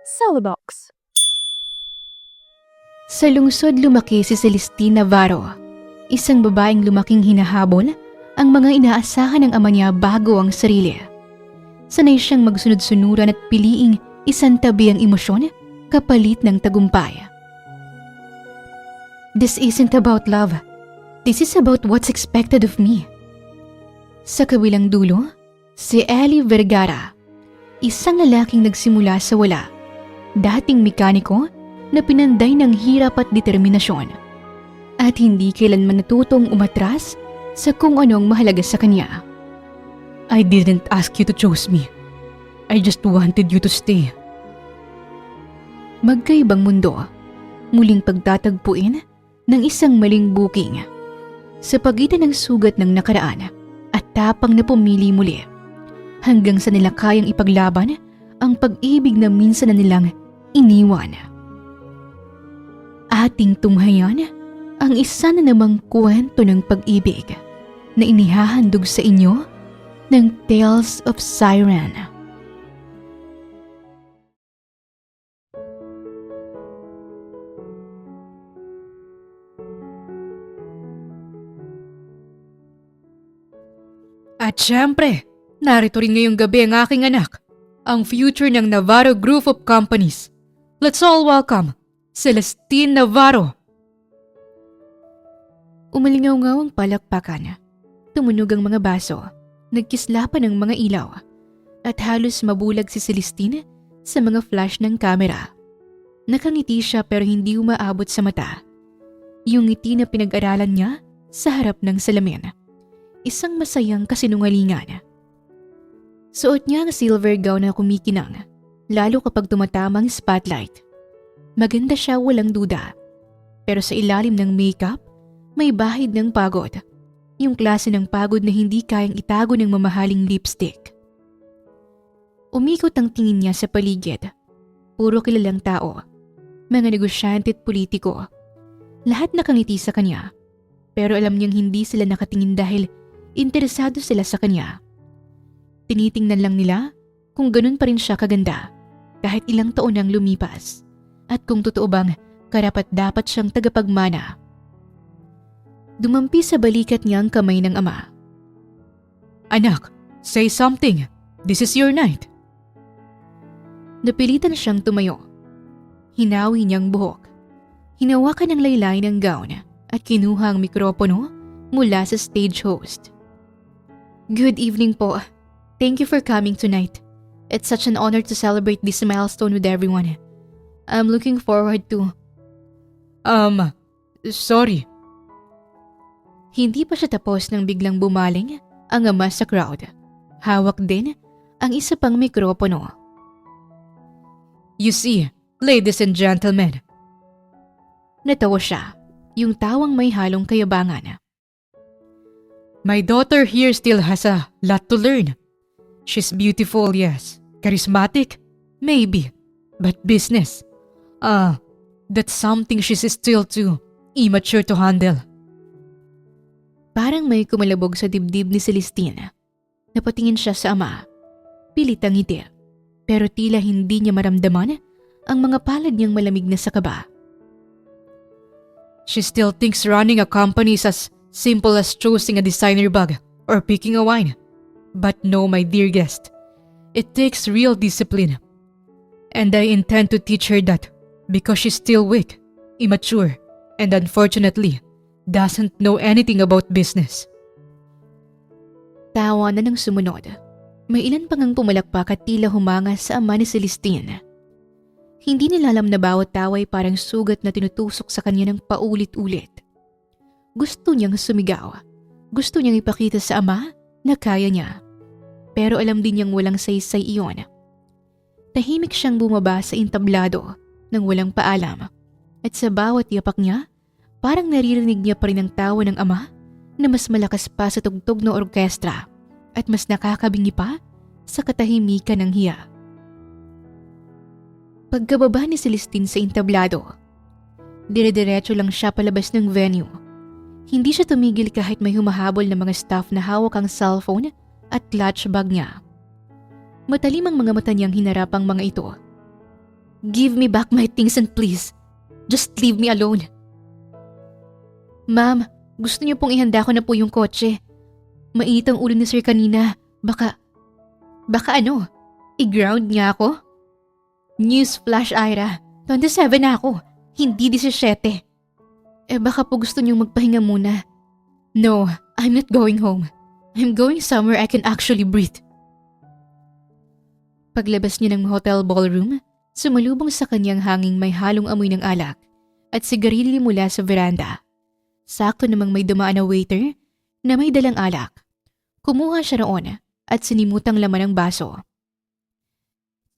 Celebox. Sa lungsod lumaki si Celestine Navarro, isang babaeng lumaking hinahabol ang mga inaasahan ng ama niya bago ang sarili. Sanay siyang magsunod-sunuran at piliing isantabi ang emosyon kapalit ng tagumpay. This isn't about love. This is about what's expected of me. Sa kabilang dulo, si Ellie Vergara, isang lalaking nagsimula sa wala, dating mekaniko na pinanday ng hirap at determinasyon at hindi kailanman natutong umatras sa kung anong mahalaga sa kanya. I didn't ask you to choose me. I just wanted you to stay. Magkaibang mundo, muling pagtatagpuin ng isang maling booking sa pagitan ng sugat ng nakaraan at tapang na pumili muli hanggang sa nila kayang ipaglaban ang pag-ibig na minsan na nilang iniwan. Ating tunghayan ang isa na namang kwento ng pag-ibig na inihahandog sa inyo ng Tales of Siren. At syempre, narito rin ngayong gabi ang aking anak, ang future ng Navarro Group of Companies. Let's all welcome Celestine Navarro. Umalingaw-ngaw ang palakpakan. Tumunog ang mga baso, nagkislapan ang mga ilaw, at halos mabulag si Celestine sa mga flash ng kamera. Nakangiti siya pero hindi umaabot sa mata. Yung ngiti na pinag-aralan niya sa harap ng salamin. Isang masayang kasinungalingan. Suot niya ang silver gown na kumikinang, lalo kapag tumatamang spotlight. Maganda siya walang duda, pero sa ilalim ng makeup, may bahid ng pagod. Yung klase ng pagod na hindi kayang itago ng mamahaling lipstick. Umikot ang tingin niya sa paligid. Puro kilalang tao, mga negosyante at politiko. Lahat nakangiti sa kanya, pero alam niyang hindi sila nakatingin dahil interesado sila sa kanya. Tinitingnan lang nila kung ganun pa rin siya kaganda kahit ilang taon nang lumipas at kung totoo bang karapat-dapat siyang tagapagmana. Dumampi sa balikat niya ang kamay ng ama. Anak, say something. This is your night. Napilitan siyang tumayo. Hinawi niyang buhok. Hinawakan ng laylay ng gown at kinuha ang mikropono mula sa stage host. Good evening po. Thank you for coming tonight. It's such an honor to celebrate this milestone with everyone. I'm looking forward to... Sorry. Hindi pa siya tapos nang biglang bumaling ang ama sa crowd. Hawak din ang isa pang mikropono. You see, ladies and gentlemen. Natawa siya, yung tawang may halong kayabangan. My daughter here still has a lot to learn. She's beautiful, yes. Charismatic? Maybe. But business? That's something she's still too immature to handle. Parang may kumalabog sa dibdib ni Celestine. Napatingin siya sa ama. Pilit ang ngiti. Pero tila hindi niya maramdaman ang mga palad niyang malamig na sa kaba. She still thinks running a company is as simple as choosing a designer bag or picking a wine. But no, my dear guest. It takes real discipline. And I intend to teach her that because she's still weak, immature, and unfortunately, doesn't know anything about business. Tawa na ng sumunod. May ilan pang ang pumalakpak at tila humanga sa ama ni Celestine. Hindi nila alam na bawat tawa ay parang sugat na tinutusok sa kanya ng paulit-ulit. Gusto niyang sumigaw. Gusto niyang ipakita sa ama na kaya niya. Pero alam din niyang walang saysay iyon. Tahimik siyang bumaba sa entablado nang walang paalam. At sa bawat yapak niya, parang naririnig niya pa rin ang tawa ng ama na mas malakas pa sa tugtog ng orkestra at mas nakakabingi pa sa katahimikan ng hiya. Pagkababa ni Celestine sa entablado, dire-diretso lang siya palabas ng venue. Hindi siya tumigil kahit may humahabol na mga staff na hawak ang cellphone at clutch bag niya. Matalim ang mga mata niyang hinarap ang mga ito. Give me back my things and please, just leave me alone. Ma'am, gusto niyo pong ihanda ko na po yung kotse. Mainit ang ulo ni sir kanina. Baka ano? I-ground niya ako? Newsflash, Ira. 27 na ako, hindi 17. Baka po gusto niyong magpahinga muna. No, I'm not going home. I'm going somewhere I can actually breathe. Paglabas niya ng hotel ballroom, sumalubong sa kanyang hanging may halong amoy ng alak at sigarilyo mula sa veranda. Sakto namang may dumaan na waiter na may dalang alak. Kumuha siya roon at sinimutang laman ng baso.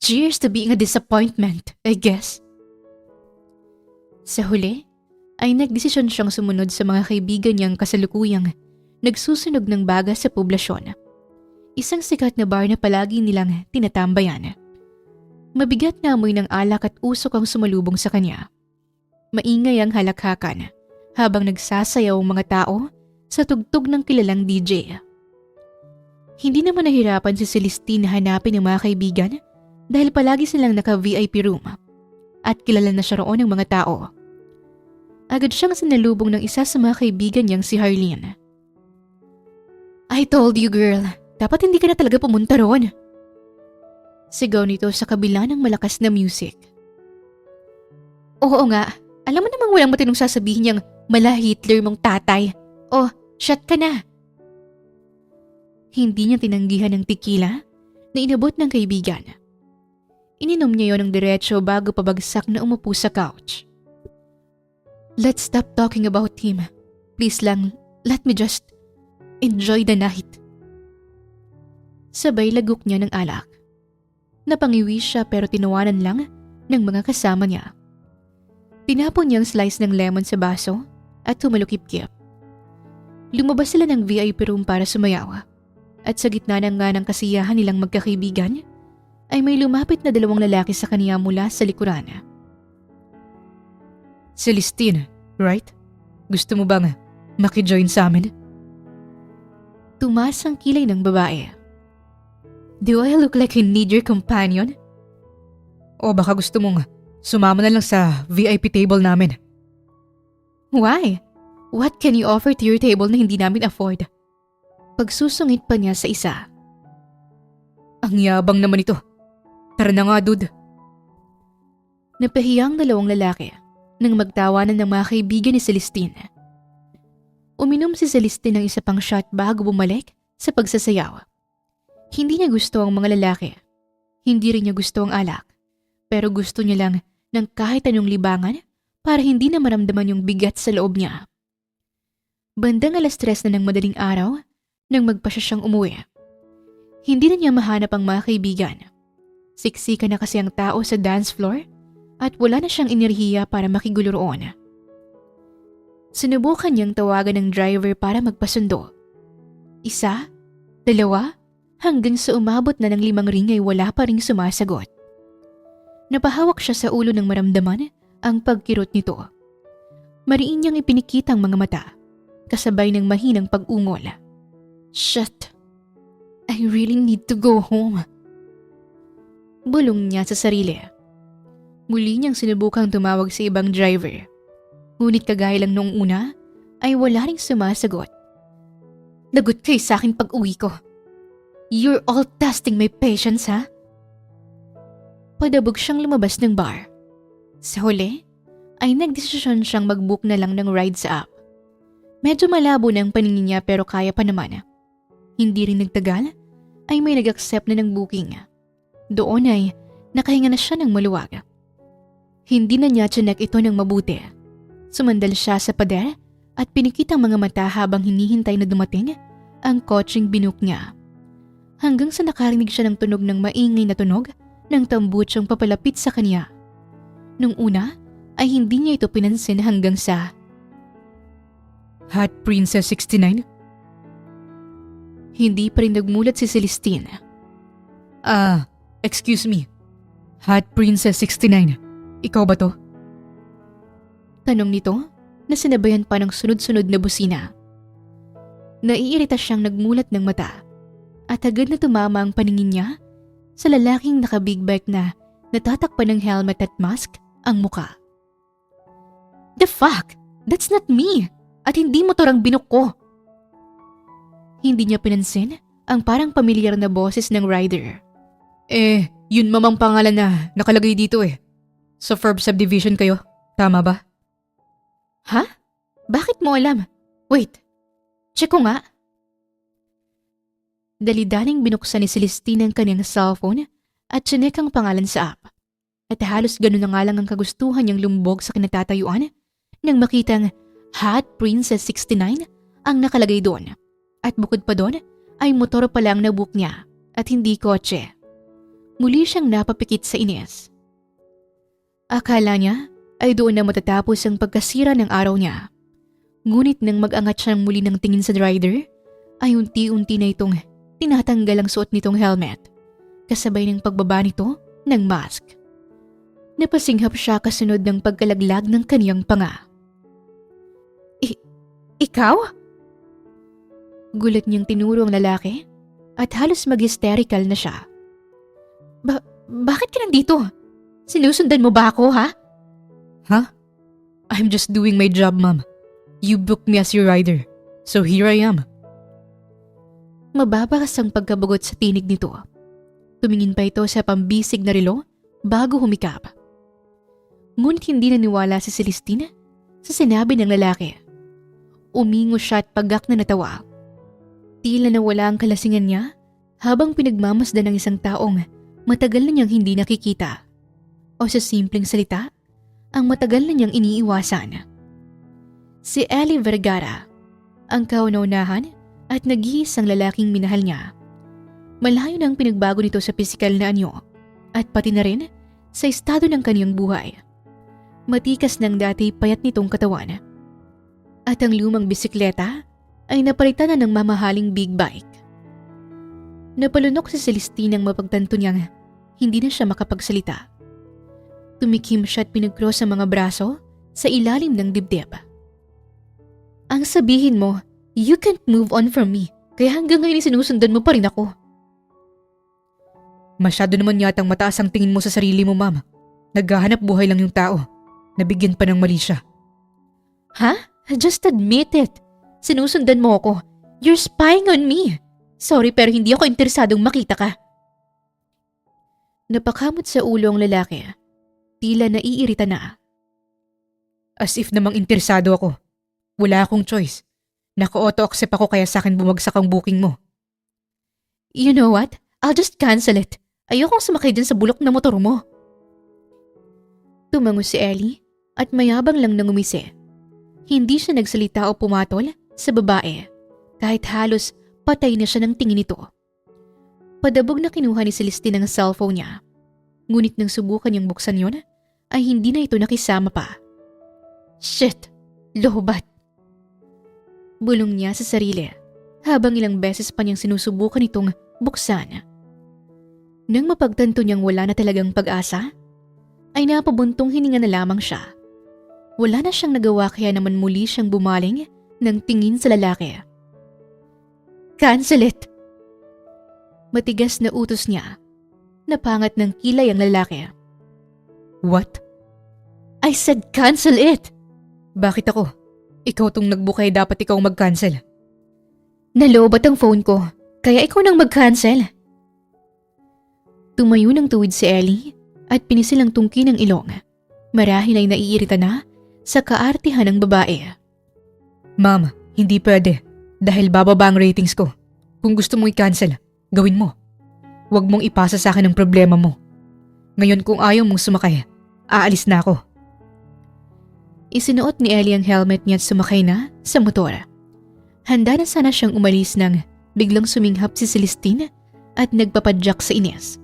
Cheers to being a disappointment, I guess. Sa huli, ay nagdesisyon siyang sumunod sa mga kaibigan niyang kasalukuyang nagsusunog ng baga sa poblasyon. Isang sikat na bar na palagi nilang tinatambayan. Mabigat na amoy ng alak at usok ang sumalubong sa kanya. Maingay ang halakhakan habang nagsasayaw ang mga tao sa tugtog ng kilalang DJ. Hindi naman nahirapan si Celestine na hanapin ang mga kaibigan dahil palagi silang naka-VIP room at kilala na siya roon ng mga tao. Agad siyang sinalubong ng isa sa mga kaibigan niyang si Harleen. I told you, girl, dapat hindi ka na talaga pumunta roon. Sigaw nito sa kabila ng malakas na music. Oo nga, alam mo namang walang matinong sasabihin niyang mala Hitler mong tatay. Oh, shut ka na. Hindi niya tinanggihan ng tequila na inabot ng kaibigan. Ininom niya yon ng diretso bago pabagsak na umupo sa couch. Let's stop talking about him. Please lang, let me just enjoy the night. Sabay lagok niya ng alak. Napangiwi siya pero tinawanan lang ng mga kasama niya. Tinapon niya ang slice ng lemon sa baso at tumalukip-kip. Lumabas sila ng VIP room para sumayaw. At sa gitna ng nga ng kasiyahan nilang magkakaibigan, ay may lumapit na dalawang lalaki sa kaniya mula sa likuran. Celestine, right? Gusto mo bang makijoin sa amin? Tumaas ang kilay ng babae. Do I look like I need your companion? O baka gusto mong sumama na lang sa VIP table namin? Why? What can you offer to your table na hindi namin afford? Pagsusungit pa niya sa isa. Ang yabang naman ito. Tara na nga, dude. Napahiyang dalawang lalaki nang magtawanan ng mga kaibigan ni Celestine. Uminom si Celestine ng isa pang shot bago bumalik sa pagsasayaw. Hindi niya gusto ang mga lalaki. Hindi rin niya gusto ang alak. Pero gusto niya lang ng kahit anong libangan para hindi na maramdaman yung bigat sa loob niya. Bandang 3:00 na ng madaling araw nang magpasya siyang umuwi. Hindi na niya mahanap ang mga kaibigan. Siksika na kasi ang tao sa dance floor at wala na siyang enerhiya para makigulo roon. Sinubukan niyang tawagan ng driver para magpasundo. 1, 2, hanggang sa umabot na ng 5 ring ay wala pa ring sumasagot. Napahawak siya sa ulo ng maramdaman ang pagkirot nito. Mariin niyang ipinikita ang mga mata, kasabay ng mahinang pag-ungol. Shit, I really need to go home. Bulong niya sa sarili. Muli niyang sinubukang tumawag sa ibang driver. Ngunit kagaya lang noong una, ay wala ring sumasagot. Lagot kayo sa akin pag-uwi ko. You're all testing my patience, ha? Padabog siyang lumabas ng bar. Sa huli, ay nagdesisyon siyang mag-book na lang ng ride sa app. Medyo malabo na ang paningin niya pero kaya pa naman. Hindi rin nagtagal, ay may nag-accept na ng booking. Doon ay nakahinga na siya ng maluwag. Hindi na niya tiyanak ito ng mabuti. Sumandal siya sa pader at pinikit ang mga mata habang hinihintay na dumating ang kotseng binook niya. Hanggang sa nakarinig siya ng tunog ng maingay na tunog ng tambutsyong papalapit sa kanya. Nung una ay hindi niya ito pinansin hanggang sa Hot Princess 69? Hindi pa rin nagmulat si Celestine. Excuse me. Hot Princess 69, ikaw ba to? Tanong nito na sinabayan pa ng sunod-sunod na busina. Naiirita siyang nagmulat ng mata at agad na tumama ang paningin niya sa lalaking naka-big bike na natatakpan ng helmet at mask ang muka. The fuck? That's not me! At hindi motor ang binuk ko. Hindi niya pinansin ang parang pamilyar na boses ng rider. Yun mamang pangalan na nakalagay dito eh. Sa Forbes subdivision kayo, tama ba? Ha? Bakit mo alam? Wait, check ko nga. Dali-daling binuksan ni Celestine ang kanyang cellphone at chinek ang pangalan sa app. At halos ganun na nga lang ang kagustuhan niyang lumbog sa kinatatayuan nang makitang Hot Princess 69 ang nakalagay doon. At bukod pa doon ay motor pa lang na book niya at hindi kotse. Muli siyang napapikit sa Ines. Akala niya ay doon na matatapos ang pagkasira ng araw niya. Ngunit nang mag-angat siyang muli ng tingin sa rider, ay unti-unti na itong tinatanggal ang suot nitong helmet, kasabay ng pagbaba nito ng mask. Napasinghap siya kasunod ng pagkalaglag ng kaniyang panga. Ikaw? Gulat niyang tinuro ang lalaki at halos mag-hysterical na siya. Bakit ka nandito? Sinusundan mo ba ako, ha? Huh? I'm just doing my job, ma'am. You booked me as your rider, so here I am. Mababakas ang pagkabagot sa tinig nito. Tumingin pa ito sa pambisig na relo bago humikap. Ngunit hindi naniwala si Celestine sa sinabi ng lalaki. Umingo siya at pagak na natawa. Tila nawala ang kalasingan niya habang pinagmamasdan ng isang taong matagal na niyang hindi nakikita. O sa simpleng salita, ang matagal na niyang iniiwasan. Si Ellie Vergara, ang kauna-unahan at nag-iisang lalaking minahal niya. Malayo na ang pinagbago nito sa pisikal na anyo at pati na rin sa estado ng kaniyang buhay. Matikas ng dati payat nitong katawan. At ang lumang bisikleta ay napalitan na ng mamahaling big bike. Napalunok si Celestine nang mapagtanto niyang hindi na siya makapagsalita. Tumikim siya at pinag-cross ang mga braso sa ilalim ng dibdib. Ang sabihin mo, you can't move on from me, kaya hanggang ngayon sinusundan mo pa rin ako. Masyado naman yatang mataas ang tingin mo sa sarili mo, ma'am. Naghahanap buhay lang yung tao. Nabigyan pa ng mali siya. Ha? Just admit it. Sinusundan mo ako. You're spying on me. Sorry pero hindi ako interesadong makita ka. Napakamot sa ulo ang lalaki. Tila naiirita na. As if namang interesado ako. Wala akong choice. Naka-auto-accept ako kaya sa akin bumagsak ang booking mo. You know what? I'll just cancel it. Ayokong sumakay din sa bulok na motor mo. Tumango si Ellie at mayabang lang nangumisi. Hindi siya nagsalita o pumatol sa babae kahit halos patay na siya ng tingin nito. Padabog na kinuha ni Celestine ang cellphone niya. Ngunit nang subukan niyang buksan yon, ay hindi na ito nakisama pa. Shit! Lobat! Bulong niya sa sarili habang ilang beses pa niyang sinusubukan itong buksan. Nang mapagtanto niyang wala na talagang pag-asa, ay napabuntong hininga na lamang siya. Wala na siyang nagawa kaya naman muli siyang bumaling ng tingin sa lalaki. Cancel it! Matigas na utos niya. Napangat ng kilay ang lalaki. What? I said cancel it! Bakit ako? Ikaw tong nagbukay, dapat ikaw mag-cancel. Nalobat ang phone ko, kaya ikaw nang mag-cancel. Tumayo ng tuwid si Ellie at pinisil ang tungki ng ilong. Marahil ay naiirita na sa kaartihan ng babae. Ma'am, hindi pwede. Dahil bababa ang ratings ko. Kung gusto mong i-cancel, gawin mo. Huwag mong ipasa sa akin ang problema mo. Ngayon kung ayaw mong sumakay, aalis na ako. Isinuot ni Ellie ang helmet niya at sumakay na sa motor. Handa na sana siyang umalis nang biglang suminghap si Celestine at nagpapadyak sa Ines.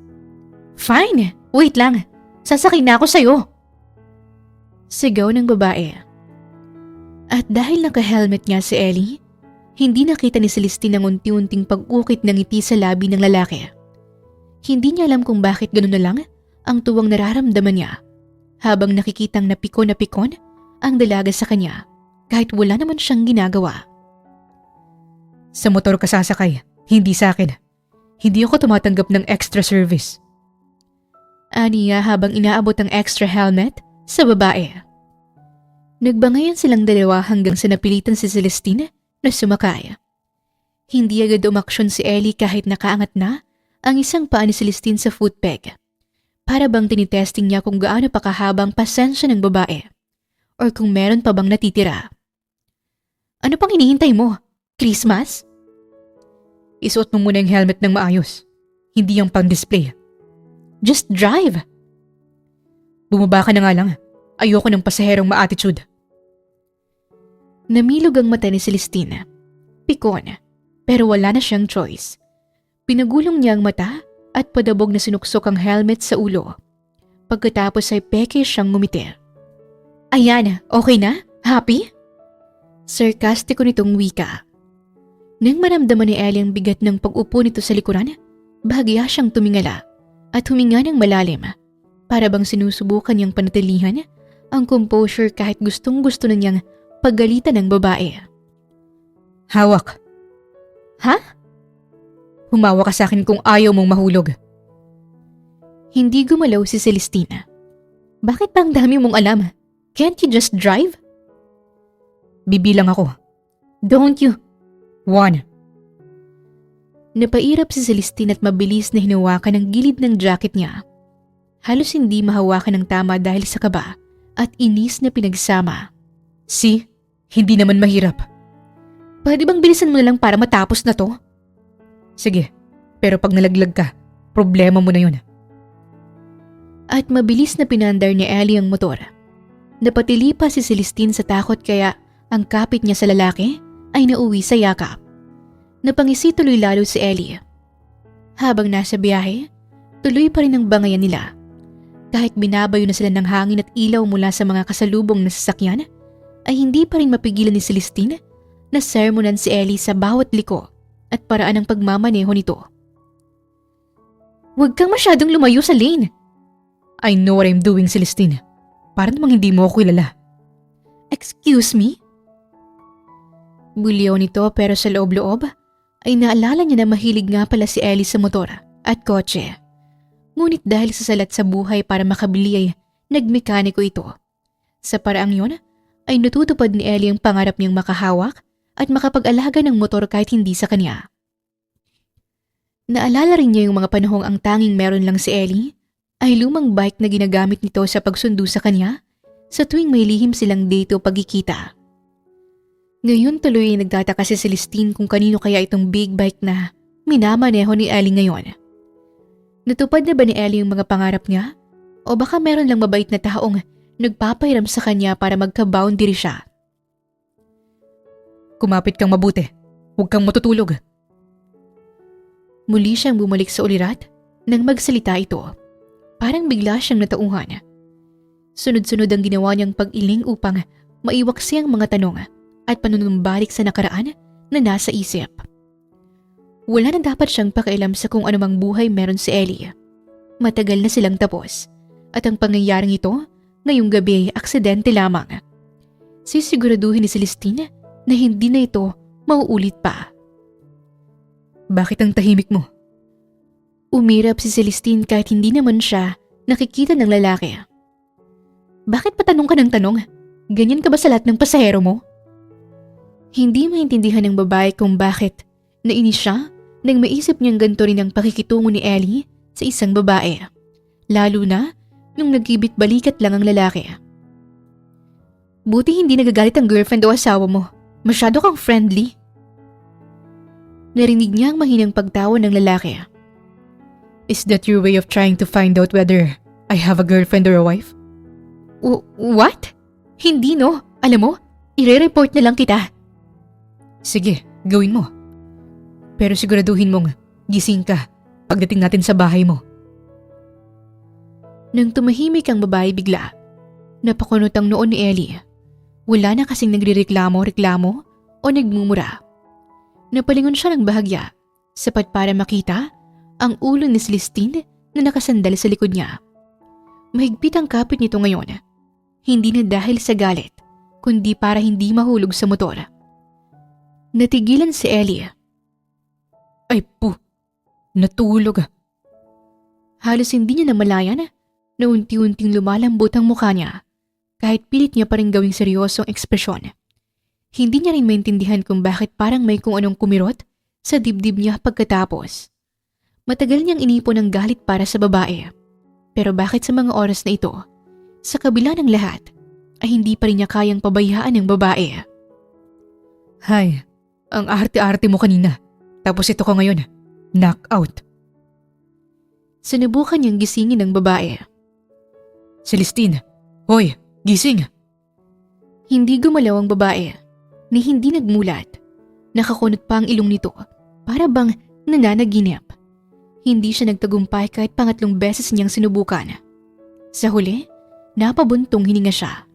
Fine! Wait lang! Sasakay na ako sa'yo! Sigaw ng babae. At dahil naka-helmet nga si Ellie, hindi nakita ni Celestine ang unti-unting pag-ukit ng ngiti sa labi ng lalaki. Hindi niya alam kung bakit gano'n na lang ang tuwang nararamdaman niya habang nakikitang napikon ang dalaga sa kanya kahit wala naman siyang ginagawa. Sa motor ka sasakay, hindi sa akin. Hindi ako tumatanggap ng extra service. Aniya habang inaabot ang extra helmet sa babae. Nagbangayan silang dalawa hanggang sa napilitan si Celestine na sumakay. Hindi agad umaksyon si Ellie kahit nakaangat na ang isang paa ni Celestine sa footpeg. Para bang tinitesting niya kung gaano pa kahabang pasensya ng babae or kung meron pa bang natitira. Ano pang hinihintay mo? Christmas? Isuot mo muna yung helmet ng maayos. Hindi yung pang-display. Just drive! Bumaba ka na nga lang. Ayoko ng pasaherong ma-attitude. Namilog ang mata ni Celestine. Pikon, pero wala na siyang choice. Pinagulong niya ang mata at padabog na sinuksok ang helmet sa ulo. Pagkatapos ay peke siyang ngumiti. Ayan, okay na? Happy? Sarkastiko nitong wika. Nang maramdaman ni Ellie ang bigat ng pag-upo nito sa likuran, bahagya siyang tumingala at huminga ng malalim. Para bang sinusubukan niyang panatilihan ang composure kahit gustong-gusto na niyang paggalitan ng babae. Hawak. Ha? Humawa ka sa akin kung ayaw mong mahulog. Hindi gumalaw si Celestina. Bakit ba ang dami mong alam? Can't you just drive? Bibilang ako. Don't you? 1. Napairap si Celestine at mabilis na hinawakan ang gilid ng jacket niya. Halos hindi mahawakan ng tama dahil sa kaba at inis na pinagsama. See? Hindi naman mahirap. Pwede bang bilisan mo na lang para matapos na to? Sige, pero pag nalaglag ka, problema mo na yun. At mabilis na pinandar ni Ellie ang motor. Napatili pa si Celestine sa takot kaya ang kapit niya sa lalaki ay nauwi sa yakap. Napangisi tuloy lalo si Ellie. Habang nasa biyahe, tuloy pa rin ang bangayan nila. Kahit binabayo na sila ng hangin at ilaw mula sa mga kasalubong na sasakyan, ay hindi pa rin mapigilan ni Celestine na sermonan si Ellie sa bawat liko at paraan ng pagmamaneho nito. Huwag kang masyadong lumayo sa lane. I know what I'm doing, Celestine. Para namang hindi mo ako kilala. Excuse me? Bulyaw nito pero sa loob-loob ay naalala niya na mahilig nga pala si Ellie sa motor at kotse. Ngunit dahil sa salat sa buhay para makabili ay nagmekaniko ito. Sa paraang yun ay natutupad ni Ellie ang pangarap niyang makahawak at makapag-alaga ng motor kahit hindi sa kanya. Naalala rin niya yung mga panahong ang tanging meron lang si Ellie ay lumang bike na ginagamit nito sa pagsundo sa kanya sa tuwing may lihim silang date o pagkikita. Ngayon tuloy ay nagtataka si Celestine kung kanino kaya itong big bike na minamaneho ni Ellie ngayon. Natupad na ba ni Ellie yung mga pangarap niya? O baka meron lang mabait na taong nagpapahiram sa kanya para magka-boundary siya? Kumapit kang mabuti. Huwag kang matutulog. Muli siyang bumalik sa ulirat nang magsalita ito. Parang bigla siyang natauhan. Sunod-sunod ang ginawa niyang pag-iling upang maiwaksi ang mga tanong at panunumbalik sa nakaraan na nasa isip. Wala na dapat siyang pakialam sa kung anumang buhay meron si Ellie. Matagal na silang tapos at ang pangyayaring ito ngayong gabi ay aksidente lamang. Sisiguraduhin ni Celestine na hindi na ito mauulit pa. Bakit ang tahimik mo? Umirap si Celestine kahit hindi naman siya nakikita ng lalaki. Bakit patanong ka ng tanong? Ganyan ka ba sa lahat ng pasahero mo? Hindi maintindihan ng babae kung bakit nainis siya nang maisip niyang ganito rin ang pakikitungo ni Ellie sa isang babae. Lalo na nung nagkibit balikat lang ang lalaki. Buti hindi nagagalit ang girlfriend o asawa mo. Masyado kang friendly. Narinig niya ang mahinang pagtawa ng lalaki. Is that your way of trying to find out whether I have a girlfriend or a wife? What? Hindi no. Alam mo, ire-report na lang kita. Sige, gawin mo. Pero siguraduhin mong gising ka pagdating natin sa bahay mo. Nang tumahimik ang babae bigla, napakunot ang noon ni Ellie. Wala na kasing nagrereklamo o nagmumura. Napalingon siya ng bahagya, sapat para makita ang ulo ni Celestine na nakasandal sa likod niya. Mahigpit ang kapit nito ngayon. Hindi na dahil sa galit, kundi para hindi mahulog sa motor. Natigilan si Ellie. Ay natulog. Halos hindi niya namalayan na unti-unting lumalambot ang mukha niya kahit pilit niya pa rin gawing seryosong ekspresyon. Hindi niya rin maintindihan kung bakit parang may kung anong kumirot sa dibdib niya pagkatapos. Matagal niyang inipon ang galit para sa babae. Pero bakit sa mga oras na ito, sa kabila ng lahat, ay hindi pa rin niya kayang pabayaan ng babae? Hay, ang arte-arte mo kanina. Tapos ito ka ngayon, knockout. Sinubukan niyang gisingin ng babae. Celestine, hoy, gising. Hindi gumalaw ang babae, ni hindi nagmulat. Nakakunot pa ang ilong nito, para bang nananaginip. Hindi siya nagtagumpay kahit pangatlong beses niyang sinubukan. Sa huli, napabuntong hininga siya.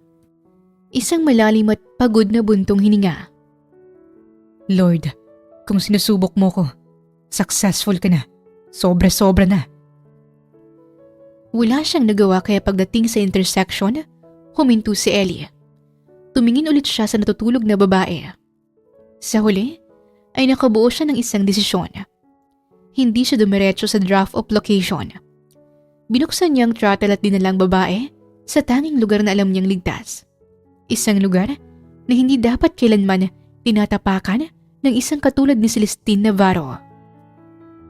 Isang malalim at pagod na buntong hininga. Lord, kung sinusubok mo ko, successful ka na. Sobra-sobra na. Wala siyang nagawa kaya pagdating sa intersection, huminto si Ellie. Tumingin ulit siya sa natutulog na babae. Sa huli, ay nakabuo siya ng isang desisyon. Hindi siya dumiretso sa draft of location. Binuksan niyang throttle at dinalang babae sa tanging lugar na alam niyang ligtas. Isang lugar na hindi dapat kailanman tinatapakan ng isang katulad ni Celestine Navarro.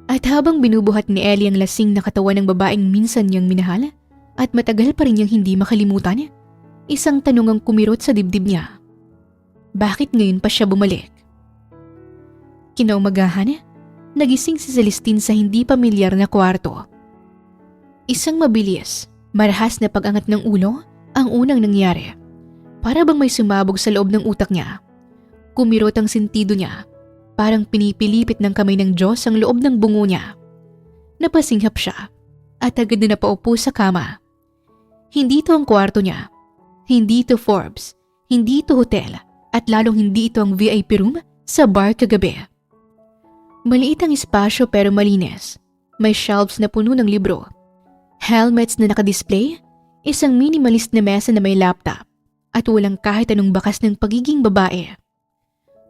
At habang binubuhat ni Ellie ang lasing na katawan ng babaeng minsan niyang minahal at matagal pa rin niyang hindi makalimutan, isang tanong ang kumirot sa dibdib niya. Bakit ngayon pa siya bumalik? Kinaumagahan, nagising si Celestine sa hindi pamilyar na kwarto. Isang mabilis, marahas na pag-angat ng ulo ang unang nangyari. Para bang may sumabog sa loob ng utak niya. Kumirot ang sentido niya, parang pinipilipit ng kamay ng Diyos ang loob ng bungo niya. Napasinghap siya at agad na napaupo sa kama. Hindi ito ang kwarto niya. Hindi ito Forbes. Hindi ito hotel. At lalong hindi ito ang VIP room sa bar kagabi. Maliit ang espasyo pero malinis. May shelves na puno ng libro. Helmets na nakadisplay, isang minimalist na mesa na may laptop, at walang kahit anong bakas ng pagiging babae.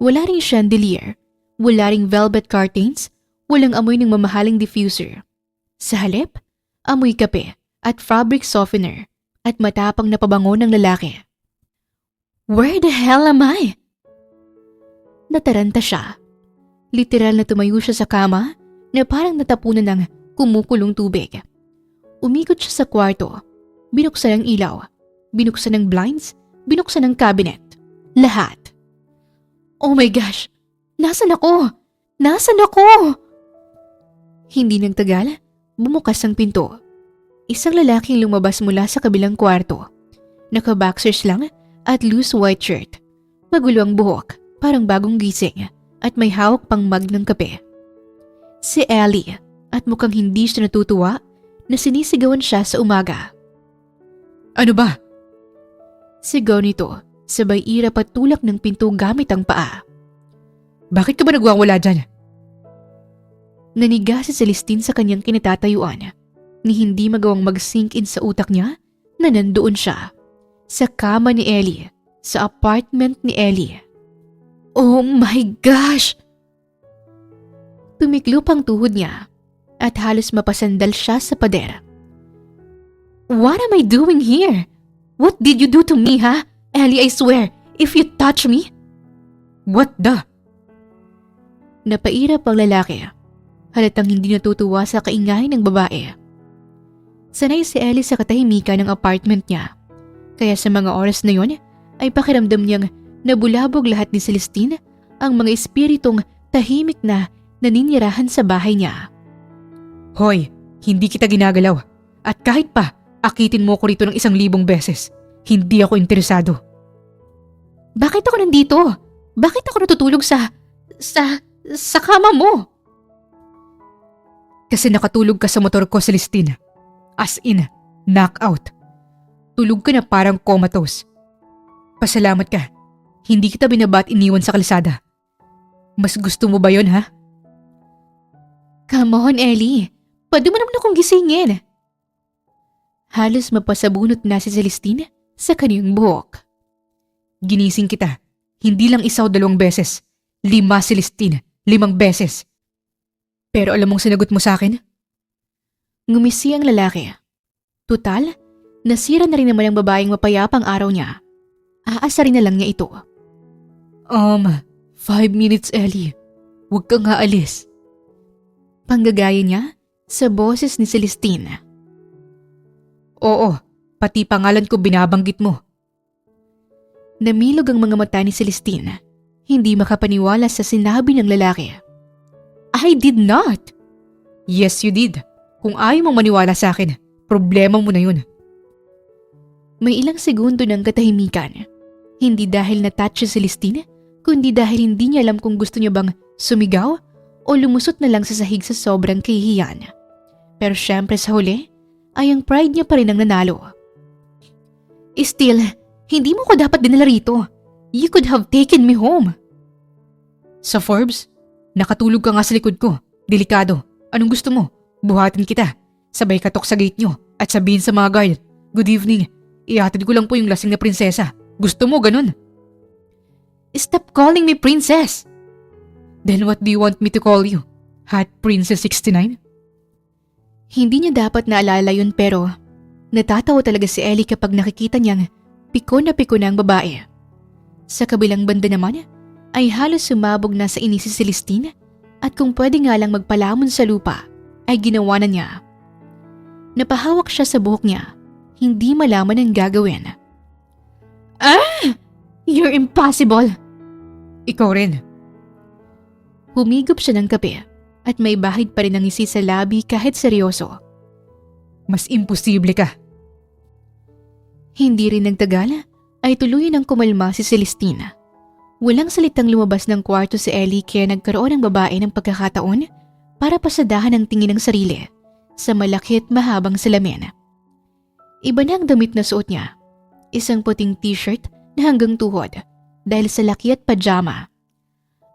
Wala ring chandelier, wala ring velvet curtains, walang amoy ng mamahaling diffuser. Sa halip, amoy kape at fabric softener at matapang na pabango ng lalaki. Where the hell am I? Nataranta siya. Literal na tumayo siya sa kama na parang natapunan ng kumukulong tubig. Umikot siya sa kwarto. Binuksan ang ilaw. Binuksan ang blinds. Binuksan ang cabinet. Lahat. Oh my gosh! Nasaan ako? Nasaan ako? Hindi nagtagal, bumukas ang pinto. Isang lalaking lumabas mula sa kabilang kwarto. Naka-boxers lang at loose white shirt. Magulo ang buhok, parang bagong gising. At may hawak pang mug ng kape. Si Ellie at mukhang hindi siya natutuwa na sinisigawan siya sa umaga. Ano ba? Sigaw nito, sabay irap at tulak ng pinto gamit ang paa. Bakit ka ba nagwawala dyan? Naniga si Celestine sa kanyang kinatatayuan ni hindi magawang mag-sink in sa utak niya na nandoon siya. Sa kama ni Ellie, sa apartment ni Ellie. Oh my gosh! Tumiklop ang tuhod niya at halos mapasandal siya sa pader. What am I doing here? What did you do to me, ha? Ellie, I swear, if you touch me... What the? Napairap ang lalaki. Halatang hindi natutuwa sa kaingay ng babae. Sanay si Ellie sa katahimikan ng apartment niya. Kaya sa mga oras na yon ay pakiramdam niyang nabulabog lahat ni Celestine ang mga espiritong tahimik na naninirahan sa bahay niya. Hoy, hindi kita ginagalaw. At kahit pa, akitin mo ko rito ng 1,000 beses. Hindi ako interesado. Bakit ako nandito? Bakit ako natutulog sa kama mo? Kasi nakatulog ka sa motor ko, Celestine. As in, knockout. Tulog ka na parang comatose. Pasalamat ka. Hindi kita binaba at iniwan sa kalsada. Mas gusto mo ba yon, ha? Come on, Ellie. Pwede mo naman akong gisingin. Halos mapasabunot na si Celestine sa kanyang buhok. Ginising kita. Hindi lang 1 o 2 beses. 5, Celestine. 5 beses. Pero alam mong sinagot mo sa akin? Ngumisi ang lalaki. Tutal, nasira na rin naman ang babaeng mapayapang araw niya. Aasarin na lang niya ito. 5 minutes, Ellie. Huwag kang aalis. Panggagaya niya sa boses ni Celestine. Oo, pati pangalan ko binabanggit mo. Namilog ang mga mata ni Celestine. Hindi makapaniwala sa sinabi ng lalaki. I did not! Yes, you did. Kung ayaw mong maniwala sa akin, problema mo na yun. May ilang segundo ng katahimikan. Hindi dahil na-touch si Celestine, kundi dahil hindi niya alam kung gusto niya bang sumigaw o lumusot na lang sa sahig sa sobrang kahihiyan. Pero syempre sa huli, ay ang pride niya pa rin ang nanalo. Still, hindi mo ko dapat dinala rito. You could have taken me home. Sa Forbes, nakatulog ka nga sa likod ko. Delikado. Anong gusto mo? Buhatin kita. Sabay katok sa gate nyo at sabihin sa mga guard, "Good evening. Ihatid ko lang po yung lasing na prinsesa." Gusto mo ganun? Stop calling me princess! Then what do you want me to call you? Hot Princess 69? Hindi niya dapat naalala yun pero natatawa talaga si Ellie kapag nakikita niyang piko na ang babae. Sa kabilang banda naman ay halos sumabog na sa inis si Celestine at kung pwede nga lang magpalamon sa lupa ay ginawa na niya. Napahawak siya sa buhok niya, hindi malaman ang gagawin. You're impossible! Ikaw rin. Humigop siya ng kape at may bahid pa rin ang ngisi sa labi kahit seryoso. Mas imposible ka. Hindi rin nagtagal ay tuluyan ng kumalma si Celestine. Walang salitang lumabas ng kwarto si Ellie kaya nagkaroon ng babae ng pagkakataon para pasadahan ang tingin ng sarili sa malaki at mahabang salamin. Iba na ang damit na suot niya. Isang puting t-shirt na hanggang tuhod dahil sa laki at pajama.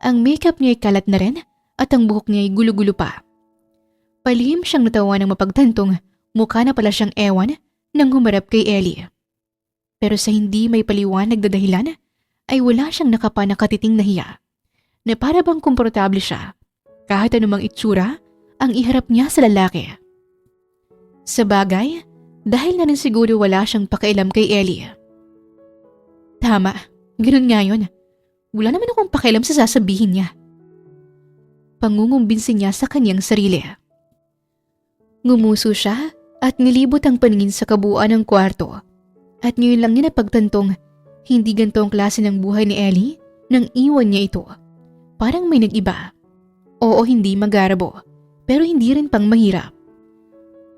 Ang makeup niya ay kalat na rin at ang buhok niya ay gulo-gulo pa. Palihim siyang natawa ng mapagtantong mukha na pala siyang ewan nang humarap kay Ellie. Pero sa hindi may paliwanag na dahilan ay wala siyang nakapanakatiting na hiya na para bang komportable siya kahit anumang itsura ang iharap niya sa lalaki. Sa bagay, dahil na rin siguro wala siyang pakialam kay Ellie. Tama, ganun nga yun. Wala naman akong pakialam sa sasabihin niya. Pangungumbinsin niya sa kanyang sarili. Ngumuso siya at nilibot ang paningin sa kabuuan ng kwarto. At ngayon lang niya napagtantong hindi ganito ang klase ng buhay ni Ellie nang iwan niya ito. Parang may nag-iba. Oo, hindi magarabo, pero hindi rin pang mahirap.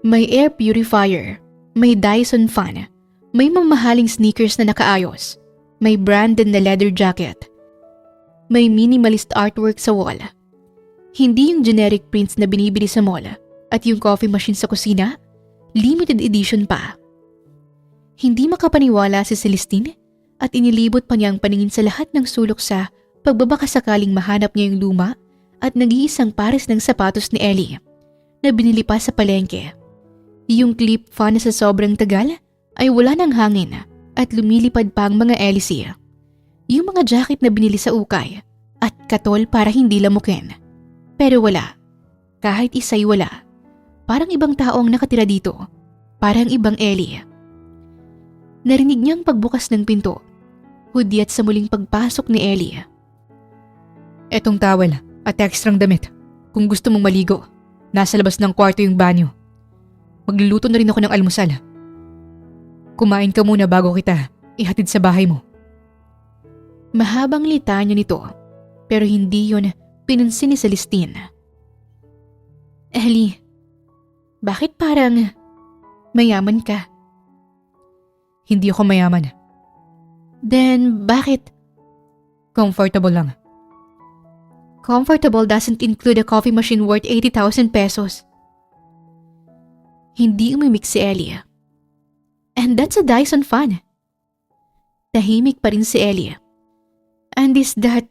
May air purifier, may Dyson fan, may mamahaling sneakers na nakaayos, may branded na leather jacket, may minimalist artwork sa wall. Hindi yung generic prints na binibili sa mall at yung coffee machine sa kusina, limited edition pa. Hindi makapaniwala si Celestine at inilibot pa niya ang paningin sa lahat ng sulok sa pagbabaka sakaling mahanap niya yung luma at nag-iisang pares ng sapatos ni Ellie na binili pa sa palengke. Yung clip fan na sa sobrang tagal ay wala ng hangin at lumilipad pa ang mga hélice. Yung mga jacket na binili sa ukay at katol para hindi lamukin. Pero wala. Kahit isa'y wala. Parang ibang tao ang nakatira dito. Parang ibang Ellie. Narinig niyang pagbukas ng pinto. Hudyat sa muling pagpasok ni Ellie. Etong towel at ekstrang damit. Kung gusto mong maligo, nasa labas ng kwarto yung banyo. Magluluto na rin ako ng almusal. Kumain ka muna bago kita ihatid sa bahay mo. Mahabang litanya nito, pero hindi yon pinansin ni Celestine. Ellie, bakit parang mayaman ka? Hindi ako mayaman. Then bakit? Comfortable lang. Comfortable doesn't include a coffee machine worth 80,000 pesos. Hindi umimik si Ellie. And that's a Dyson fan. Tahimik pa rin si Ellie. And is that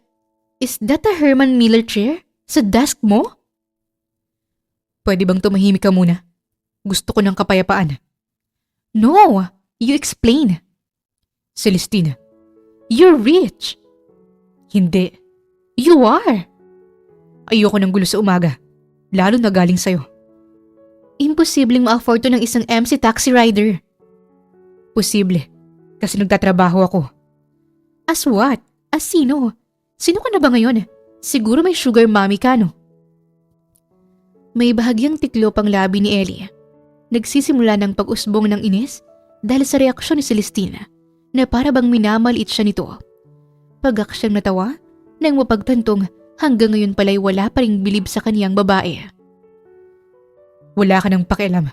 a Herman Miller chair sa desk mo? Pwede bang tumahimik ka muna? Gusto ko ng kapayapaan. No, you explain. Celestine. You're rich. Hindi. You are. Ayoko ng gulo sa umaga. Lalo na galing sa'yo. Imposibleng ma-afford to ng isang MC taxi rider. Posible. Kasi nagtatrabaho ako. As what? As sino? Sino ka na ba ngayon? Siguro may sugar mommy ka, no? May bahagyang tiklop ang labi ni Ellie. Nagsisimula ng pag-usbong ng inis dahil sa reaksyon ni Celestina na para bang minamaliit siya nito. Pagak siyang natawa nang mapagtantong hanggang ngayon pala'y wala pa ring bilib sa kaniyang babae. Wala ka nang pakialam.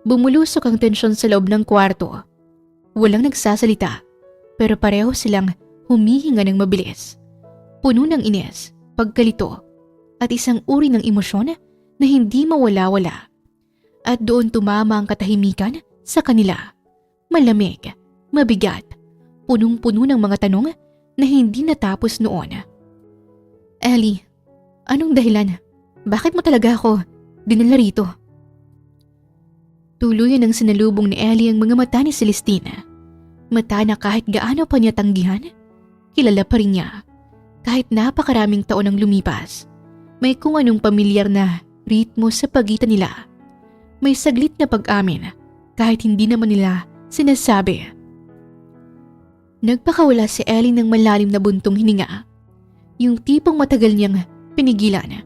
Bumulusok ang tensyon sa loob ng kwarto. Walang nagsasalita pero pareho silang humihinga ng mabilis. Puno ng inis, pagkalito at isang uri ng emosyon na hindi mawala-wala. At doon tumama ang katahimikan sa kanila. Malamig, mabigat, punong-puno ng mga tanong na hindi natapos noon. Ellie, anong dahilan? Bakit mo talaga ako dinala rito? Tuluyan ang sinalubong ni Ellie ang mga mata ni Celestina. Mata na kahit gaano pa niya tanggihan, kilala pa rin niya. Kahit napakaraming taon ang lumipas, may kung anong pamilyar na ritmo sa pagitan nila. May saglit na pag-amin kahit hindi naman nila sinasabi. Nagpakawala si Ellie ng malalim na buntong hininga. Yung tipong matagal niyang pinigilan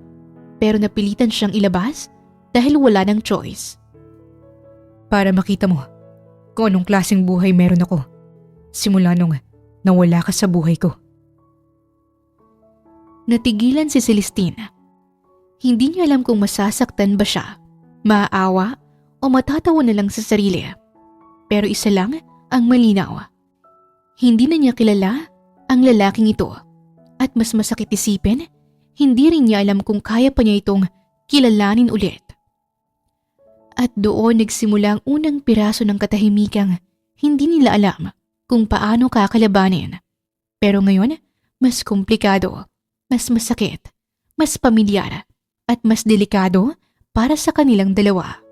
pero napilitan siyang ilabas dahil wala ng choice. Para makita mo kung anong klaseng buhay meron ako simula nung nawala ka sa buhay ko. Natigilan si Celestina. Hindi niya alam kung masasaktan ba siya, maaawa o matatawa na lang sa sarili. Pero isa lang ang malinaw. Hindi na niya kilala ang lalaking ito at mas masakit isipin, hindi rin niya alam kung kaya pa niya itong kilalanin ulit. At doon nagsimula ang unang piraso ng katahimikang hindi nila alam kung paano kakalabanin. Pero ngayon, mas komplikado, mas masakit, mas pamilyar at mas delikado para sa kanilang dalawa.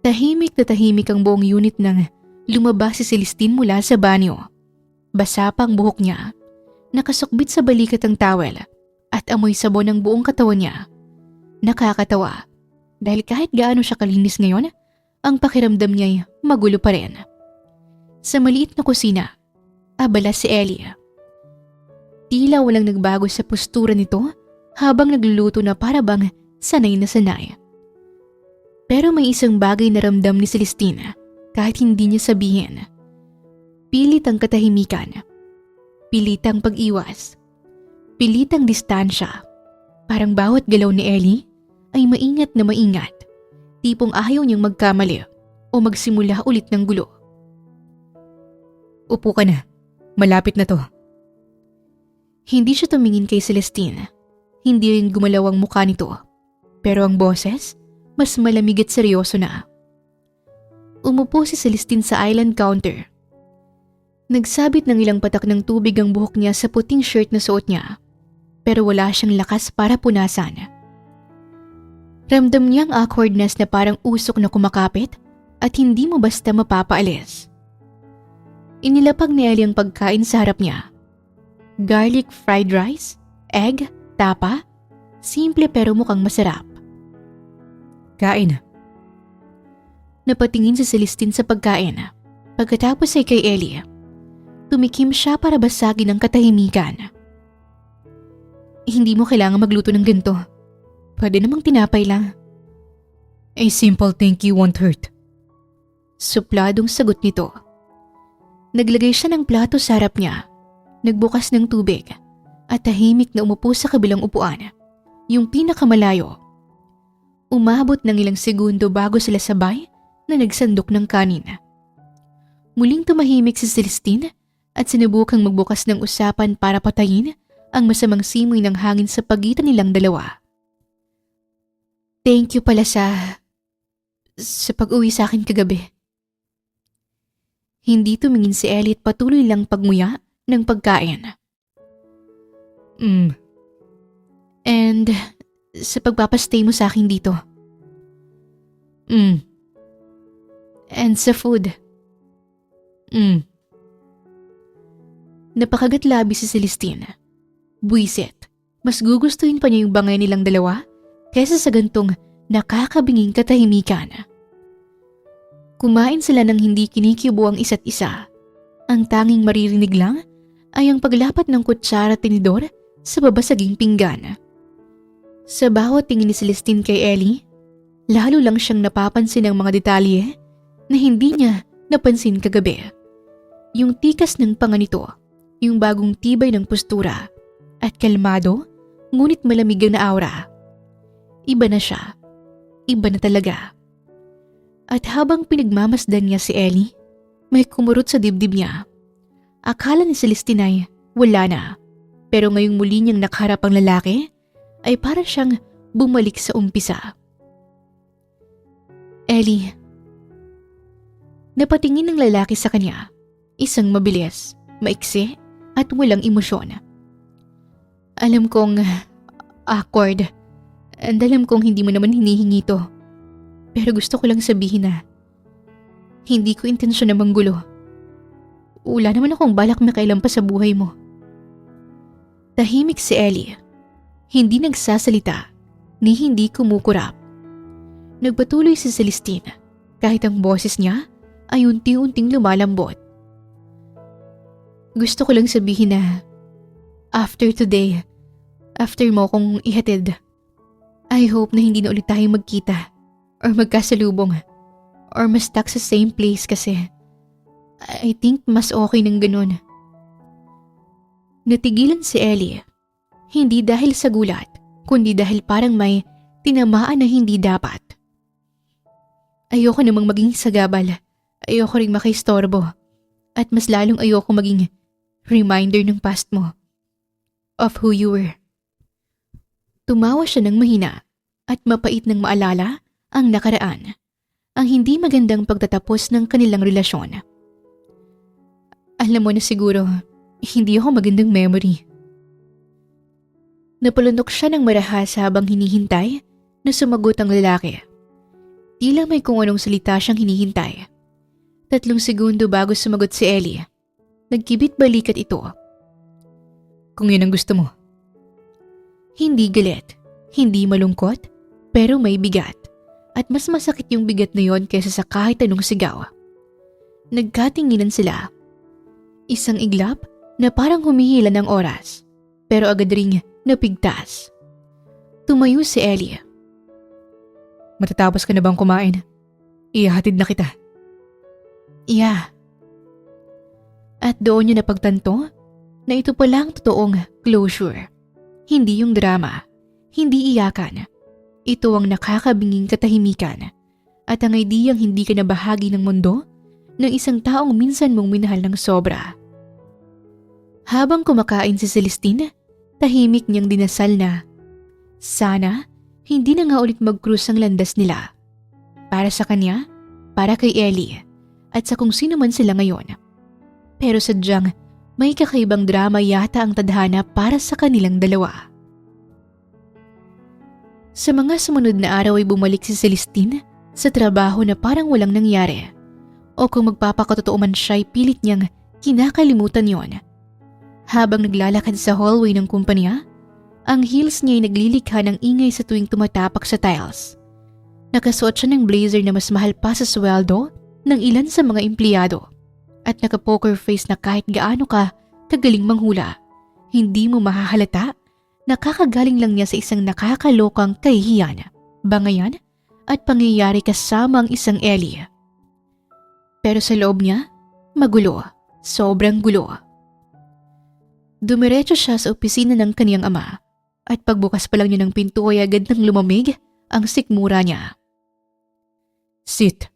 Tahimik na tahimik ang buong unit nang lumabas si Celestine mula sa banyo. Basa pa ang buhok niya, nakasukbit sa balikat ang towel at amoy sabon ang buong katawan niya. Nakakatawa dahil kahit gaano siya kalinis ngayon, ang pakiramdam niya'y magulo pa rin. Sa maliit na kusina, abala si Ellie. Tila walang nagbago sa postura nito habang nagluluto na para bang sanay na sanay. Pero may isang bagay na ramdam ni Celestina kahit hindi niya sabihin. Pilit ang katahimikan. Pilit ang pag-iwas. Pilit ang distansya. Parang bawat galaw ni Ellie ay maingat na maingat. Tipong ayaw niyang magkamali o magsimula ulit ng gulo. Upo ka na. Malapit na to. Hindi siya tumingin kay Celestine. Hindi rin gumalaw ang mukha nito. Pero ang boses, mas malamig at seryoso na. Umupo si Celestine sa island counter. Nagsabit ng ilang patak ng tubig ang buhok niya sa puting shirt na suot niya. Pero wala siyang lakas para punasan. Ramdam niya ang awkwardness na parang usok na kumakapit at hindi mo basta mapapaalis. Inilapag ni Ellie ang pagkain sa harap niya. Garlic fried rice, egg, tapa, simple pero mukhang masarap. Kain. Napatingin si Celestine sa pagkain. Pagkatapos ay kay Ellie. Tumikim siya para basagin ang katahimikan. Hindi mo kailangan magluto ng ganito. Pwede namang tinapay lang. A simple thank you won't hurt. Supladong sagot nito. Naglagay siya ng plato sa harap niya. Nagbukas ng tubig at tahimik na umupo sa kabilang upuan, yung pinakamalayo. Umabot ng ilang segundo bago sila sabay na nagsandok ng kanin. Muling tumahimik si Celestine at sinubukang magbukas ng usapan para patayin ang masamang simoy ng hangin sa pagitan nilang dalawa. Thank you pala sa pag-uwi sa akin kagabi. Hindi tumingin si Ellie at patuloy lang pagmuya ng pagkain. And sa pagpapastay mo sa akin dito. And sa food. Napakagat labi si Celestine. Buisit. Mas gugustuhin pa niya yung bangay nilang dalawa kaysa sa gantong nakakabinging katahimikan. Kumain sila ng hindi kinikibo ang isa't isa. Ang tanging maririnig lang ay ang paglapat ng kutsara at tinidor sa babasaging pinggan. Sa bawat tingin ni Celestine kay Ellie, lalo lang siyang napapansin ng mga detalye na hindi niya napansin kagabi. Yung tikas ng panga nito, yung bagong tibay ng postura, at kalmado ngunit malamig na aura. Iba na siya. Iba na talaga. At habang pinagmamasdan niya si Ellie, may kumurot sa dibdib niya. Akala ni Celestine ay wala na. Pero ngayong muli niyang nakaharap ang lalaki, ay parang siyang bumalik sa umpisa. Ellie. Napatingin ng lalaki sa kanya. Isang mabilis, maiksi, at walang emosyon. Alam kong awkward. And alam kong hindi mo naman hinihingi to. Pero gusto ko lang sabihin na hindi ko intensyon na manggulo. Wala naman akong balak na kailan pa sa buhay mo. Tahimik si Ellie. Hindi nagsasalita, ni hindi kumukurap. Nagpatuloy si Celestine kahit ang boses niya ay unti-unting lumalambot. Gusto ko lang sabihin na after today, after mo kong ihatid, I hope na hindi na ulit tayo magkita or magkasalubong or mas stuck sa same place kasi I think mas okay ng ganun. Natigilan si Ellie. Hindi dahil sa gulat, kundi dahil parang may tinamaan na hindi dapat. Ayoko namang maging sagabal. Ayoko ring makaistorbo. At mas lalong ayoko maging reminder ng past mo. Of who you were. Tumawa siya ng mahina at mapait ng maalala ang nakaraan. Ang hindi magandang pagtatapos ng kanilang relasyon. Alam mo na siguro, hindi ako magandang memory. Napalunok siya ng marahas habang hinihintay na sumagot ang lalaki. Tila may kung anong salita siyang hinihintay. 3 segundo bago sumagot si Ellie. Nagkibit balikat ito. Kung yun ang gusto mo. Hindi galit, hindi malungkot, pero may bigat. At mas masakit yung bigat na yon kaysa sa kahit anong sigaw. Nagkatinginan sila. Isang iglap na parang humihila ng oras, pero agad ring napigtas. Tumayo si Ellie. Matatapos ka na bang kumain? Ihahatid na kita. Yeah. At doon niya napagtanto na ito pala ang totoong closure. Hindi yung drama, hindi iyakan. Ito ang nakakabinging katahimikan at ang ideyang hindi ka na bahagi ng mundo ng isang taong minsan mong minahal ng sobra. Habang kumakain si Celestine, tahimik niyang dinasal na sana hindi na nga ulit mag-cruise ang landas nila. Para sa kanya, para kay Ellie, at sa kung sino man sila ngayon. Pero sadyang may kakaibang drama yata ang tadhana para sa kanilang dalawa. Sa mga sumunod na araw ay bumalik si Celestine sa trabaho na parang walang nangyari. O kung magpapakatotoo man siya ay pilit niyang kinakalimutan yon. Habang naglalakad sa hallway ng kumpanya, ang heels niya ay naglilikha ng ingay sa tuwing tumatapak sa tiles. Nakasuot siya ng blazer na mas mahal pa sa sweldo ng ilan sa mga empleyado. At naka-poker face na kahit gaano ka kagaling manghula, hindi mo mahahalata. Nakakagaling lang niya sa isang nakakalokang kahihiyan, bangayan at pangyayari kasama ang isang Ellie. Pero sa loob niya, magulo, sobrang gulo. Dumiretso siya sa opisina ng kaniyang ama at pagbukas pa lang niya ng pinto ay agad nang lumamig ang sikmura niya. Sit.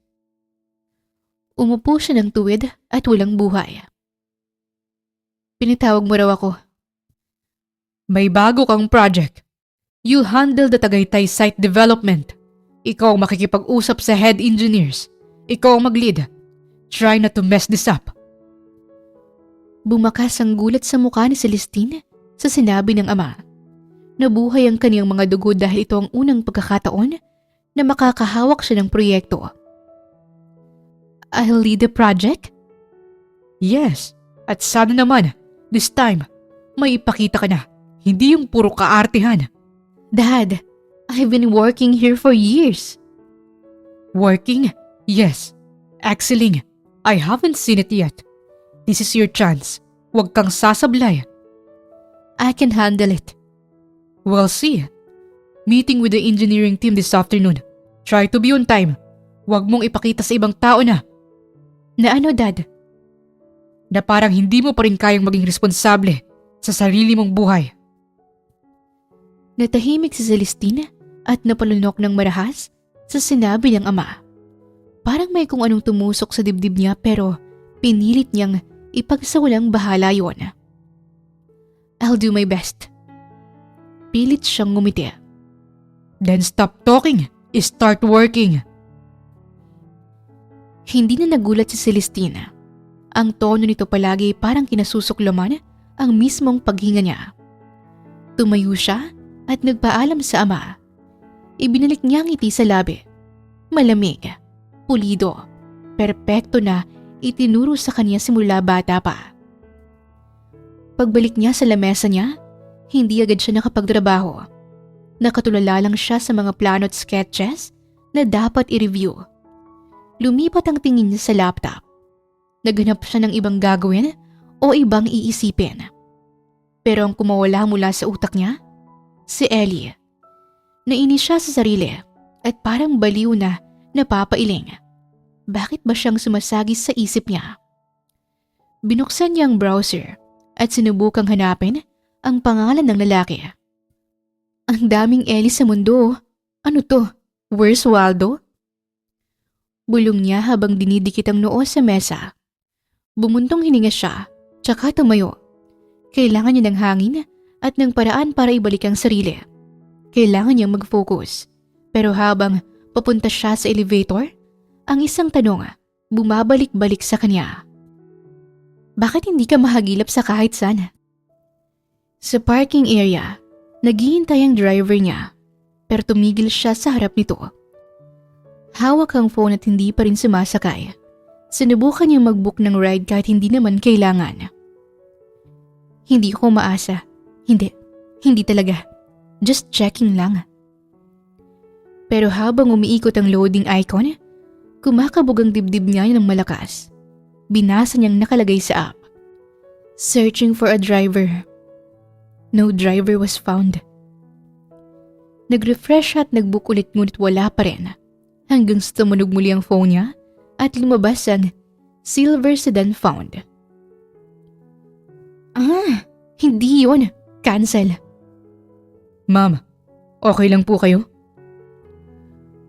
Umupo siya ng tuwid at walang buhay. Pinatawag mo raw ako. May bago kang project. You'll handle the Tagaytay site development. Ikaw ang makikipag-usap sa head engineers. Ikaw ang mag-lead. Try not to mess this up. Bumakas ang gulat sa mukha ni Celestine sa sinabi ng ama. Nabuhay ang kaniyang mga dugo dahil ito ang unang pagkakataon na makakahawak siya ng proyekto. I'll lead the project? Yes, at sana naman, this time, may ipakita ka na. Hindi yung puro kaartihan. Dad, I've been working here for years. Working? Yes. Excelling. I haven't seen it yet. This is your chance. Huwag kang sasablay. I can handle it. We'll see. Meeting with the engineering team this afternoon. Try to be on time. Huwag mong ipakita sa ibang tao na Na ano, Dad? na parang hindi mo pa rin kayang maging responsable sa sarili mong buhay. Natahimik si Celestina at napalunok ng marahas sa sinabi ng ama. Parang may kung anong tumusok sa dibdib niya pero pinilit niyang ipagsawalang bahala yon. I'll do my best. Pilit siyang ngumiti. Then stop talking. Start working. Hindi na nagulat si Celestina. Ang tono nito palagi parang kinasusuklaman ang mismong paghinga niya. Tumayo siya at nagpaalam sa ama. Ibinalik niya ang ngiti sa labi. Malamig, pulido, perpekto na itinuro sa kanya simula bata pa. Pagbalik niya sa lamesa niya, hindi agad siya nakapagtrabaho. Nakatulala lang siya sa mga plano at sketches na dapat i-review. Lumipat ang tingin niya sa laptop. Naghanap siya ng ibang gagawin o ibang iisipin. Pero ang kumawala mula sa utak niya, si Ellie. Nainis siya sa sarili at parang baliw na napapailing. Bakit ba siyang sumasagis sa isip niya? Binuksan niya ang browser at sinubukang hanapin ang pangalan ng lalaki. Ang daming Ellie sa mundo. Ano to? Where's Waldo? Bulong niya habang dinidikit ang noo sa mesa. Bumuntong hininga siya, tsaka tumayo. Kailangan niya ng hangin at ng paraan para ibalik ang sarili. Kailangan niyang mag-focus. Pero habang papunta siya sa elevator, ang isang tanong bumabalik-balik sa kanya. Bakit hindi ka mahagilap sa kahit saan? Sa parking area, naghihintay ang driver niya, pero tumigil siya sa harap nito. Hawak ang phone at hindi pa rin sumasakay. Sinubukan niyang mag-book ng ride kahit hindi naman kailangan. Hindi ko maasa. Hindi talaga. Just checking lang. Pero habang umiikot ang loading icon, kumakabog ang dibdib niya ng malakas. Binasa niyang nakalagay sa app. Searching for a driver. No driver was found. Nag-refresh at nag-book ulit ngunit wala pa rin. Hanggang sa tumunog muli ang phone niya at lumabas ang silver sedan found. Hindi yun. Cancel. Ma'am, okay lang po kayo?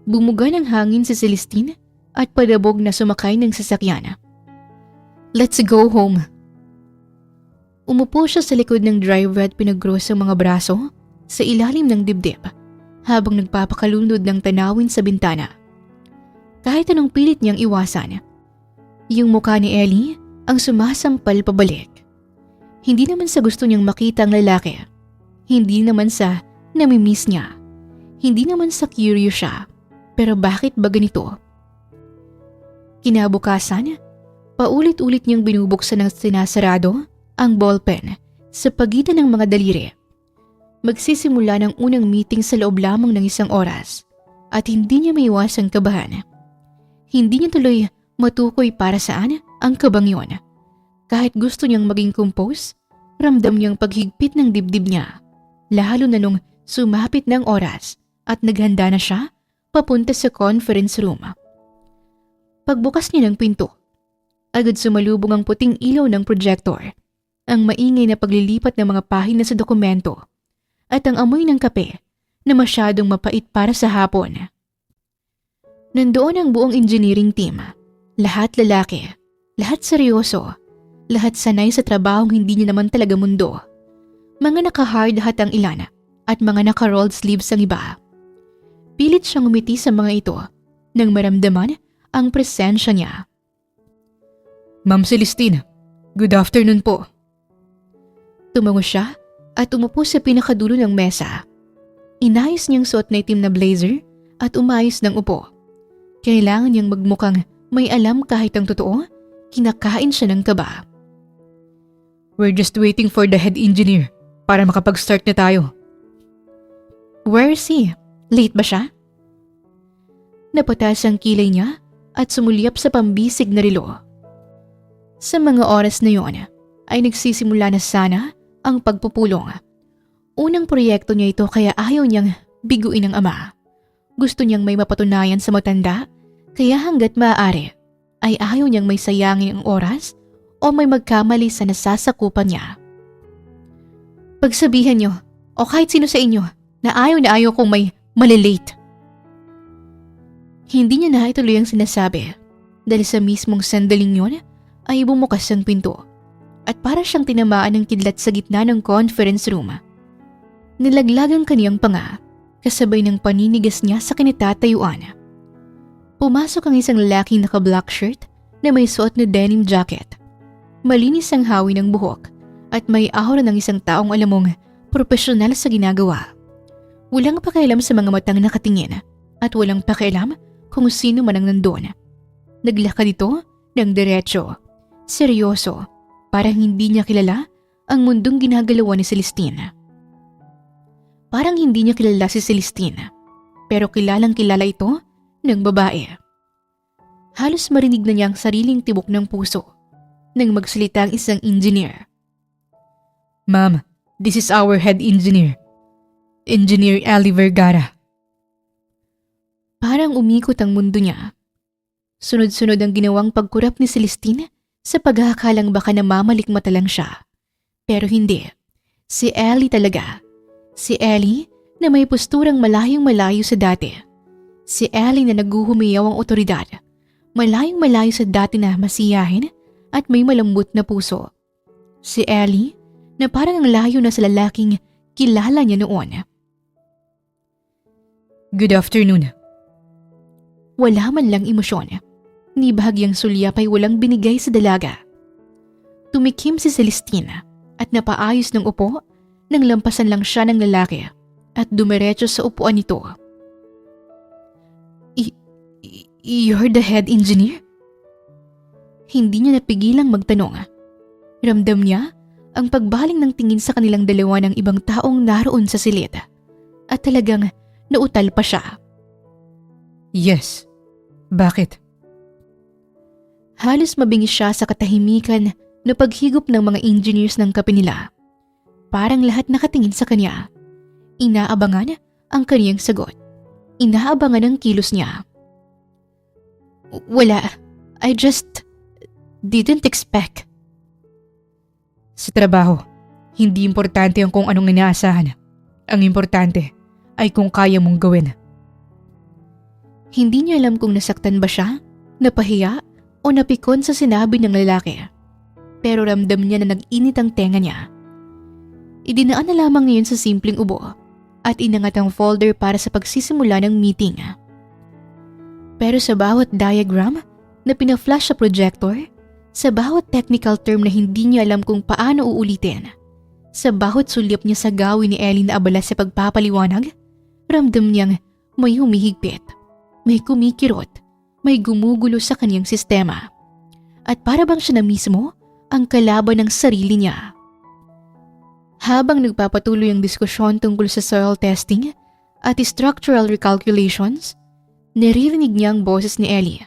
Bumuga ng hangin si Celestine at padabog na sumakay ng sasakyan. Let's go home. Umupo siya sa likod ng driver at pinag-cross ang mga braso sa ilalim ng dibdib habang nagpapakalunod ng tanawin sa bintana. Kahit anong pilit niyang iwasan, yung mukha ni Ellie ang sumasampal pabalik. Hindi naman sa gusto niyang makita ang lalaki. Hindi naman sa namimiss niya. Hindi naman sa curious siya. Pero bakit ba ganito? Kinabukasan, paulit-ulit niyang binubuksan ng sinasarado ang ballpen sa pagitan ng mga daliri. Magsisimula ng unang meeting sa loob lamang ng isang oras at hindi niya maiwasang kabahan. Hindi niya tuloy matukoy para saan ang kabang yon. Kahit gusto niyang maging compose, ramdam niyang paghigpit ng dibdib niya. Lalo na nung sumapit ng oras at naghanda na siya papunta sa conference room. Pagbukas niya ng pinto, agad sumalubong ang puting ilaw ng projector, ang maingay na paglilipat ng mga pahina sa dokumento, at ang amoy ng kape na masyadong mapait para sa hapon. Nandoon ang buong engineering team, lahat lalaki, lahat seryoso, lahat sanay sa trabahong hindi niya naman talaga mundo. Mga naka-hard hat ang ilan at mga naka-rolled sleeves ang iba. Pilit siyang umiti sa mga ito nang maramdaman ang presensya niya. Ma'am Celestine, good afternoon po. Tumango siya at umupo sa pinakadulo ng mesa. Inayos niyang suot na itim na blazer at umayos ng upo. Kailangan niyang magmukhang may alam kahit ang totoo, kinakain siya ng kaba. We're just waiting for the head engineer para makapag-start na tayo. Where is he? Late ba siya? Napatas ang kilay niya at sumulyap sa pambisig na relo. Sa mga oras na yon ay nagsisimula na sana ang pagpupulong. Unang proyekto niya ito kaya ayaw niyang biguin ang ama. Gusto niyang may mapatunayan sa matanda kaya hanggat maaari ay ayaw niyang may sayangin ang oras o may magkamali sa nasasakupan niya. Pagsabihan niyo o kahit sino sa inyo na ayaw kung may malilate. Hindi niya na ituloy ang sinasabi dahil sa mismong sandaling yun ay bumukas ang pinto at para siyang tinamaan ng kidlat sa gitna ng conference room. Nilaglag ang kaniyang panga kasabay ng paninigas niya sa kinatatayuan. Pumasok ang isang lalaking naka-black shirt na may suot na denim jacket. Malinis ang hawi ng buhok at may aura ng isang taong alam mong profesional sa ginagawa. Walang pakialam sa mga matang nakatingin at walang pakialam kung sino man ang nandun. Naglakad ito ng diretso, seryoso, parang hindi niya kilala ang mundong ginagalawan ni Celestine. Parang hindi niya kilala si Celestine, pero kilalang kilala ito ng babae. Halos marinig na niya ang sariling tibok ng puso nang magsalita ang isang engineer. Ma'am, this is our head engineer. Engineer Ellie Vergara. Parang umikot ang mundo niya. Sunod-sunod ang ginawang pagkurap ni Celestine sa paghahakalang baka namamalikmata lang siya. Pero hindi. Si Ellie talaga. Si Ellie na may posturang malayong-malayo sa dati. Si Ellie na naguhumiyaw ang otoridad. Malayong-malayo sa dati na masiyahin at may malambot na puso. Si Ellie na parang ang layo na sa lalaking kilala niya noon. Good afternoon. Wala man lang emosyon. Ni bahagyang sulyap ay walang binigay sa dalaga. Tumikim si Celestine at napaayos ng upo nang lampasan lang siya ng lalaki at dumiretso sa upuan nito. You're the head engineer? Hindi niya napigilang magtanong. Ramdam niya ang pagbaling ng tingin sa kanilang dalawa ng ibang taong naroon sa silid at talagang nautal pa siya. Yes. Bakit? Halos mabingi siya sa katahimikan na paghigop ng mga engineers ng kape nila. Parang lahat nakatingin sa kanya. Inaabangan ang kaniyang sagot. Inaabangan ang kilos niya. Wala. I just didn't expect. Sa trabaho, hindi importante ang kung anong inaasahan. Ang importante ay kung kaya mong gawin. Hindi niya alam kung nasaktan ba siya, napahiya o napikon sa sinabi ng lalaki. Pero ramdam niya na nag-init ang tenga niya. Idinaan na lamang niyon sa simpleng ubo at inangat ang folder para sa pagsisimula ng meeting. Pero sa bawat diagram na pina-flash sa projector, sa bawat technical term na hindi niya alam kung paano uulitin, sa bawat sulyap niya sa gawin ni Ellie na abala sa pagpapaliwanag, ramdam niyang may humihigpit. May kumikirot, may gumugulo sa kanyang sistema. At para bang siya na mismo ang kalaban ng sarili niya. Habang nagpapatuloy ang diskusyon tungkol sa soil testing at structural recalculations, naririnig niya ang boses ni Ellie.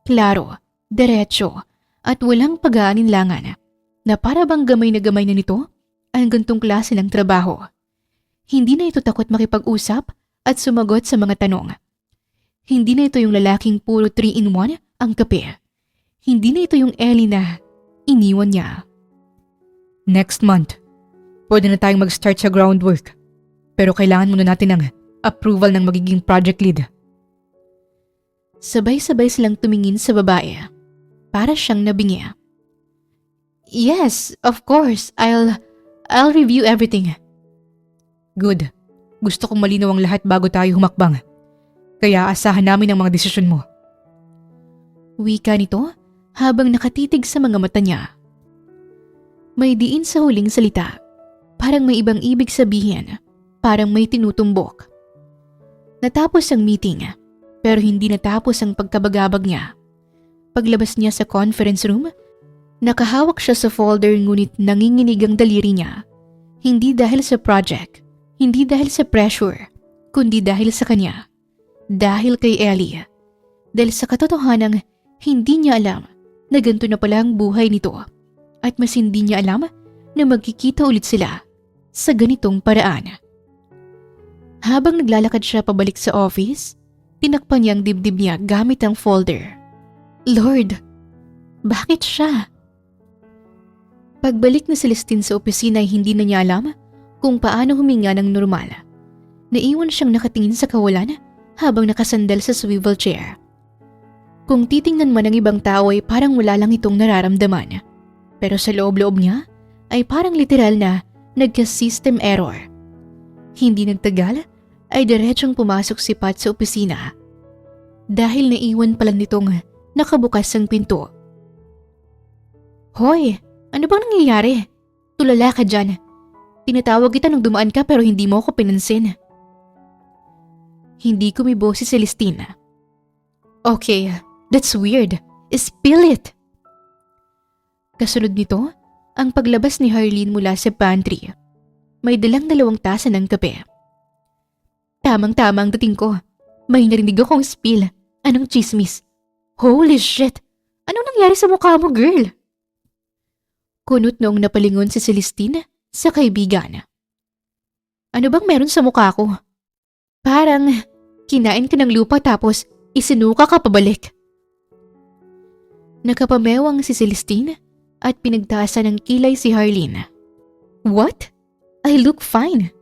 Klaro, diretso, at walang pag-aalinlangan na para bang gamay na nito ang gantong klase ng trabaho. Hindi na ito takot makipag-usap at sumagot sa mga tanong. Hindi na ito yung lalaking puro 3-in-1 ang kape. Hindi na ito yung Ellie na iniwan niya. Next month, pwede na tayong mag-start sa groundwork. Pero kailangan muna natin ng approval ng magiging project lead. Sabay-sabay silang tumingin sa babae. Para siyang nabingi. Yes, of course. I'll review everything. Good. Gusto kong malinaw ang lahat bago tayo humakbang. Kaya asahan namin ang mga desisyon mo. Wika nito habang nakatitig sa mga mata niya. May diin sa huling salita. Parang may ibang ibig sabihin. Parang may tinutumbok. Natapos ang meeting, pero hindi natapos ang pagkabagabag niya. Paglabas niya sa conference room, nakahawak siya sa folder ngunit nanginginig ang daliri niya. Hindi dahil sa project, hindi dahil sa pressure, kundi dahil sa kanya. Dahil kay Ellie. Dahil sa katotohanang hindi niya alam na ganito na pala ang buhay nito. At mas hindi niya alam na magkikita ulit sila sa ganitong paraan. Habang naglalakad siya pabalik sa office, tinakpan niya ang dibdib niya gamit ang folder. Lord, bakit siya? Pagbalik na si Celestine sa opisina ay hindi na niya alam kung paano huminga ng normal. Naiwan siyang nakatingin sa kawalan habang nakasandal sa swivel chair. Kung titingnan man ng ibang tao ay parang wala lang itong nararamdaman. Pero sa loob-loob niya ay parang literal na nagka-system error. Hindi nagtagal ay diretsong pumasok si Pat sa opisina. Dahil naiwan pa lang nitong nakabukas ang pinto. Hoy, ano bang nangyayari? Tulala ka dyan. Tinatawag kita nung dumaan ka pero hindi mo ako pinansin. Hindi kumibo si Celestine. Okay, that's weird. Spill it! Kasunod nito, ang paglabas ni Harleen mula sa pantry. May dalang 2 tasa ng kape. Tamang-tama ang dating ko. May narinig akong spill. Anong chismis? Holy shit! Anong nangyari sa mukha mo, girl? Kunot noong napalingon si Celestine sa kaibigan. Ano bang meron sa mukha ko? Parang kinain ka ng lupa tapos isinuka ka pabalik. Nakapamewang si Celestine at pinagtaasan ng kilay si Harleen. What? I look fine.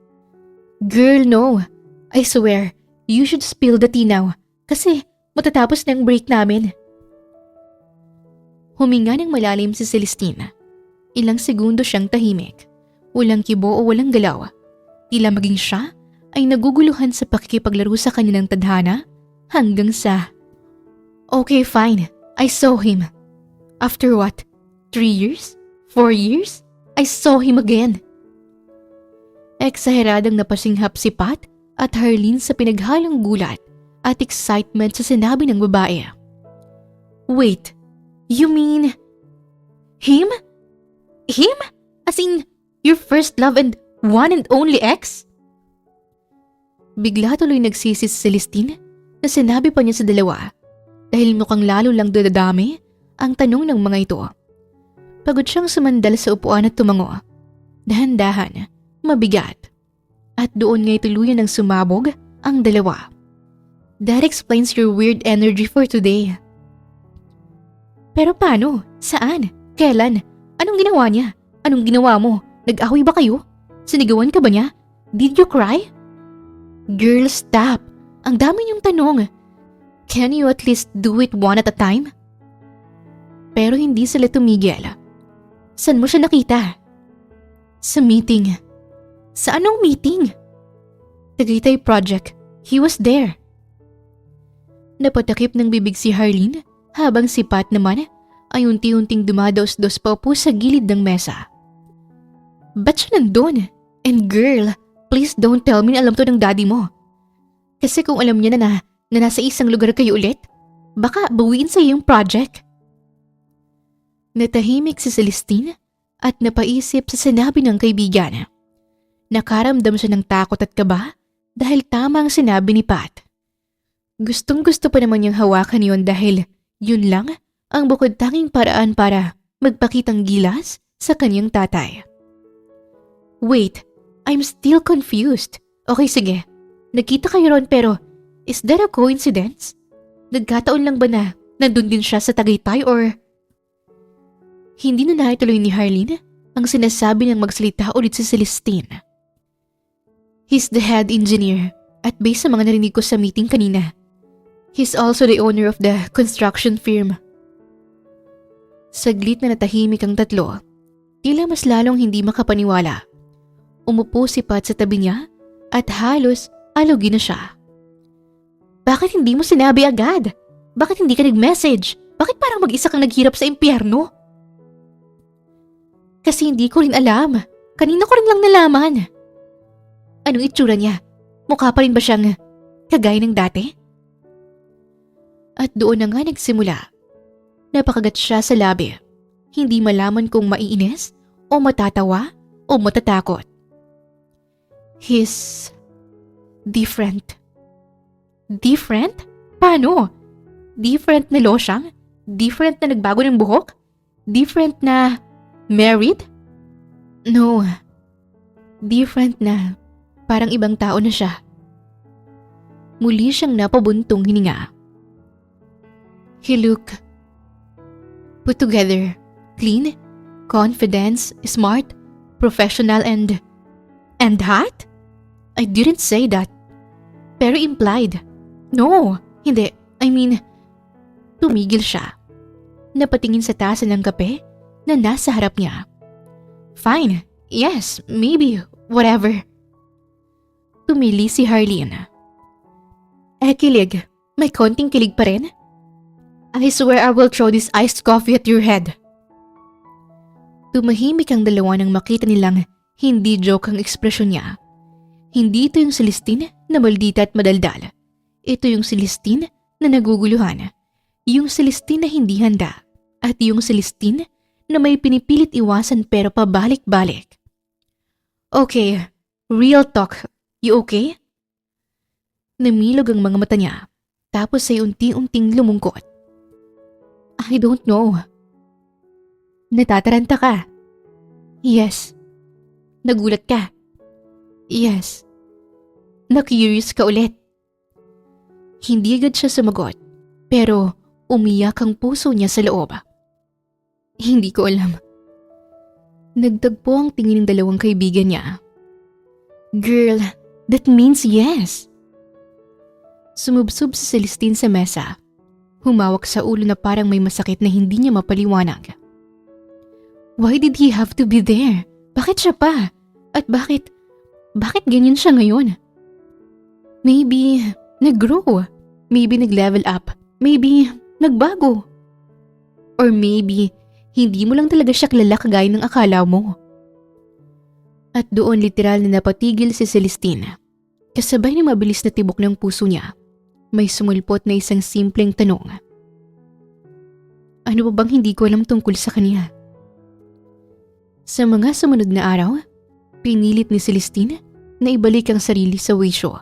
Girl, no. I swear, you should spill the tea now kasi matatapos na ang break namin. Huminga ng malalim si Celestine. Ilang segundo siyang tahimik. Walang kibo o walang galaw. Tila maging siya ay naguguluhan sa pakikipaglaro sa kanilang tadhana hanggang sa... Okay, fine. I saw him. After what? 3 years? 4 years? I saw him again. Eksaheradang napasinghap si Pat at Harleen sa pinaghalong gulat at excitement sa sinabi ng babae. Wait, you mean... Him? Him? As in, your first love and one and only ex? Bigla tuloy nagsisi si Celestine na sinabi pa niya sa dalawa dahil mukhang lalo lang dadami ang tanong ng mga ito. Pagod siyang sumandal sa upuan at tumango. Dahan-dahan, mabigat. At doon nga'y tuluyan ng sumabog ang dalawa. That explains your weird energy for today. Pero paano? Saan? Kailan? Anong ginawa niya? Anong ginawa mo? Nag-away ba kayo? Sinigawan ka ba niya? Did you cry? Girl, stop. Ang dami niyong tanong. Can you at least do it one at a time? Pero hindi sila tumigil. Saan mo siya nakita? Sa meeting. Sa anong meeting? Tagaytay Project. He was there. Napatakip ng bibig si Harleen habang si Pat naman ay unti-unting dumadaos-dos pa upo sa gilid ng mesa. Ba't siya nandun? And girl, please don't tell me na alam to ng daddy mo. Kasi kung alam niya na nasa isang lugar kayo ulit, baka bawiin sa iyong project. Natahimik si Celestine at napaisip sa sinabi ng kaibigan. Nakaramdam siya ng takot at kaba dahil tama ang sinabi ni Pat. Gustong-gusto pa naman niyang hawakan yon dahil yun lang ang bukod tanging paraan para magpakitang gilas sa kanyang tatay. Wait, I'm still confused. Okay, sige. Nagkita kayo ron pero is that a coincidence? Nagkataon lang ba na nandun din siya sa Tagaytay or... Hindi na naituloy ni Harleen ang sinasabi ng magsalita ulit si Celestine. He's the head engineer at based sa mga narinig ko sa meeting kanina, he's also the owner of the construction firm. Saglit na natahimik ang tatlo, tila mas lalong hindi makapaniwala. Umupo si Pat sa tabi niya at halos alugin na siya. Bakit hindi mo sinabi agad? Bakit hindi ka nag-message? Bakit parang mag-isa kang naghirap sa impyerno? Kasi hindi ko rin alam. Kanina ko rin lang nalaman. Anong itsura niya? Mukha pa rin ba siyang kagaya ng dati? At doon na nga nagsimula. Napakagat siya sa labi. Hindi malaman kung maiinis o matatawa o matatakot. He's Different. Different? Paano? Different na losyang? Different na nagbago ng buhok? Different na married? No. Different na parang ibang tao na siya. Muli siyang napabuntong hininga. He looked put together, clean, confident, smart, professional and hot? I didn't say that. Pero implied. No, hindi. I mean, tumigil siya. Napatingin sa tasa ng kape na nasa harap niya. Fine, yes, maybe, whatever. Tumili si Harleen. Kilig. May konting kilig pa rin? I swear I will throw this iced coffee at your head. Tumahimik ang dalawa nang makita nilang hindi joke ang ekspresyon niya. Hindi ito yung Celestine na maldita at madaldal. Ito yung Celestine na naguguluhan. Yung Celestine na hindi handa. At yung Celestine na may pinipilit iwasan pero pabalik-balik. Okay, real talk. You okay? Namilog ang mga mata niya, tapos ay unti-unting lumungkot. I don't know. Natataranta ka? Yes. Nagulat ka? Yes. Na-curious ka ulit? Hindi agad siya sumagot, pero umiyak ang puso niya sa loob. Hindi ko alam. Nagtagpo ang tingin ng dalawang kaibigan niya. Girl, that means yes. Sumubsob si Celestine sa mesa. Humawak sa ulo na parang may masakit na hindi niya mapaliwanag. Why did he have to be there? Bakit siya pa? At bakit ganyan siya ngayon? Maybe nag-grow. Maybe nag-level up. Maybe nagbago. Or maybe hindi mo lang talaga siya kilala kagaya ng akala mo. At doon literal na napatigil si Celestine. Kasabay ng mabilis na tibok ng puso niya, may sumulpot na isang simpleng tanong. Ano ba bang hindi ko alam tungkol sa kanya? Sa mga sumunod na araw, pinilit ni Celestine na ibalik ang sarili sa wisyo.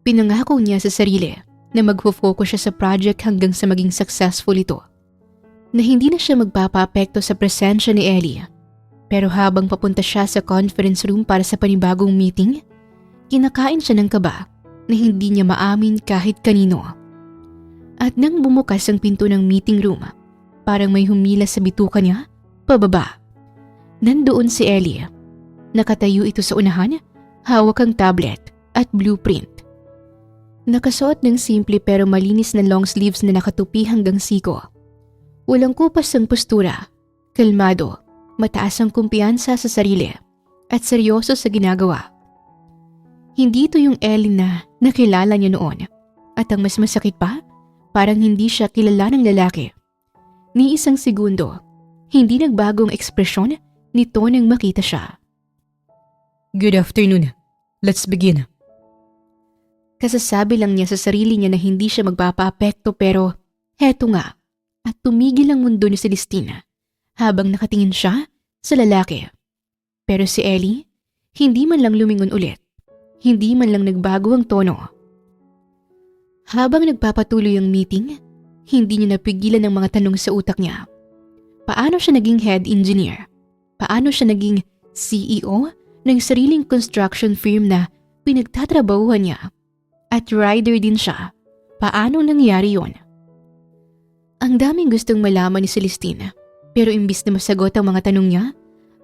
Pinangako niya sa sarili na magfo-focus siya sa project hanggang sa maging successful ito. Na hindi na siya magpapa-apekto sa presensya ni Ellie. Pero habang papunta siya sa conference room para sa panibagong meeting, kinakain siya ng kaba na hindi niya maamin kahit kanino. At nang bumukas ang pinto ng meeting room, parang may humila sa bituka niya, pababa. Nandoon si Ellie. Nakatayo ito sa unahan, hawak ang tablet at blueprint. Nakasuot ng simple pero malinis na long sleeves na nakatupi hanggang siko. Walang kupas ang postura, kalmado, mataas ang kumpiyansa sa sarili at seryoso sa ginagawa. Hindi ito yung Ellie na nakilala niya noon. At ang mas masakit pa, parang hindi siya kilala ng lalaki. Ni isang segundo, hindi nagbagong ekspresyon nito nang makita siya. Good afternoon. Let's begin. Kasasabi lang niya sa sarili niya na hindi siya magpapaapekto pero heto nga. At tumigil ang mundo ni Celestina habang nakatingin siya sa lalaki. Pero si Ellie, hindi man lang lumingon ulit. Hindi man lang nagbago ang tono. Habang nagpapatuloy ang meeting, hindi niya napigilan ang mga tanong sa utak niya. Paano siya naging head engineer? Paano siya naging CEO ng sariling construction firm na pinagtatrabahuhan niya? At rider din siya. Paano nangyari yon? Ang daming gustong malaman ni Celestine, pero imbis na masagot ang mga tanong niya,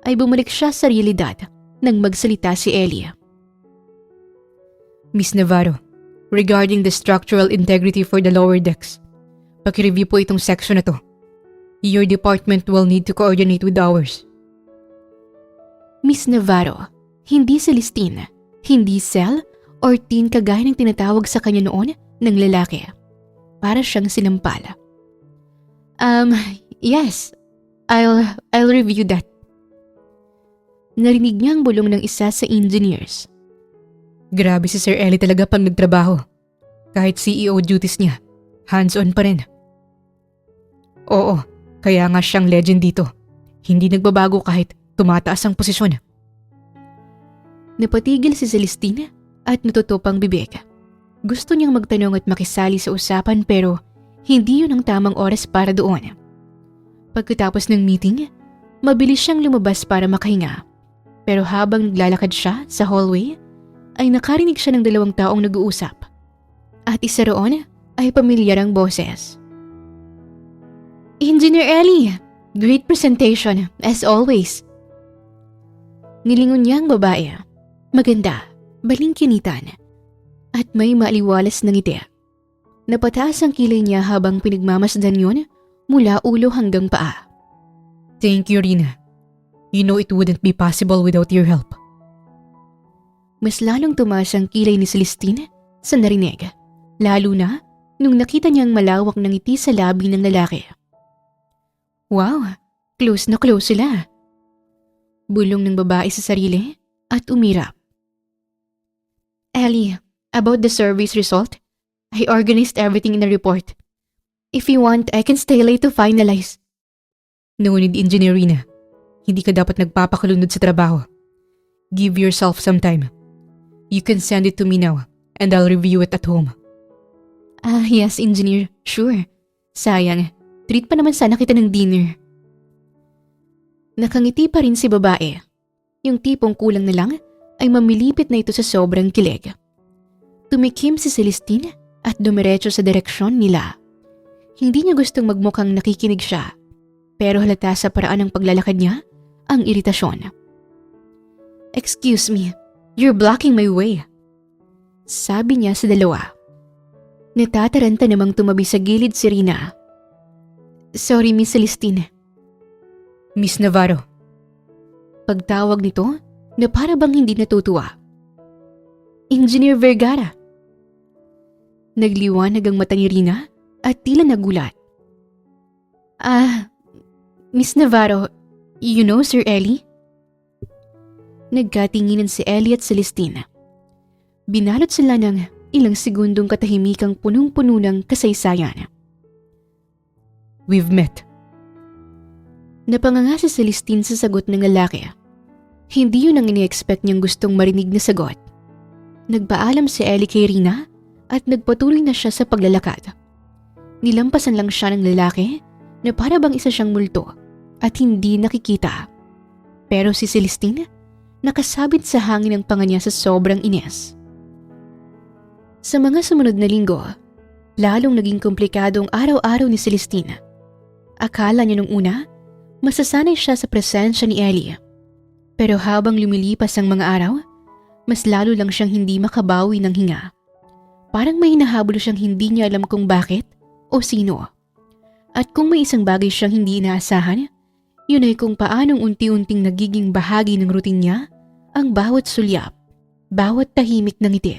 ay bumalik siya sa realidad nang magsalita si Ellie. Miss Navarro, regarding the structural integrity for the lower decks, paki-review po itong section na to. Your department will need to coordinate with ours. Miss Navarro, hindi Celestine, hindi Cel or Tin kagaya ng tinatawag sa kanya noon ng lalaki. Para siyang sinampal. Yes, I'll review that. Narinig niya ang bulong ng isa sa engineers. Grabe si Sir Ellie talaga pag nagtrabaho. Kahit CEO duties niya, hands-on pa rin. Oo, kaya nga siyang legend dito. Hindi nagbabago kahit tumataas ang posisyon. Napatigil si Celestine at natutupang bibig. Gusto niyang magtanong at makisali sa usapan pero hindi yun ang tamang oras para doon. Pagkatapos ng meeting, mabilis siyang lumabas para makahinga. Pero habang naglalakad siya sa hallway, ay nakarinig siya ng dalawang taong nag-uusap. At isa roon ay pamilyarang boses. Engineer Ellie, great presentation as always. Nilingon niya ang babae. Maganda, balingkinitan, at may maaliwalas na ngiti. Napataas ang kilay niya habang pinagmamasdan yun mula ulo hanggang paa. Thank you, Rina. You know it wouldn't be possible without your help. Mas lalong tumaas ang kilay ni Celestine sa narinig, lalo na nung nakita niyang malawak ng ngiti sa labi ng lalaki. Wow, close na close sila. Bulong ng babae sa sarili at umirap. Ellie, about the survey's result, I organized everything in a report. If you want, I can stay late to finalize. No need, Engineer Rina. Hindi ka dapat nagpapakalunod sa trabaho. Give yourself some time. You can send it to me now and I'll review it at home. Yes, Engineer. Sure. Sayang, treat pa naman sana kita ng dinner. Nakangiti pa rin si babae. Yung tipong kulang na lang ay mamilipit na ito sa sobrang kilig. Tumikim si Celestine at dumiretso sa direksyon nila. Hindi niya gustong magmukhang nakikinig siya, pero halata sa paraan ng paglalakad niya ang iritasyon. Excuse me, you're blocking my way. Sabi niya sa dalawa. Natataranta namang tumabi sa gilid si Rina. Sorry, Miss Celestine. Miss Navarro. Pagtawag nito na para bang hindi natutuwa. Engineer Vergara. Nagliwanag ang mata ni Rina at tila nagulat. Miss Navarro, you know Sir Ellie? Nagkatinginan si Ellie at Celestine. Binalot sila ng ilang segundong katahimikang punong-puno ng kasaysayan. We've met. Napanganga si Celestine sa sagot ng lalaki. Hindi yun ang ini-expect niyang gustong marinig na sagot. Nagpaalam si Ellie kay Rina at nagpatuloy na siya sa paglalakad. Nilampasan lang siya ng lalaki na para bang isa siyang multo at hindi nakikita. Pero si Celestine nakasabit sa hangin ang panga niya sa sobrang inis. Sa mga sumunod na linggo, lalong naging komplikado ang araw-araw ni Celestine. Akala niya nung una, masasanay siya sa presensya ni Ellie. Pero habang lumilipas ang mga araw, mas lalo lang siyang hindi makabawi ng hinga. Parang may hinahabol siyang hindi niya alam kung bakit o sino. At kung may isang bagay siyang hindi inaasahan, yun ay kung paanong unti-unting nagiging bahagi ng routine niya ang bawat sulyap, bawat tahimik ng ngiti,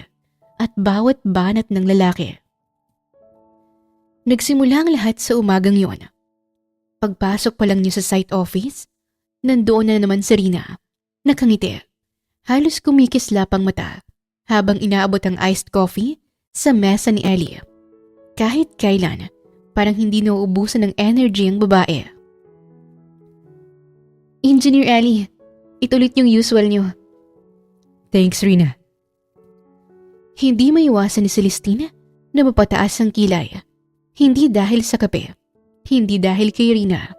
at bawat banat ng lalaki. Nagsimula ang lahat sa umagang yon. Pagpasok pa lang niya sa site office, nandoon na naman si Rina. Nakangiti. Halos kumikislap ang mata habang inaabot ang iced coffee sa mesa ni Ellie. Kahit kailan, parang hindi nauubusan ng energy ang babae. Engineer Ellie, itulit yung usual niyo. Thanks, Rina. Hindi maiwasan ni Celestine na mapataas ang kilay. Hindi dahil sa kape, hindi dahil kay Rina,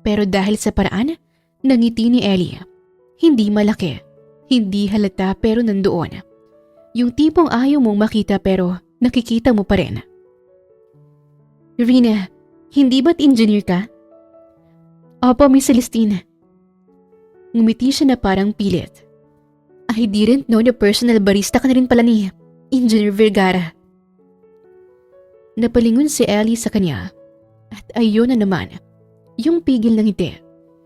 pero dahil sa paraan ng ngiti ni Ellie. Hindi malaki, hindi halata pero nandoon. Yung tipong ayaw mong makita pero nakikita mo pa rin. Rina, hindi ba't engineer ka? Opo, Miss Celestine. Ngumiti siya na parang pilit. I didn't know na personal barista ka na rin pala ni Engineer Vergara. Napalingon si Ellie sa kanya at ayun na naman, yung pigil ng ngiti,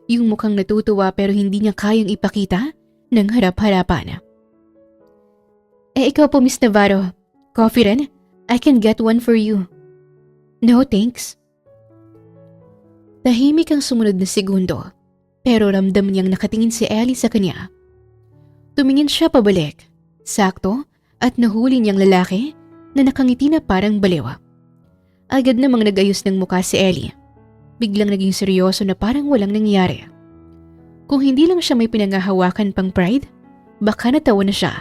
yung mukhang natutuwa pero hindi niya kayang ipakita ng harap-harapan. Ikaw po, Miss Navarro, coffee rin? I can get one for you. No, thanks. Tahimik ang sumunod na segundo, pero ramdam niyang nakatingin si Ellie sa kanya. Tumingin siya pabalik, sakto, at nahuli niyang lalaki na nakangiti na parang baliw. Agad namang nag-ayos ng mukha si Ellie. Biglang naging seryoso na parang walang nangyari. Kung hindi lang siya may pinangahawakan pang pride, baka natawa na siya.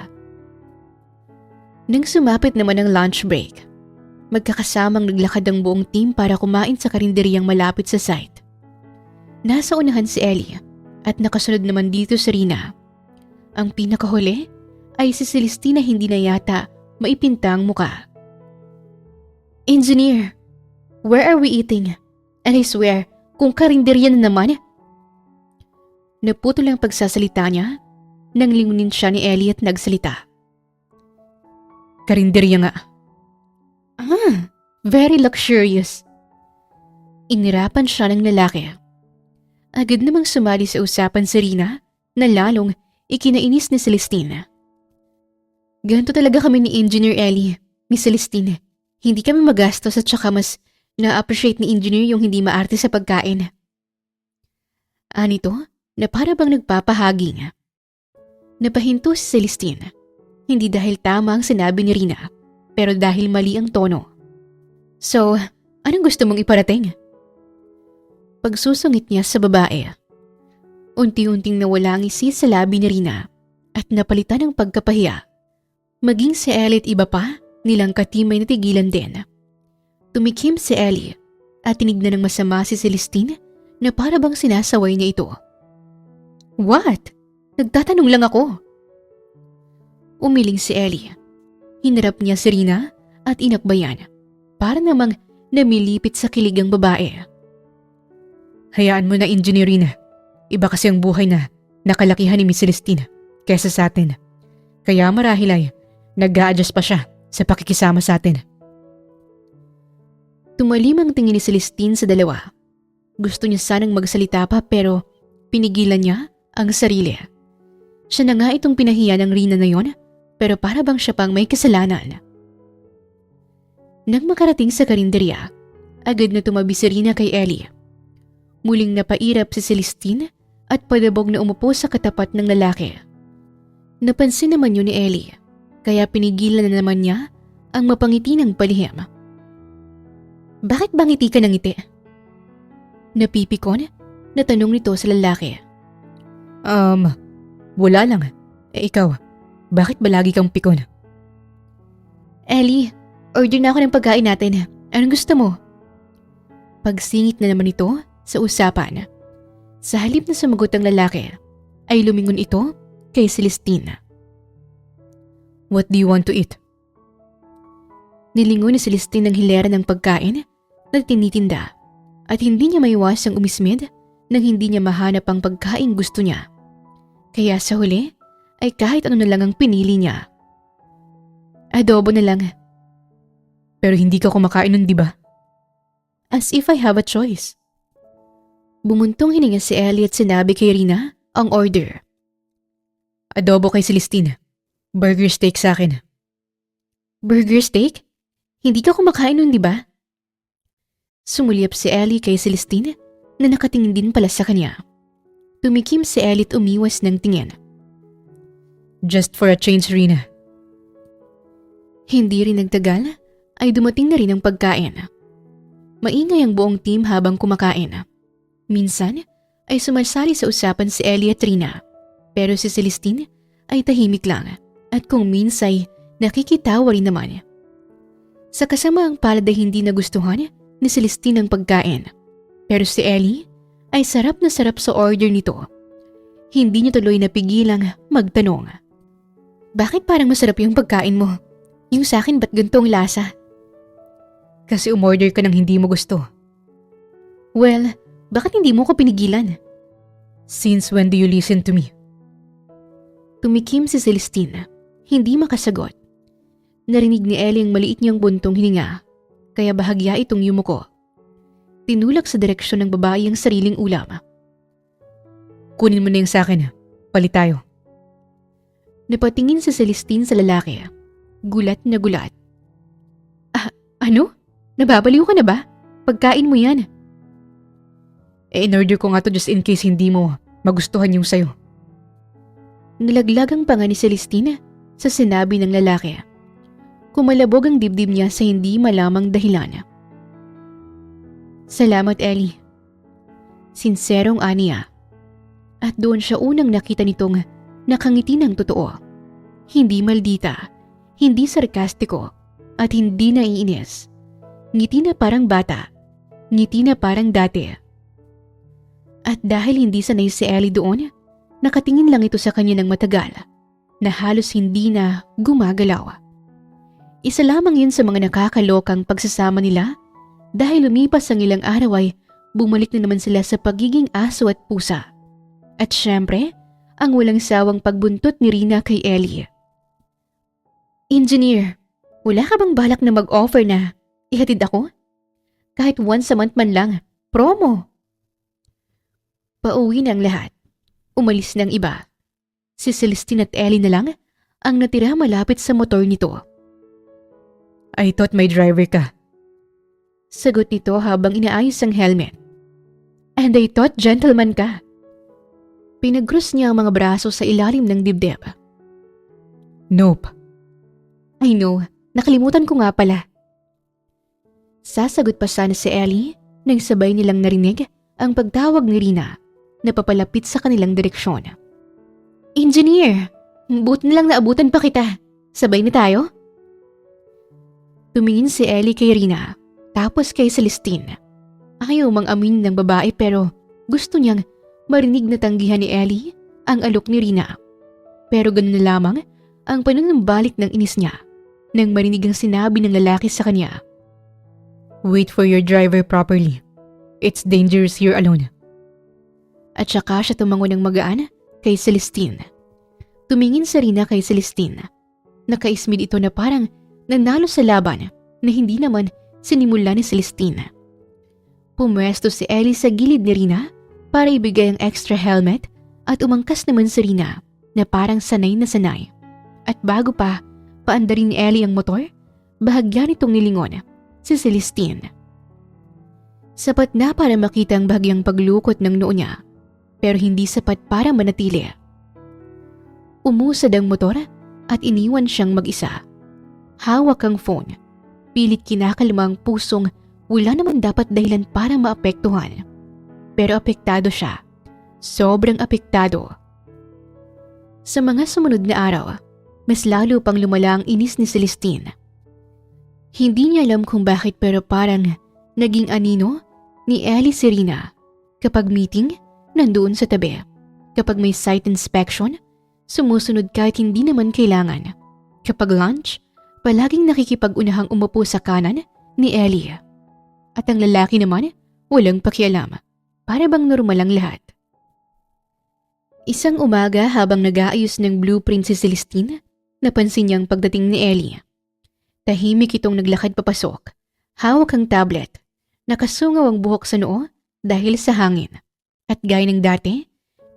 Nang sumapit naman ang lunch break, magkakasamang naglakad ang buong team para kumain sa karinderyang malapit sa site. Nasa unahan si Ellie at nakasunod naman dito si Rina. Ang pinakahuli ay si Celestina, hindi na yata maipinta ang muka. "Engineer, where are we eating? And I swear, kung karinderya na naman." Naputol ang pagsasalita niya nang lingunin siya ni Ellie at nagsalita. Karinderya nga. Very luxurious. Inirapan siya ng lalaki. Agad namang sumali sa usapan si Rina na lalong ikinainis ni Celestine. "Ganito talaga kami ni Engineer Ellie, Miss Celestine. Hindi kami magastos at saka mas na-appreciate ni Engineer yung hindi maarte sa pagkain." Anito na para bang nagpapahaging. Napahinto si Celestine. Hindi dahil tama ang sinabi ni Rina, pero dahil mali ang tono. "So, anong gusto mong iparating?" Pagsusungit niya sa babae. Unti-unting nawala ang isi sa labi ni Rina at napalitan ng pagkapahiya. Maging si Ellie at iba pa, nilang katimay na tigilan din. Tumikim si Ellie at tinignan ng masama si Celestine na para bang sinasaway niya ito. "What? Nagtatanong lang ako." Umiling si Ellie. Hinarap niya si Rina at inakbayan. Para namang namilipit sa kilig ang babae. Hayaan mo na, Engineer Rina. Iba kasi ang buhay na nakalakihan ni Miss Celestina kesa sa atin. Kaya marahil ay nag-a-adjust pa siya sa pakikisama sa atin. Tumalim ang tingin ni Celestine sa dalawa. Gusto niya sanang magsalita pa pero pinigilan niya ang sarili. Siya na nga itong pinahiya ng Rina na yon, pero para bang siya pang may kasalanan. Nang makarating sa karinderya, agad na tumabi si Rina kay Ellie. Muling napairap si Celestine at padabog na umupo sa katapat ng lalaki. Napansin naman yun ni Ellie, kaya pinigilan na naman niya ang mapangiti ng palihim. "Bakit ba ngiti ka ng ngiti?" Napipikon na tanong nito sa lalaki. Wala lang. Ikaw, bakit ba lagi kang pikon? "Ellie, order na ako ng pagkain natin. Anong gusto mo?" Pagsingit na naman ito sa usapan. Sa halip na sumagot ang lalaki, ay lumingon ito kay Celestine. What do you want to eat? Nilingon ni Celestine ang hilera ng pagkain na tinitinda at hindi niya maiwasang umismid nang hindi niya mahanap ang pagkain gusto niya. Kaya sa huli ay kahit ano na lang ang pinili niya. "Adobo na lang." Pero hindi ka kumakain nun, di ba? "As if I have a choice." Bumuntong hininga si Ellie at sinabi kay Rina ang order. Adobo kay Celestine. Burger steak sa akin. "Burger steak? Hindi ka kumakain nun, di ba?" Sumulyap si Ellie kay Celestine na nakatingin din pala sa kanya. Tumikim si Ellie at umiwas ng tingin. Just for a change, Rina. Hindi rin nagtagal ay dumating na rin ang pagkain. Maingay ang buong team habang kumakain. Minsan ay sumasali sa usapan si Ellie at Rina, pero si Celestine ay tahimik lang at kung minsay nakikitawa rin naman. Sa kasamaang palad ay hindi nagustuhan ni Celestine ang pagkain, pero si Ellie ay sarap na sarap sa order nito. Hindi niya tuloy napigilang magtanong. "Bakit parang masarap yung pagkain mo? Yung sa akin ba't ganito ang lasa?" Kasi umorder ka ng hindi mo gusto. "Well, bakit hindi mo ko pinigilan?" Since when do you listen to me? Tumikim si Celestine, hindi makasagot. Narinig ni Ellie ang maliit niyang buntong hininga, kaya bahagya itong yumuko. Tinulak sa direksyon ng babae ang sariling ulam. Kunin mo na yung sa akin. Palit tayo. Napatingin si Celestine sa lalaki. Gulat na gulat. Ano? Nababaliw ka na ba? Pagkain mo yan." In-order ko nga to just in case hindi mo magustuhan yung sayo. Nalaglag ang panga ni Celestine sa sinabi ng lalaki. Kumalabog ang dibdib niya sa hindi malamang dahilan. "Salamat, Ellie." Sinserong aniya. At doon siya unang nakita nitong nakangiti ng totoo. Hindi maldita, Hindi sarkastiko at hindi naiinis. Ngiti na parang bata. Ngiti na parang dati. At dahil hindi sanay si Ellie doon, nakatingin lang ito sa kanya ng matagal na halos hindi na gumagalaw. Isa lamang yun sa mga nakakalokang pagsasama nila dahil lumipas ang ilang araw ay bumalik na naman sila sa pagiging aso at pusa. At syempre, ang walang sawang pagbuntot ni Rina kay Ellie. Engineer, wala ka bang balak na mag-offer na ihatid ako? Kahit once a month man lang, promo. Pauwi na ang lahat. Umalis ng iba. Si Celestine at Ellie na lang ang natira malapit sa motor nito. I thought may driver ka. Sagot nito habang inaayos ang helmet. And I thought gentleman ka. Pinag-cross niya ang mga braso sa ilalim ng dibdib. Nope. I know, nakalimutan ko nga pala. Sasagot pa sana si Ellie nang sabay nilang narinig ang pagtawag ni Rina na papalapit sa kanilang direksyon. Engineer, buti na lang naabutan pa kita. Sabay na tayo? Tumingin si Ellie kay Rina, tapos kay Celestine. Ayaw mang amin ng babae pero gusto niyang marinig na tanggihan ni Ellie ang alok ni Rina. Pero ganun na lamang ang panunumbalik ng inis niya nang marinig ang sinabi ng lalaki sa kanya. Wait for your driver properly. It's dangerous here alone. At saka siya tumango ng magaan kay Celestine. Tumingin sa Rina kay Celestine. Nakaismid ito na parang nanalo sa laban na hindi naman sinimula ni Celestine. Pumwesto si Ellie sa gilid ni Rina para ibigay ang extra helmet at umangkas naman si Rina na parang sanay na sanay. At bago pa paandarin ni Ellie ang motor, bahagya nitong nilingon si Celestine. Sapat na para makita ang bahagyang paglukot ng noo niya, pero hindi sapat para manatili. Umusad ang motor at iniwan siyang mag-isa. Hawak ang phone. Pilit kinakalma ang pusong wala naman dapat dahilan para maapektuhan. Pero apektado siya. Sobrang apektado. Sa mga sumunod na araw, mas lalo pang lumala ang inis ni Celestine. Hindi niya alam kung bakit pero parang naging anino ni Ellie si Rina. Kapag meeting, nandoon sa tabi. Kapag may site inspection, sumusunod kahit hindi naman kailangan. Kapag lunch, palaging nakikipag-unahang umupo sa kanan ni Ellie. At ang lalaki naman, walang pakialam. Para bang normal ang lahat. Isang umaga habang nag-aayos ng blueprint si Celestine, napansin niyang pagdating ni Ellie. Tahimik itong naglakad papasok. Hawak ang tablet. Nakasungaw ang buhok sa noo dahil sa hangin. At gaya ng dati,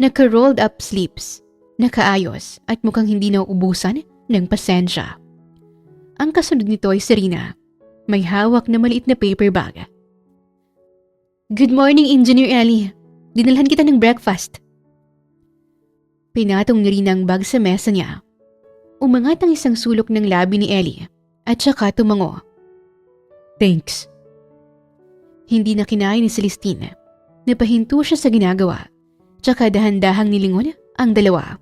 naka-rolled up sleeves. Nakaayos at mukhang hindi nauubusan ng pasensya. Ang kasunod nito ay si Rina. May hawak na maliit na paper bag. Good morning, Engineer Ellie. Dinalhan kita ng breakfast. Pinatong ni Rina ang bag sa mesa niya. Umangat ang isang sulok ng labi ni Ellie at saka tumango. Thanks. Hindi na kinain ni Celestine. Napahinto siya sa ginagawa. Tsaka dahan-dahang nilingon ang dalawa.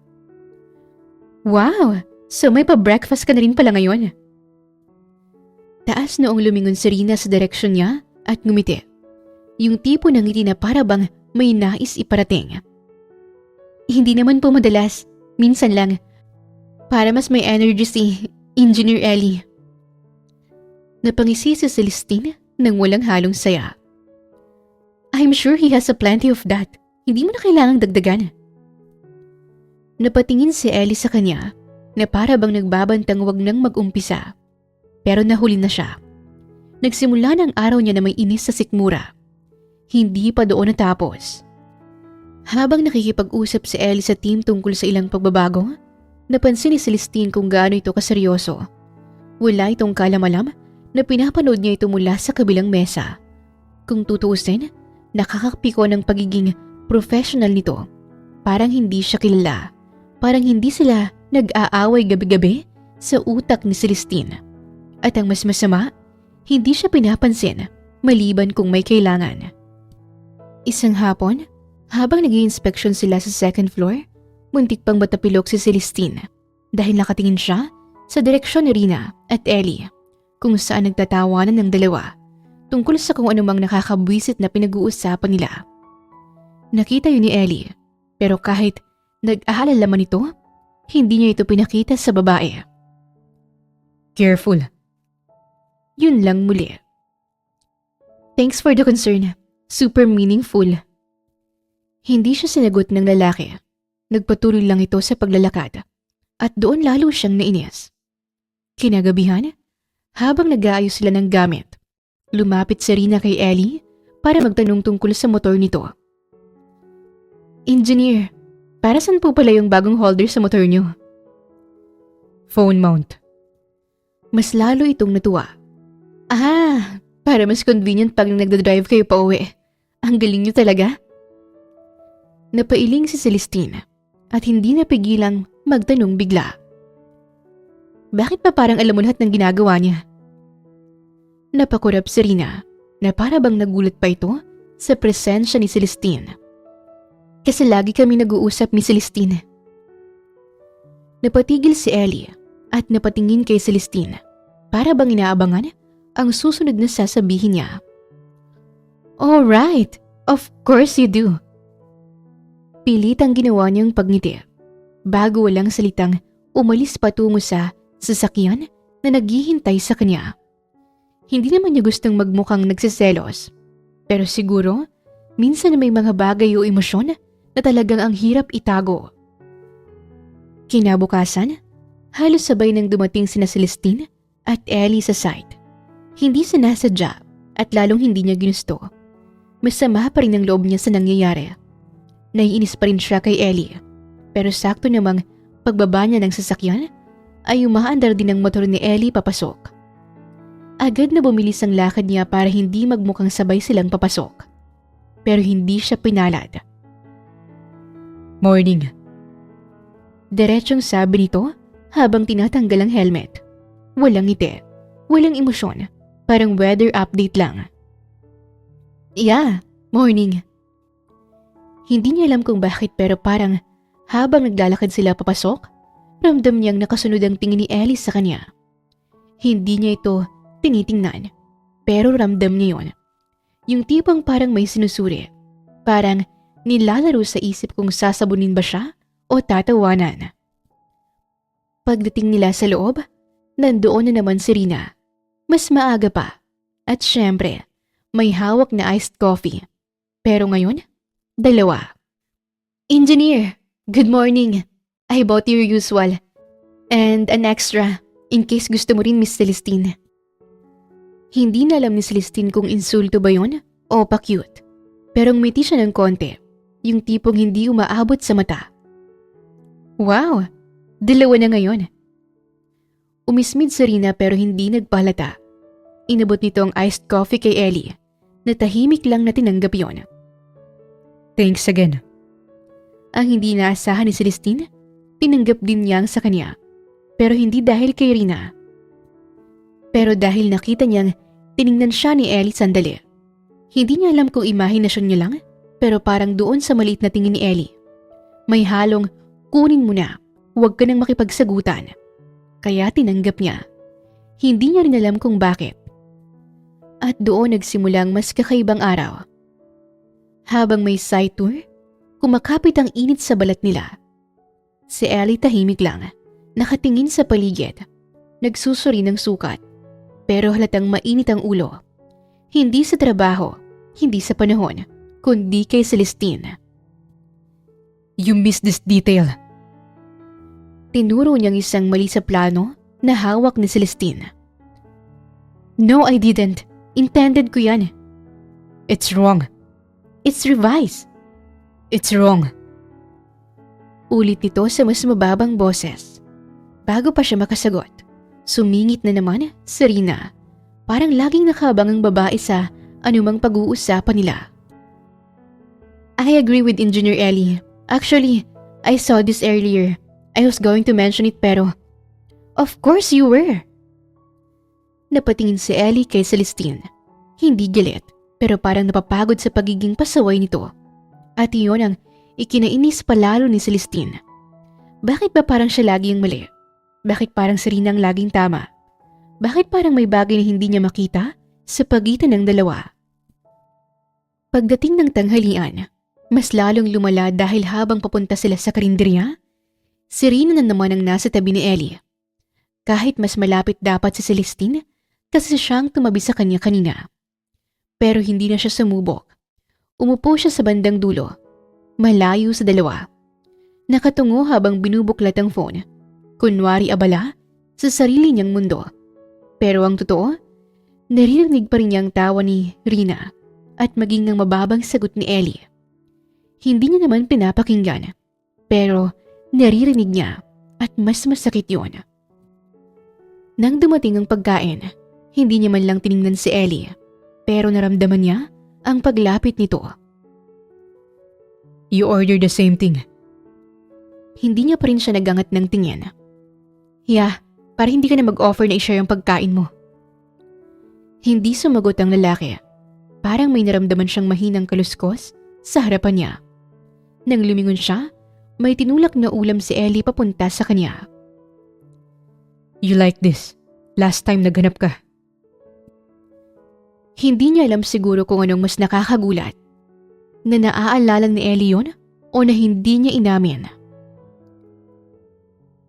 Wow! So may pa-breakfast ka na rin pala ngayon. Taas noong lumingon si Rina sa direksyon niya at ngumiti. Yung tipo ng ngiti na para bang may nais iparating. Hindi naman po madalas, minsan lang. Para mas may energy si Engineer Ellie. Napangisi si Celestine nang walang halong saya. I'm sure he has a plenty of that. Hindi mo na kailangang dagdagan. Napatingin si Ellie sa kanya na para bang nagbabantang wag nang mag-umpisa. Pero nahuli na siya. Nagsimula ng araw niya na may inis sa sikmura. Hindi pa doon natapos. Habang nakikipag-usap si Ellie sa team tungkol sa ilang pagbabago, napansin ni Celestine kung gaano ito kaseryoso. Wala itong kalamalam na pinapanood niya ito mula sa kabilang mesa. Kung tutuusin, nakakapiko ng pagiging professional nito. Parang hindi siya kilala. Parang hindi sila nag-aaway gabi-gabi sa utak ni Celestine. At ang mas masama, hindi siya pinapansin maliban kung may kailangan. Isang hapon, habang nag-i-inspection sila sa second floor, muntik pang matapilok si Celestine dahil nakatingin siya sa direksyon ni Rina at Ellie kung saan nagtatawanan ng dalawa tungkol sa kung anumang nakakabwisit na pinag-uusapan nila. Nakita yun ni Ellie, pero kahit nag-aalala man ito, hindi niya ito pinakita sa babae. Careful. Yun lang muli. Thanks for the concern. Super meaningful. Hindi siya sinagot ng lalaki. Nagpatuloy lang ito sa paglalakad at doon lalo siyang nainis. Kinagabihan, habang nag-aayos sila ng gamit, lumapit si Rina kay Ellie para magtanong tungkol sa motor nito. Engineer, para saan po pala yung bagong holder sa motor niyo? Phone mount. Mas lalo itong natuwa. Para mas convenient pag nagdadrive kayo pa uwi. Ang galing niyo talaga. Napailing si Celestine at hindi napigilang magtanong bigla. Bakit pa parang alam mo lahat ng ginagawa niya? Napakurap si Rina na para bang nagulat pa ito sa presensya ni Celestine. Kasi lagi kami nag-uusap ni Celestine. Napatigil si Ellie at napatingin kay Celestine para bang inaabangan ang susunod na sasabihin niya. Alright, of course you do. Pilit ang ginawa niyang pagngiti bago walang salitang umalis patungo sa sasakyan na naghihintay sa kanya. Hindi naman niya gustong magmukhang nagsiselos, pero siguro minsan may mga bagay o emosyon na talagang ang hirap itago. Kinabukasan, halos sabay nang dumating sina Celestine at Ellie sa site. Hindi sinasadya at lalong hindi niya ginusto. Masama pa rin ang loob niya sa nangyayari. Naiinis pa rin siya kay Ellie, pero sakto namang pagbaba niya ng sasakyan ay umaandar din ang motor ni Ellie papasok. Agad na bumilis ang lakad niya para hindi magmukhang sabay silang papasok. Pero hindi siya pinalad. Morning. Diretsong sabi nito habang tinatanggal ang helmet. Walang ngiti, walang emosyon, parang weather update lang. Yeah, morning. Hindi niya alam kung bakit pero parang habang naglalakad sila papasok, ramdam niyang nakasunod ang tingin ni Ellie sa kanya. Hindi niya ito tinitingnan, pero ramdam niya yun. Yung tipong parang may sinusuri, parang nilalaro sa isip kung sasabunin ba siya o tatawanan. Pagdating nila sa loob, nandoon na naman si Rina. Mas maaga pa. At syempre, may hawak na iced coffee. Pero ngayon, dalawa. Engineer, good morning. I bought your usual. And an extra, in case gusto mo rin, Miss Celestine. Hindi na alam ni Celestine kung insulto ba yun o pa-cute. Pero ngumiti siya ng konti, yung tipong hindi umaabot sa mata. Wow, dalawa na ngayon. Umismid si Rina pero hindi nagpahalata. Inabot nito ang iced coffee kay Ellie, na tahimik lang na tinanggap yun. Thanks again. Ang hindi naasahan ni Celestine, tinanggap din niyang sa kanya. Pero hindi dahil kay Rina. Pero dahil nakita niyang tiningnan siya ni Ellie sandali. Hindi niya alam kung imahinasyon niya lang, pero parang doon sa maliit na tingin ni Ellie. May halong, kunin mo na, huwag ka nang makipagsagutan. Kaya tinanggap niya. Hindi niya rin alam kung bakit. At doon nagsimulang mas kakaibang araw. Habang may site tour, kumakapit ang init sa balat nila. Si Ellie tahimik lang, nakatingin sa paligid, nagsusuri ng sukat, pero halatang mainit ang ulo. Hindi sa trabaho, hindi sa panahon, kundi kay Celestine. You missed this detail. Tinuro niyang isang mali sa plano na hawak ni Celestine. No, I didn't. Intended ko yan. It's wrong. It's revised. It's wrong. Ulit nito sa mas mababang boses. Bago pa siya makasagot, sumingit na naman si Rina. Parang laging nakabang ang babae sa anumang pag-uusapan nila. I agree with Engineer Ellie. Actually, I saw this earlier. I was going to mention it pero... Of course you were. Napatingin si Ellie kay Celestine. Hindi galit, pero parang napapagod sa pagiging pasaway nito. At iyon ang ikinainis palalo ni Celestine. Bakit ba parang siya lagi ang mali? Bakit parang si Rina ang laging tama? Bakit parang may bagay na hindi niya makita sa pagitan ng dalawa? Pagdating ng tanghalian, mas lalong lumala dahil habang papunta sila sa karinderya, si Rina na naman ang nasa tabi ni Ellie. Kahit mas malapit dapat si Celestine kasi siyang tumabi sa kanya kanina. Pero hindi na siya sumubok. Umupo siya sa bandang dulo, malayo sa dalawa. Nakatungo habang binubuklat ang phone. Kunwari abala sa sarili niyang mundo. Pero ang totoo, naririnig pa rin niya ang tawa ni Rina at maging ang mababang sagot ni Ellie. Hindi niya naman pinapakinggan, pero naririnig niya at mas masakit yun. Nang dumating ang pagkain, hindi niya man lang tiningnan si Ellie, pero naramdaman niya ang paglapit nito. You ordered the same thing. Hindi niya pa rin siya nagangat ng tingin. Yeah, para hindi ka na mag-offer na i-share ang pagkain mo. Hindi sumagot ang lalaki. Parang may naramdaman siyang mahinang kaluskos sa harapan niya. Nang lumingon siya, may tinulak na ulam si Ellie papunta sa kanya. You like this. Last time naghanap ka. Hindi niya alam siguro kung anong mas nakakagulat. Na naaalala ni Ellie yun o na hindi niya inamin.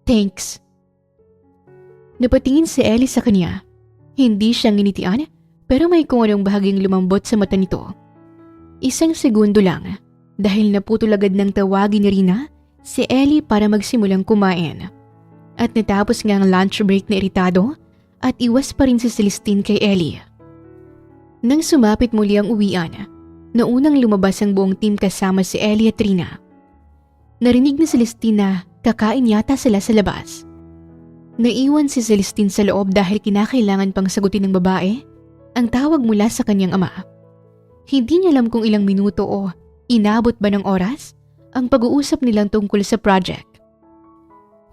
Thanks. Napatingin si Ellie sa kanya. Hindi siya nginitian pero may kung anong bahaging lumambot sa mata nito. Isang segundo lang dahil naputol agad ng tawagin ni Rina si Ellie para magsimulang kumain. At natapos nga ang lunch break na iritado at iwas pa rin si Celestine kay Ellie. Nang sumapit muli ang uwian, naunang lumabas ang buong team kasama si Ellie at Rina. Narinig ni Celestine na kakain yata sila sa labas. Naiwan si Celestine sa loob dahil kinakailangan pang sagutin ng babae ang tawag mula sa kanyang ama. Hindi niya alam kung ilang minuto o inabot ba ng oras ang pag-uusap nilang tungkol sa project.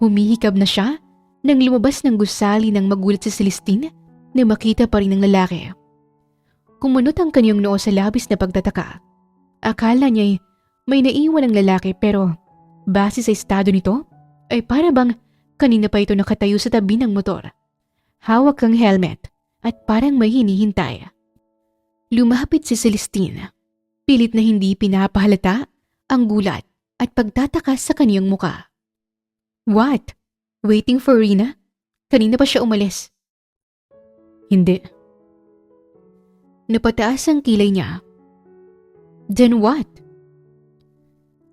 Humihikab na siya nang lumabas ng gusali ng magulat si Celestine na makita pa rin ng lalaki. Kumunot ang kanyang noo sa labis na pagtataka. Akala niya'y may naiwan ang lalaki pero base sa estado nito ay para bang kanina pa ito nakatayo sa tabi ng motor. Hawak ang helmet at parang may hinihintay. Lumapit si Celestine. Pilit na hindi pinapahalata ang gulat at pagtataka sa kaniyang muka. What? Waiting for Rina? Kanina pa siya umalis. Hindi. Napataas ang kilay niya. Then what?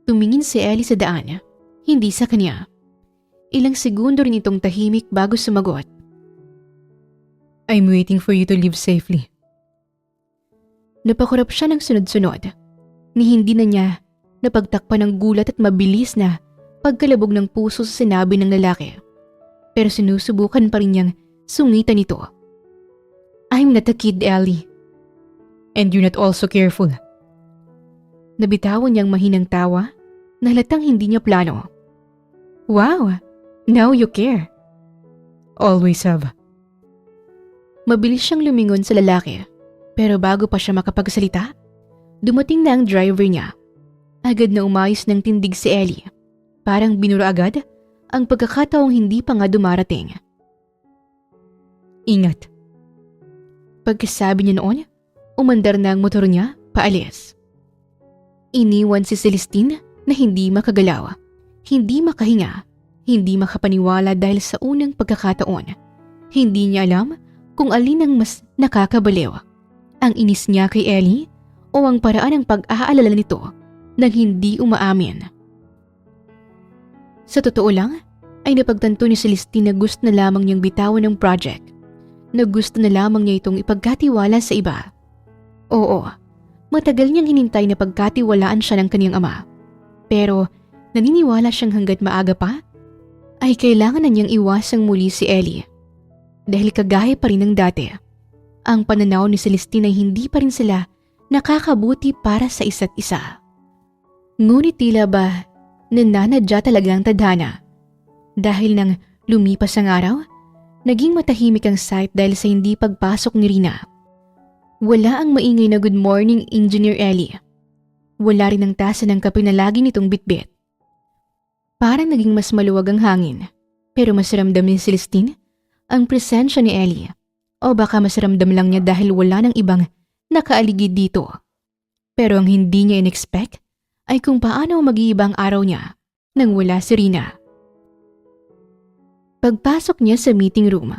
Tumingin si Ellie sa daan, hindi sa kanya. Ilang segundo rin itong tahimik bago sumagot. I'm waiting for you to leave safely. Napakurap siya ng sunod-sunod. Ni hindi na niya napagtakpan ng gulat at mabilis na pagkalabog ng puso sa sinabi ng lalaki. Pero sinusubukan pa rin niyang sungitan ito. I'm not a kid, Ellie. And you're not also careful. Nabitawan niyang mahinang tawa na halatang hindi niya plano. Wow, now you care. Always have. Mabilis siyang lumingon sa lalaki pero bago pa siya makapagsalita, dumating na ang driver niya. Agad na umayos ng tindig si Ellie. Parang binura agad ang pagkakataong hindi pa nga dumarating. Ingat. Pagkasabi niya noon, umandar na ang motor niya paalis. Iniwan si Celestine na hindi makagalaw, hindi makahinga, hindi makapaniwala dahil sa unang pagkakataon. Hindi niya alam kung alin ang mas nakakabaliw. Ang inis niya kay Ellie o ang paraan ng pag-aalala nito nang hindi umaamin. Sa totoo lang, ay napagtanto ni Celestine na gusto na lamang niyang bitawan ng project, na gusto na lamang niya itong ipagkatiwala sa iba. Oo, matagal niyang hinintay na pagkatiwalaan siya ng kaniyang ama. Pero naniniwala siyang hanggat maaga pa, ay kailangan na niyang iwasang muli si Ellie. Dahil kagaya pa rin ng dati, ang pananaw ni Celestine ay hindi pa rin sila nakakabuti para sa isa't isa. Ngunit tila ba nananadya talaga ang tadhana. Dahil nang lumipas ang araw, naging matahimik ang site dahil sa hindi pagpasok ni Rina. Wala ang maingay na good morning, Engineer Ellie. Wala rin ang tasa ng kape na lagi nitong bitbit. Parang naging mas maluwag ang hangin Pero mas ramdam ni Celestine ang presensya ni Ellie. O baka mas ramdam lang niya dahil wala ng ibang nakaaligid dito. Pero ang hindi niya in-expect ay kung paano mag-iiba ang araw niya nang wala si Rina. Pagpasok niya sa meeting room,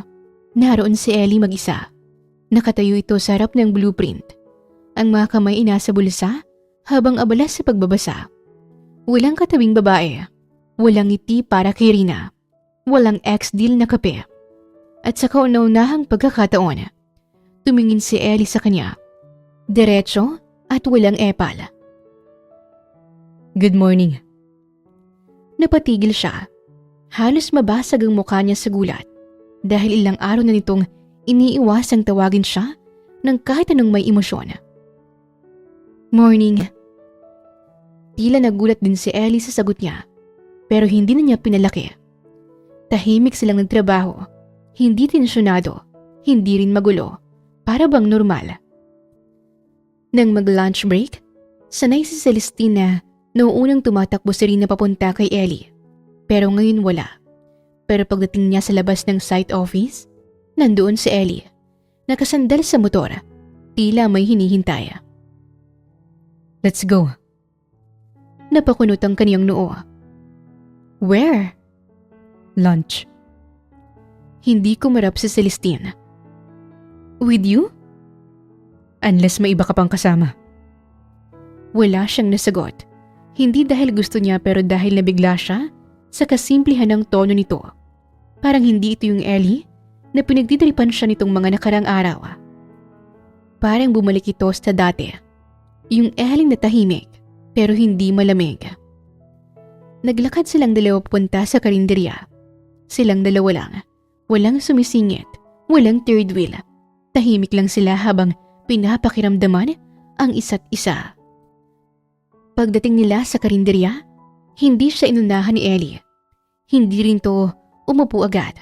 naroon si Ellie mag-isa. Nakatayo ito sa harap ng blueprint. Ang mga kamay inasa bulsa habang abala sa pagbabasa. Walang katabing babae. Walang ngiti para kay Rina. Walang ex-deal na kape. At sa kauna-unahang pagkakataon, tumingin si Ellie sa kanya. Diretso at walang epal. Good morning. Napatigil siya. Halos mabasag ang mukha niya sa gulat dahil ilang araw na nitong iniiwasang tawagin siya ng kahit anong may emosyon. Morning. Tila nagulat din si Ellie sa sagot niya pero hindi na niya pinalaki. Tahimik silang nagtrabaho, hindi tensyonado, hindi rin magulo, para bang normal. Nang mag-lunch break, sanay si Celestine na noong unang tumatakbo si Rina papunta kay Ellie. Pero ngayon wala. Pero pagdating niya sa labas ng site office, nandoon si Ellie. Nakasandal sa motor, tila may hinihintay. Let's go. Napakunot ang kaniyang noo. Where? Lunch. Hindi kumarap si Celestine. With you? Unless may iba ka pang kasama. Wala siyang nasagot. Hindi dahil gusto niya pero dahil nabigla siya sa kasimplihan ng tono nito. Parang hindi ito yung Ellie na pinagdidripan siya nitong mga nakarang araw. Parang bumalik ito sa dati. Yung Ellie na tahimik pero hindi malamig. Naglakad silang dalawa papunta sa karinderya. Silang dalawa lang. Walang sumisingit. Walang third wheel. Tahimik lang sila habang pinapakiramdaman ang isa't isa. Pagdating nila sa karinderya, hindi siya inunahan ni Ellie. Hindi rin to umupo agad.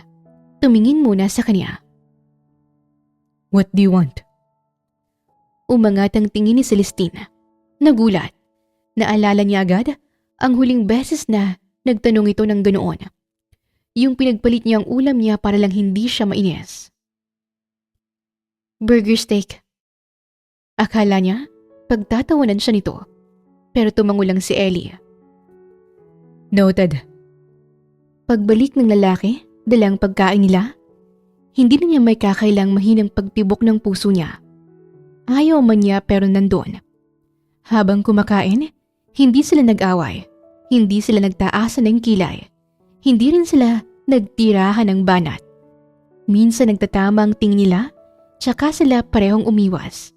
Tumingin muna sa kanya. What do you want? Umangat ang tingin ni Celestine. Nagulat. Naalala niya agad ang huling beses na nagtanong ito ng ganoon. Yung pinagpalit niya ang ulam niya para lang hindi siya mainis. Burger steak. Akala niya, pagtatawanan siya nito. Pero tumango lang si Ellie. Noted. Pagbalik ng lalaki, dalang pagkain nila, hindi na niya may kakailang mahinang pagtibok ng puso niya. Ayaw man niya pero nandun. Habang kumakain, hindi sila nag-away. Hindi sila nagtaasan ng kilay. Hindi rin sila nagtirahan ng banat. Minsan nagtatama ang tingin nila, tsaka sila parehong umiwas.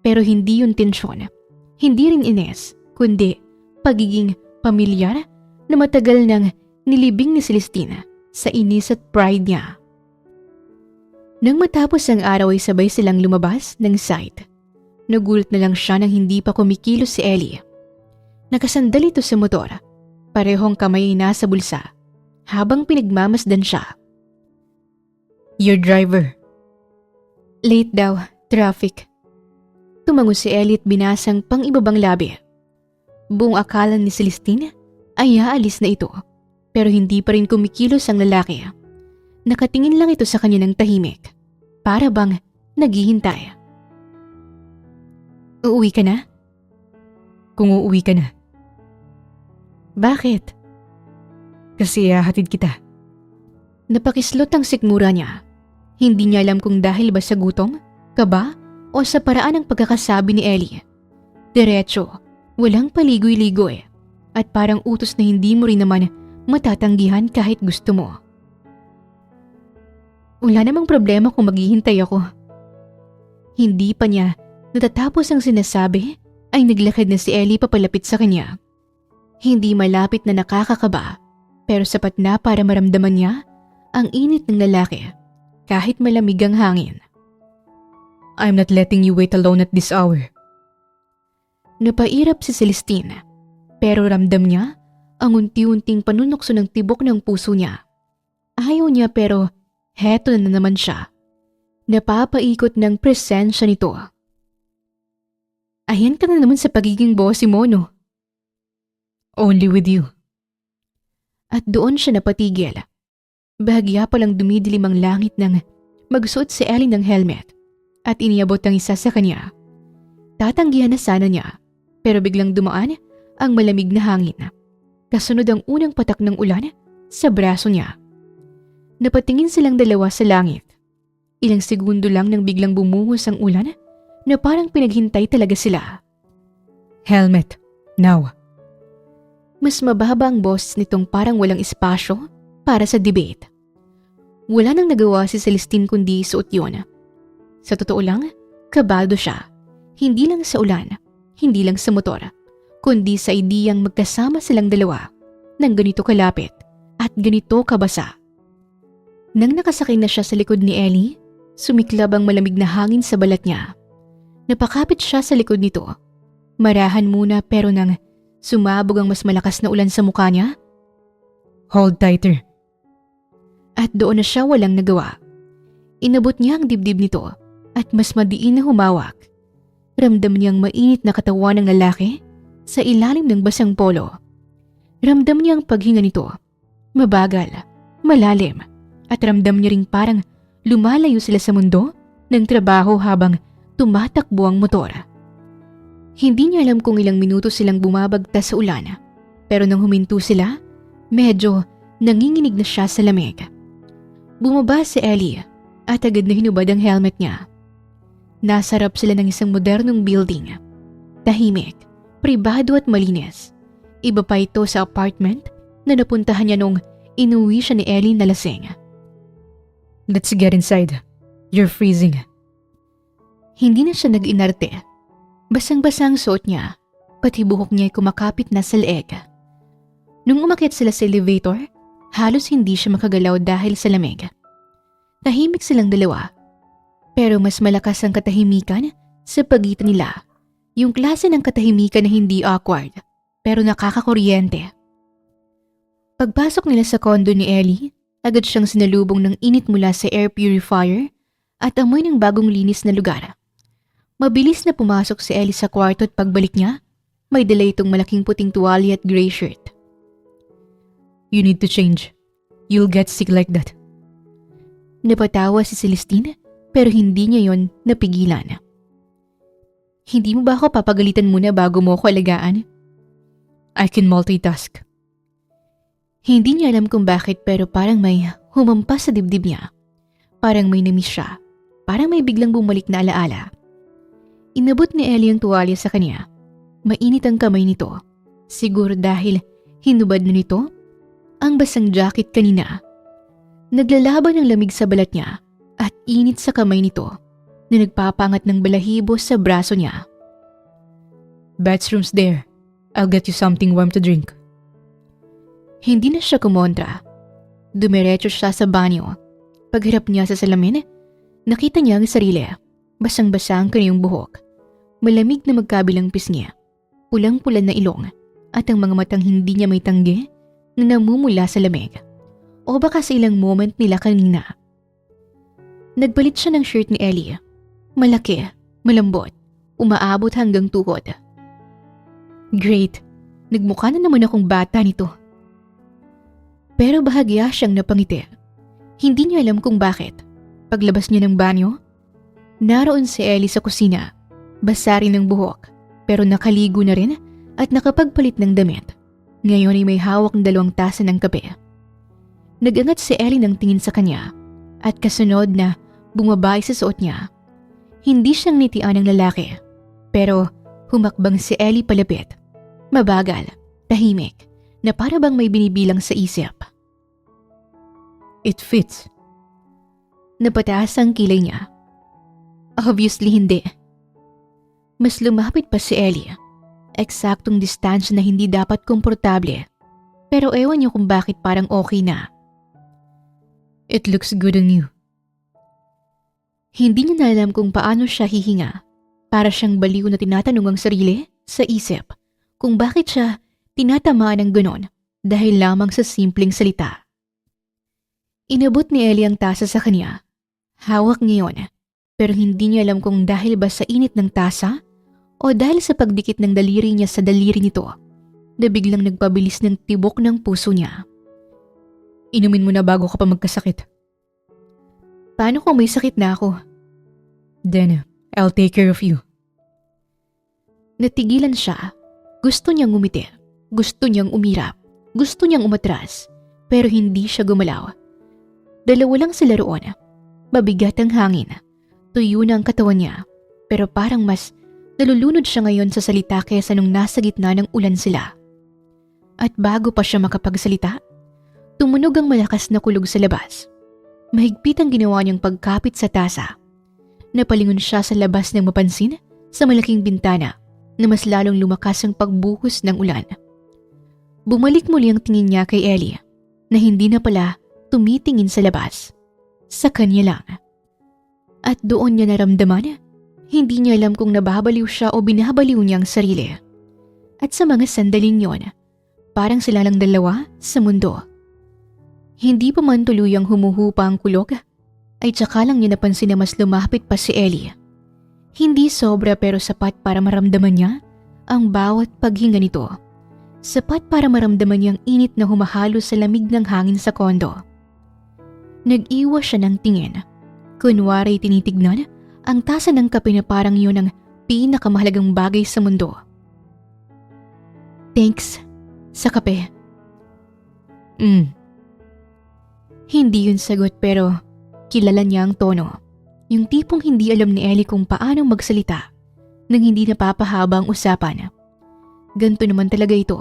Pero hindi yun tensyon. Hindi rin ines, kundi pagiging pamilyar na matagal nang nilibing ni Celestine sa inis at pride niya. Nang matapos ang araw ay sabay silang lumabas ng site. Nagulat na lang siya nang hindi pa kumikilos si Ellie. Nakasandal ito sa motor. Parehong kamay nasa bulsa. Habang pinagmamasdan siya. Your driver. Late daw, traffic. Tumango si Ellie at binasang pang ibabang labi. Buong akala ni Celestine ay aalis na ito. Pero hindi pa rin kumikilos ang lalaki. Nakatingin lang ito sa kanya ng tahimik. Para bang naghihintay. Uuwi ka na? Kung uuwi ka na. Bakit? Kasi hahatid kita. Napakislot ang sikmura niya. Hindi niya alam kung dahil ba sa gutom, kaba, o sa paraan ng pagkakasabi ni Ellie. Diretso, walang paligoy-ligoy, at parang utos na hindi mo rin naman matatanggihan kahit gusto mo. Wala namang problema kung maghihintay ako. Hindi pa niya natatapos ang sinasabi ay naglakad na si Ellie papalapit sa kanya. Hindi malapit na nakakakaba pero sapat na para maramdaman niya ang init ng lalaki kahit malamig ang hangin. I'm not letting you wait alone at this hour. Napairap si Celestine pero ramdam niya ang unti-unting panunukso ng tibok ng puso niya. Ayaw niya pero heto na naman siya. Napapaikot ng presensya nito. Ayan ka na naman sa pagiging bossy mo, no? Only with you. At doon siya napatigil. Bahagya palang dumidilim ang langit nang magsuot si Ellie ng helmet at iniabot ang isa sa kanya. Tatanggihan na sana niya pero biglang dumaan ang malamig na hangin. Kasunod ang unang patak ng ulan sa braso niya. Napatingin silang dalawa sa langit. Ilang segundo lang nang biglang bumuhos ang ulan na parang pinaghintay talaga sila. Helmet, now. Mas mababa ang boses nitong parang walang espasyo para sa debate. Wala nang nagawa si Celestine kundi isuot yun. Sa totoo lang, kabado siya. Hindi lang sa ulan, hindi lang sa motor, kundi sa ideyang magkasama silang dalawa ng ganito kalapit at ganito kabasa. Nang nakasakay na siya sa likod ni Ellie, sumiklab ang malamig na hangin sa balat niya. Napakapit siya sa likod nito. Marahan muna pero nang sumabog ang mas malakas na ulan sa mukha niya, Hold tighter. at doon na siya walang nagawa. Inabot niya ang dibdib nito at mas madiin na humawak. Ramdam niyang mainit na katawan ng lalaki sa ilalim ng basang polo. Ramdam niya ang paghinga nito. Mabagal, malalim, at ramdam niya ring parang lumalayo sila sa mundo ng trabaho habang tumatakbo ang motor. Hindi niya alam kung ilang minuto silang bumabagtas sa ulan, pero nang huminto sila, medyo nanginginig na siya sa lamig. Bumaba si Ellie at agad na hinubad ang helmet niya. Nasa harap sila ng isang modernong building. Tahimik, pribado at malinis. Iba pa ito sa apartment na napuntahan niya nung inuwi siya ni Ellie na lasing. Let's get inside. You're freezing. Hindi na siya nag-inarte. Basang-basa ang suot niya, pati buhok niya ay kumakapit na sa leeg. Nung umakyat sila sa elevator, halos hindi siya makagalaw dahil sa lamig. Tahimik silang dalawa, pero mas malakas ang katahimikan sa pagitan nila. Yung klase ng katahimikan na hindi awkward, pero nakakakuryente. Pagpasok nila sa condo ni Ellie, agad siyang sinalubong ng init mula sa air purifier at amoy ng bagong linis na lugar. Mabilis na pumasok si Ellie sa kwarto at pagbalik niya, may dala itong malaking puting tuwalya at gray shirt. You need to change. You'll get sick like that. Napatawa si Celestine pero hindi niya yon napigilan. Hindi mo ba ako papagalitan muna bago mo ako alagaan? I can multitask. Hindi niya alam kung bakit pero parang may humampas sa dibdib niya. Parang may namiss siya. Parang may biglang bumalik na alaala. Inabot ni Ellie ang tuwalya sa kanya. Mainit ang kamay nito. Siguro dahil hinubad na nito ang basang jacket kanina. Naglalaban ng lamig sa balat niya at init sa kamay nito na nagpapangat ng balahibo sa braso niya. Bathroom's there. I'll get you something warm to drink. Hindi na siya kumontra. Dumiretso siya sa banyo. Pagharap niya sa salamin, nakita niya ang sarili. Basang-basa ang kanyang buhok. Malamig na magkabilang pisngi. Pulang-pulan na ilong at ang mga matang hindi niya may tanggi na namumula sa lamig. O baka sa ilang moment nila kanina. Nagbalit siya ng shirt ni Ellie. Malaki, malambot, umaabot hanggang tuhod. Great, nagmukha na naman akong bata nito. Pero bahagya siyang napangiti. Hindi niya alam kung bakit. Paglabas niya ng banyo, naroon si Ellie sa kusina. Basa rin ng buhok, pero nakaligo na rin at nakapagpalit ng damit. Ngayon ay may hawak ng 2 tasa ng kape. Nagangat si Ellie ng tingin sa kanya at kasunod na bumabay sa suot niya. Hindi siyang nitian ng lalaki, pero humakbang si Ellie palapit. Mabagal, tahimik, na para bang may binibilang sa isip. It fits. Napataas ang kilay niya. Obviously hindi. Mas lumapit pa si Ellie. Eksaktong distansya na hindi dapat komportable. Pero ewan niyo kung bakit parang okay na. It looks good on you. Hindi niya na alam kung paano siya hihinga. Para siyang baliw na tinatanong ang sarili sa isip kung bakit siya tinatamaan ng ganon dahil lamang sa simpleng salita. Inabot ni Ellie ang tasa sa kanya. Hawak niya yun, pero hindi niya alam kung dahil ba sa init ng tasa o dahil sa pagdikit ng daliri niya sa daliri nito na biglang nagpabilis ng tibok ng puso niya. Inumin mo na bago ka pa magkasakit. Paano kung may sakit na ako? Then, I'll take care of you. Natigilan siya. Gusto niyang ngumiti. Gusto niyang umirap. Gusto niyang umatras. Pero hindi siya gumalaw. Dalawa lang sila roon. Mabigat ang hangin. Tuyo na ang katawan niya. Pero parang mas nalulunod siya ngayon sa salita kaysa nung nasa gitna ng ulan sila. At bago pa siya makapagsalita, tumunog ang malakas na kulog sa labas. Mahigpit ang ginawa niyang pagkapit sa tasa. Napalingon siya sa labas ng mapansin sa malaking bintana na mas lalong lumakas ang pagbuhos ng ulan. Bumalik muli ang tingin niya kay Ellie na hindi na pala tumitingin sa labas. Sa kanya lang. At doon niya naramdaman, hindi niya alam kung nababaliw siya o binabaliw niya ang sarili. At sa mga sandaling yon, parang sila lang dalawa sa mundo. Hindi pa man tuluyang humuhupa ang kulog, ay tsaka lang niya napansin na mas lumapit pa si Ellie. Hindi sobra pero sapat para maramdaman niya ang bawat paghinga nito. Sapat para maramdaman niyang init na humahalo sa lamig ng hangin sa kondo. Nag-iwas siya ng tingin. Kunwari tinitignan ang tasa ng kape na parang yun ang pinakamahalagang bagay sa mundo. Thanks sa kape. Hindi yun sagot pero kilala niya ang tono. Yung tipong hindi alam ni Ellie kung paano magsalita nang hindi napapahaba ang usapan. Ganto naman talaga ito.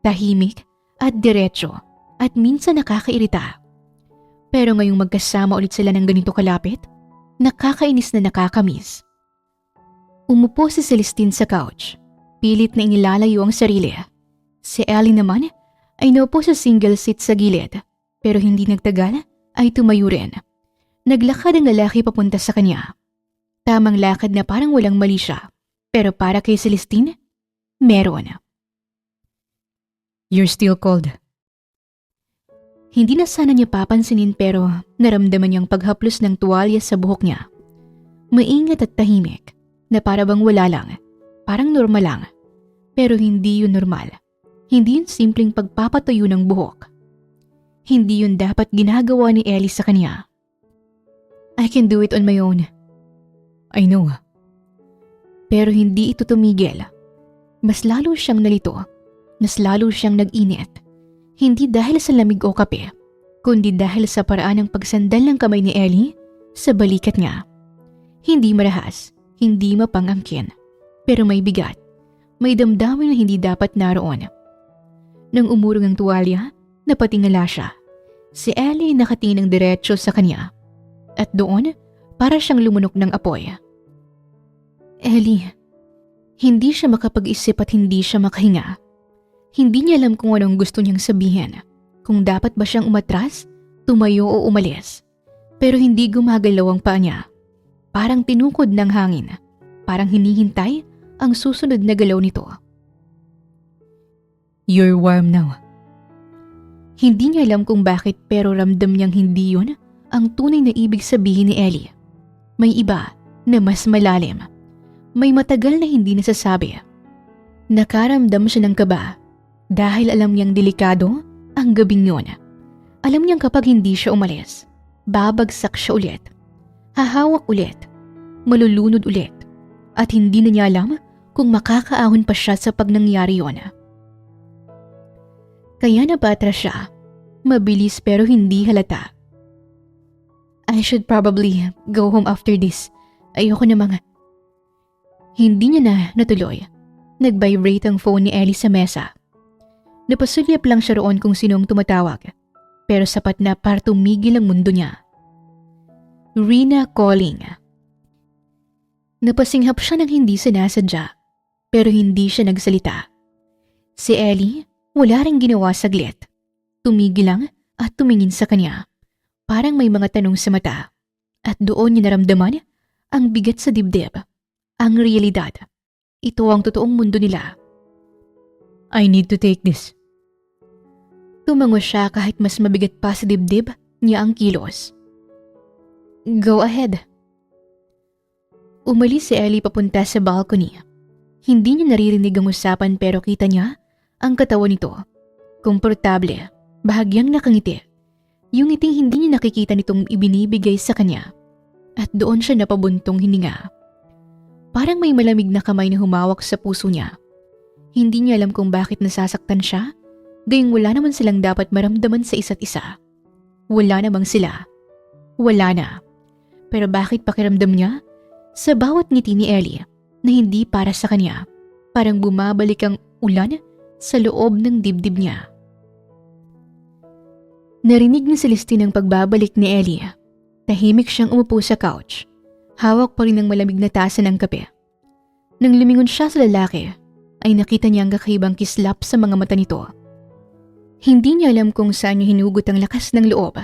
Tahimik at diretso at minsan nakakairita. Pero ngayong magkasama ulit sila ng ganito kalapit, nakakainis na nakakamiss. Umupo si Celestine sa couch. Pilit na inilalayo ang sarili. Si Ellie naman ay naupo sa single seat sa gilid. Pero hindi nagtagal ay tumayo rin. Naglakad ang lalaki papunta sa kanya. Tamang lakad na parang walang mali siya. Pero para kay Celestine, meron. You're still cold. Hindi na sana niya papansinin pero naramdaman niyang paghaplos ng tuwalya sa buhok niya. Maingat at tahimik na para bang wala lang, parang normal lang. Pero hindi yun normal. Hindi yun simpleng pagpapatayo ng buhok. Hindi yun dapat ginagawa ni Ellie sa kanya. I can do it on my own. I know. Pero hindi ito tumigil. Mas lalo siyang nalito. Mas lalo siyang nag-init. Hindi dahil sa lamig o kape, kundi dahil sa paraan ng pagsandal ng kamay ni Ellie sa balikat niya. Hindi marahas, hindi mapangangkin, pero may bigat. May damdamin na hindi dapat naroon. Nang umurong ang tuwalya, napatingala siya. Si Ellie nakatingin ng diretso sa kanya. At doon, para siyang lumunok ng apoy. Ellie, hindi siya makapag-isip at hindi siya makahinga. Hindi niya alam kung anong gusto niyang sabihin. Kung dapat ba siyang umatras, tumayo o umalis. Pero hindi gumagalaw ang paa niya. Parang tinukod ng hangin. Parang hinihintay ang susunod na galaw nito. You're warm now. Hindi niya alam kung bakit pero ramdam niyang hindi yun ang tunay na ibig sabihin ni Ellie. May iba na mas malalim. May matagal na hindi nasasabi. Nakaramdam siya ng kaba. Dahil alam niyang delikado ang gabing yun. Alam niyang kapag hindi siya umalis, babagsak siya ulit. Hahawak ulit. Malulunod ulit. At hindi na niya alam kung makakaahon pa siya sa pag nangyari yun. Kaya nabatras siya. Mabilis pero hindi halata. I should probably go home after this. Ayoko namang... Hindi niya na natuloy. Nag-vibrate ang phone ni Ellie sa mesa. Napasulyap lang siya roon kung sinong tumatawag. Pero sapat na para tumigil ang mundo niya. Rina calling. Napasinghap siya ng hindi sinasadya. Pero hindi siya nagsalita. Si Ellie, wala ring ginawa saglit. Tumigil lang at tumingin sa kanya. Parang may mga tanong sa mata. At doon niya naramdaman ang bigat sa dibdib. Ang realidad. Ito ang totoong mundo nila. I need to take this. Tumango siya kahit mas mabigat pa sa dibdib niya ang kilos. Go ahead. Umalis si Ellie papunta sa balcony. Hindi niya naririnig ang usapan pero kita niya ang katawan nito. Komportable, bahagyang nakangiti, Yung ngiting hindi niya nakikita nitong ibinibigay sa kanya. At doon siya napabuntong hininga. Parang may malamig na kamay na humawak sa puso niya. Hindi niya alam kung bakit nasasaktan siya, gayong wala naman silang dapat maramdaman sa isa't isa. Wala namang sila. Wala na. Pero bakit pakiramdam niya? Sa bawat ngiti ni Ellie na hindi para sa kanya, parang bumabalik ang ulan sa loob ng dibdib niya. Narinig ni Celestine ang pagbabalik ni Ellie. Tahimik siyang umupo sa couch. Hawak pa rin ang malamig na tasa ng kape. Nang lumingon siya sa lalaki, ay nakita niya ang kakaibang kislap sa mga mata nito. Hindi niya alam kung saan niya hinugot ang lakas ng loob.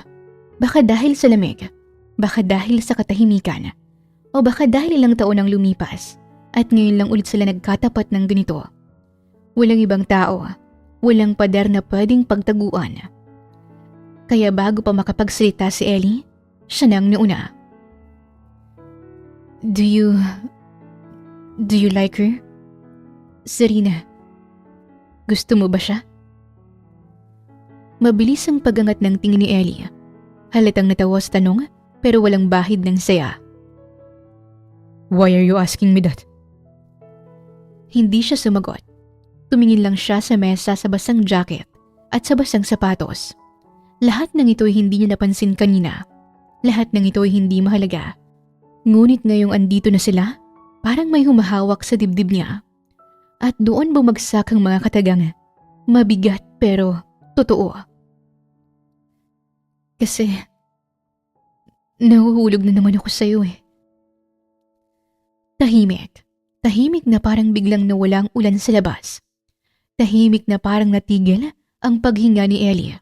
Baka dahil sa lamig, baka dahil sa katahimikan, o baka dahil ilang taon ang lumipas at ngayon lang ulit sila nagkatapat ng ganito. Walang ibang tao, walang pader na pwedeng pagtaguan. Kaya bago pa makapagsalita si Ellie, siya nang nauna. Do you like her? Serena, gusto mo ba siya? Mabilis ang pagangat ng tingin ni Ellie. Halatang natawa sa tanong pero walang bahid ng saya. Why are you asking me that? Hindi siya sumagot. Tumingin lang siya sa mesa sa basang jacket at sa basang sapatos. Lahat ng ito'y hindi niya napansin kanina. Lahat ng ito'y hindi mahalaga. Ngunit ngayong andito na sila, parang may humahawak sa dibdib niya. At doon bumagsak ang mga katagang. Mabigat pero totoo. Kasi nahuhulog na naman ako sa'yo eh. Tahimik. Tahimik na parang biglang nawala ang ulan sa labas. Tahimik na parang natigil ang paghinga ni Ellie.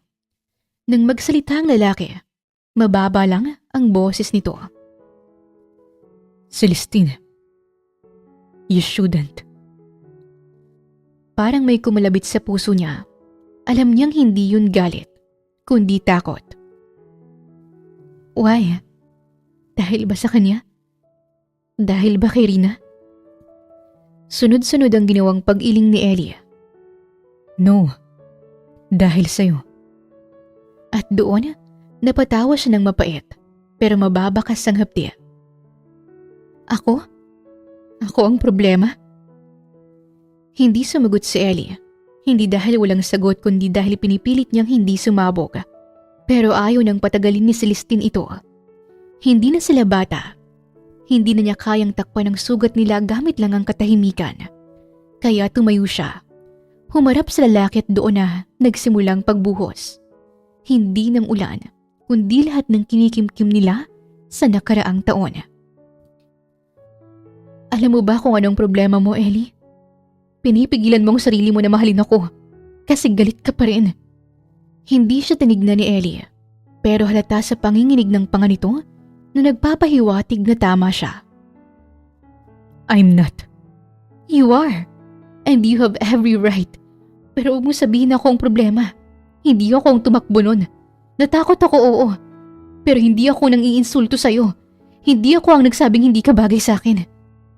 Nang magsalita ang lalaki, mababa lang ang boses nito. Celestine, you shouldn't. Parang may kumalabit sa puso niya. Alam niyang hindi yun galit, kundi takot. Why? Dahil ba sa kanya? Dahil ba kay Rina? Sunod-sunod ang ginawang pag-iling ni Ellie. No, dahil sa'yo. At doon, napatawa siya ng mapait, pero mababakas ang hapdi. Ako? Ako ang problema? Hindi sumagot si Ellie. Hindi dahil walang sagot kundi dahil pinipilit niyang hindi sumabog. Pero ayaw nang patagalin ni Celestine ito. Hindi na sila bata. Hindi na niya kayang takpan ang sugat nila gamit lang ang katahimikan. Kaya tumayo siya. Humarap sa lalaki at doon na nagsimulang pagbuhos. Hindi ng ulan, kundi lahat ng kinikimkim nila sa nakaraang taon. Alam mo ba kung anong problema mo, Ellie? Pinipigilan mo ang sarili mo na mahalin ako kasi galit ka pa rin. Hindi siya tinignan ni Ellie, pero halata sa panginginig ng panga nito na nagpapahiwatig na tama siya. I'm not. You are, and you have every right. Pero huwag mo sabihin ako ang problema. Hindi ako ang tumakbo nun. Natakot ako, oo. Pero hindi ako nang iinsulto sa'yo. Hindi ako ang nagsabing hindi ka bagay sa akin.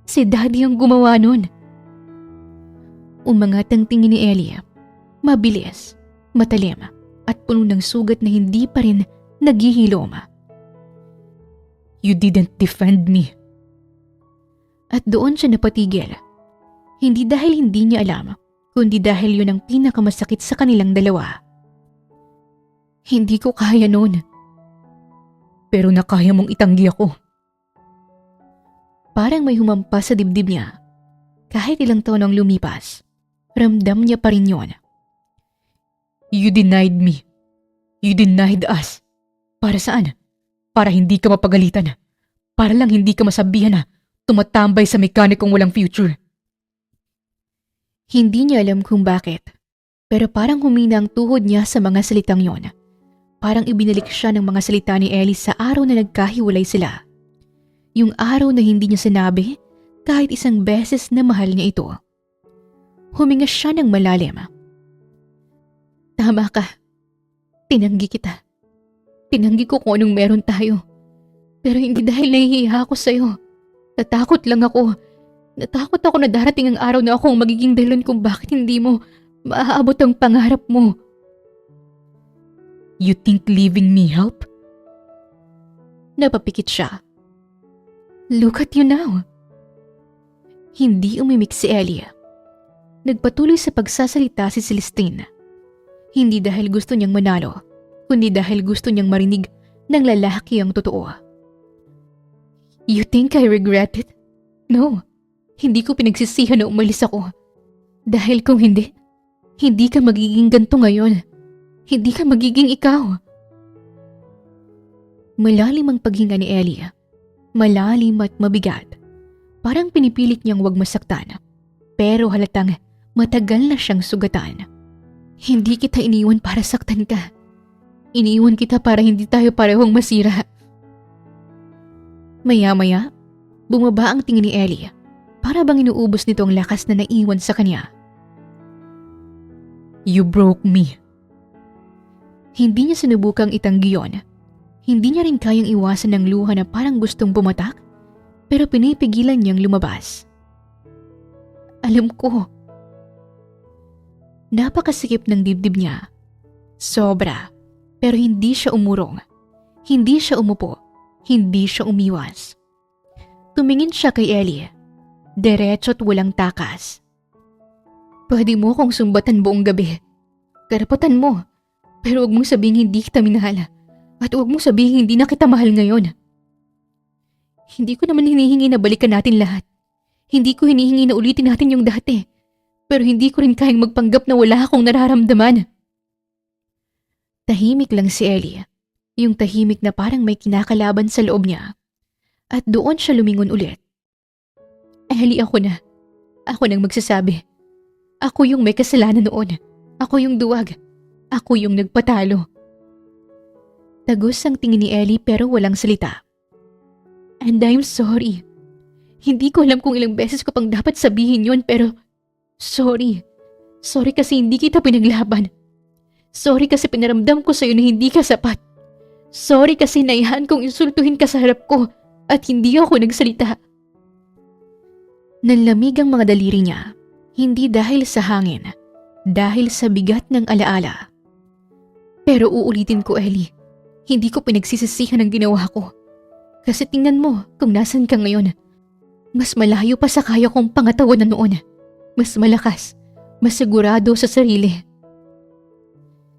Si Daddy ang gumawa nun. Umangat ang tingin ni Ellie. Mabilis, matalim, at puno ng sugat na hindi pa rin naghihilom. You didn't defend me. At doon siya napatigil. Hindi dahil hindi niya alam, kundi dahil yun ang pinakamasakit sa kanilang dalawa. Hindi ko kaya nun. Pero nakaya mong itanggi ako. Parang may humampas sa dibdib niya. Kahit ilang taon ang lumipas, ramdam niya pa rin yun. You denied me. You denied us. Para saan? Para hindi ka mapagalitan. Para lang hindi ka masabihan na tumatambay sa mekanikong walang future. Hindi niya alam kung bakit, pero parang humina ang tuhod niya sa mga salitang yon. Parang ibinalik siya ng mga salita ni Ellie sa araw na nagkahiwalay sila. Yung araw na hindi niya sinabi kahit isang beses na mahal niya ito. Huminga siya ng malalim. Tama ka. Tinanggi kita. Tinanggi ko kung anong meron tayo. Pero hindi dahil nahihiya ako sa'yo. Natakot lang ako. Natakot ako na darating ang araw na ako ang magiging dahilan kung bakit hindi mo maaabot ang pangarap mo. You think leaving me help? Napapikit siya. Look at you now. Hindi umimik si Ellie. Nagpatuloy sa pagsasalita si Celestine. Hindi dahil gusto niyang manalo, kundi dahil gusto niyang marinig ng lalaki ang totoo. You think I regret it? No, hindi ko pinagsisihan na umalis ako. Dahil kung hindi, hindi ka magiging ganito ngayon. Hindi ka magiging ikaw. Malalim ang paghinga ni Ellie. Malalim at mabigat. Parang pinipilit niyang wag masaktan. Pero halatang matagal na siyang sugatan. Hindi kita iniwan para saktan ka. Iniwan kita para hindi tayo parehong masira. Maya-maya, bumaba ang tingin ni Ellie. Para bang inuubos nito ang lakas na naiwan sa kanya. You broke me. Hindi niya sinubukang itanggi yun. Hindi niya rin kayang iwasan ng luha na parang gustong bumatak, pero pinipigilan niyang lumabas. Alam ko. Napakasikip ng dibdib niya. Sobra, pero hindi siya umurong. Hindi siya umupo. Hindi siya umiwas. Tumingin siya kay Ellie. Diretso at walang takas. Pwede mo kong sumbatan buong gabi. Karapatan mo. Pero huwag mong sabihin hindi kita minahal. At huwag mong sabihin hindi na kita mahal ngayon. Hindi ko naman hinihingi na balikan natin lahat. Hindi ko hinihingi na ulitin natin yung dati. Pero hindi ko rin kayang magpanggap na wala akong nararamdaman. Tahimik lang si Ellie. Yung tahimik na parang may kinakalaban sa loob niya. At doon siya lumingon ulit. Ellie, ako na. Ako nang magsasabi. Ako yung may kasalanan noon. Ako yung duwag. Ako yung nagpatalo. Tagos ang tingin ni Ellie pero walang salita. And I'm sorry. Hindi ko alam kung ilang beses ko pang dapat sabihin yon pero sorry. Sorry kasi hindi kita pinaglaban. Sorry kasi pinaramdam ko sa'yo na hindi ka sapat. Sorry kasi naihan kong insultuhin ka sa harap ko at hindi ako nagsalita. Nanlamig ang mga daliri niya. Hindi dahil sa hangin. Dahil sa bigat ng alaala. Pero uulitin ko, Ellie. Hindi ko pinagsisisihan ang ginawa ko. Kasi tingnan mo kung nasan ka ngayon. Mas malayo pa sa kaya kong pangatawan na noon. Mas malakas. Mas sigurado sa sarili.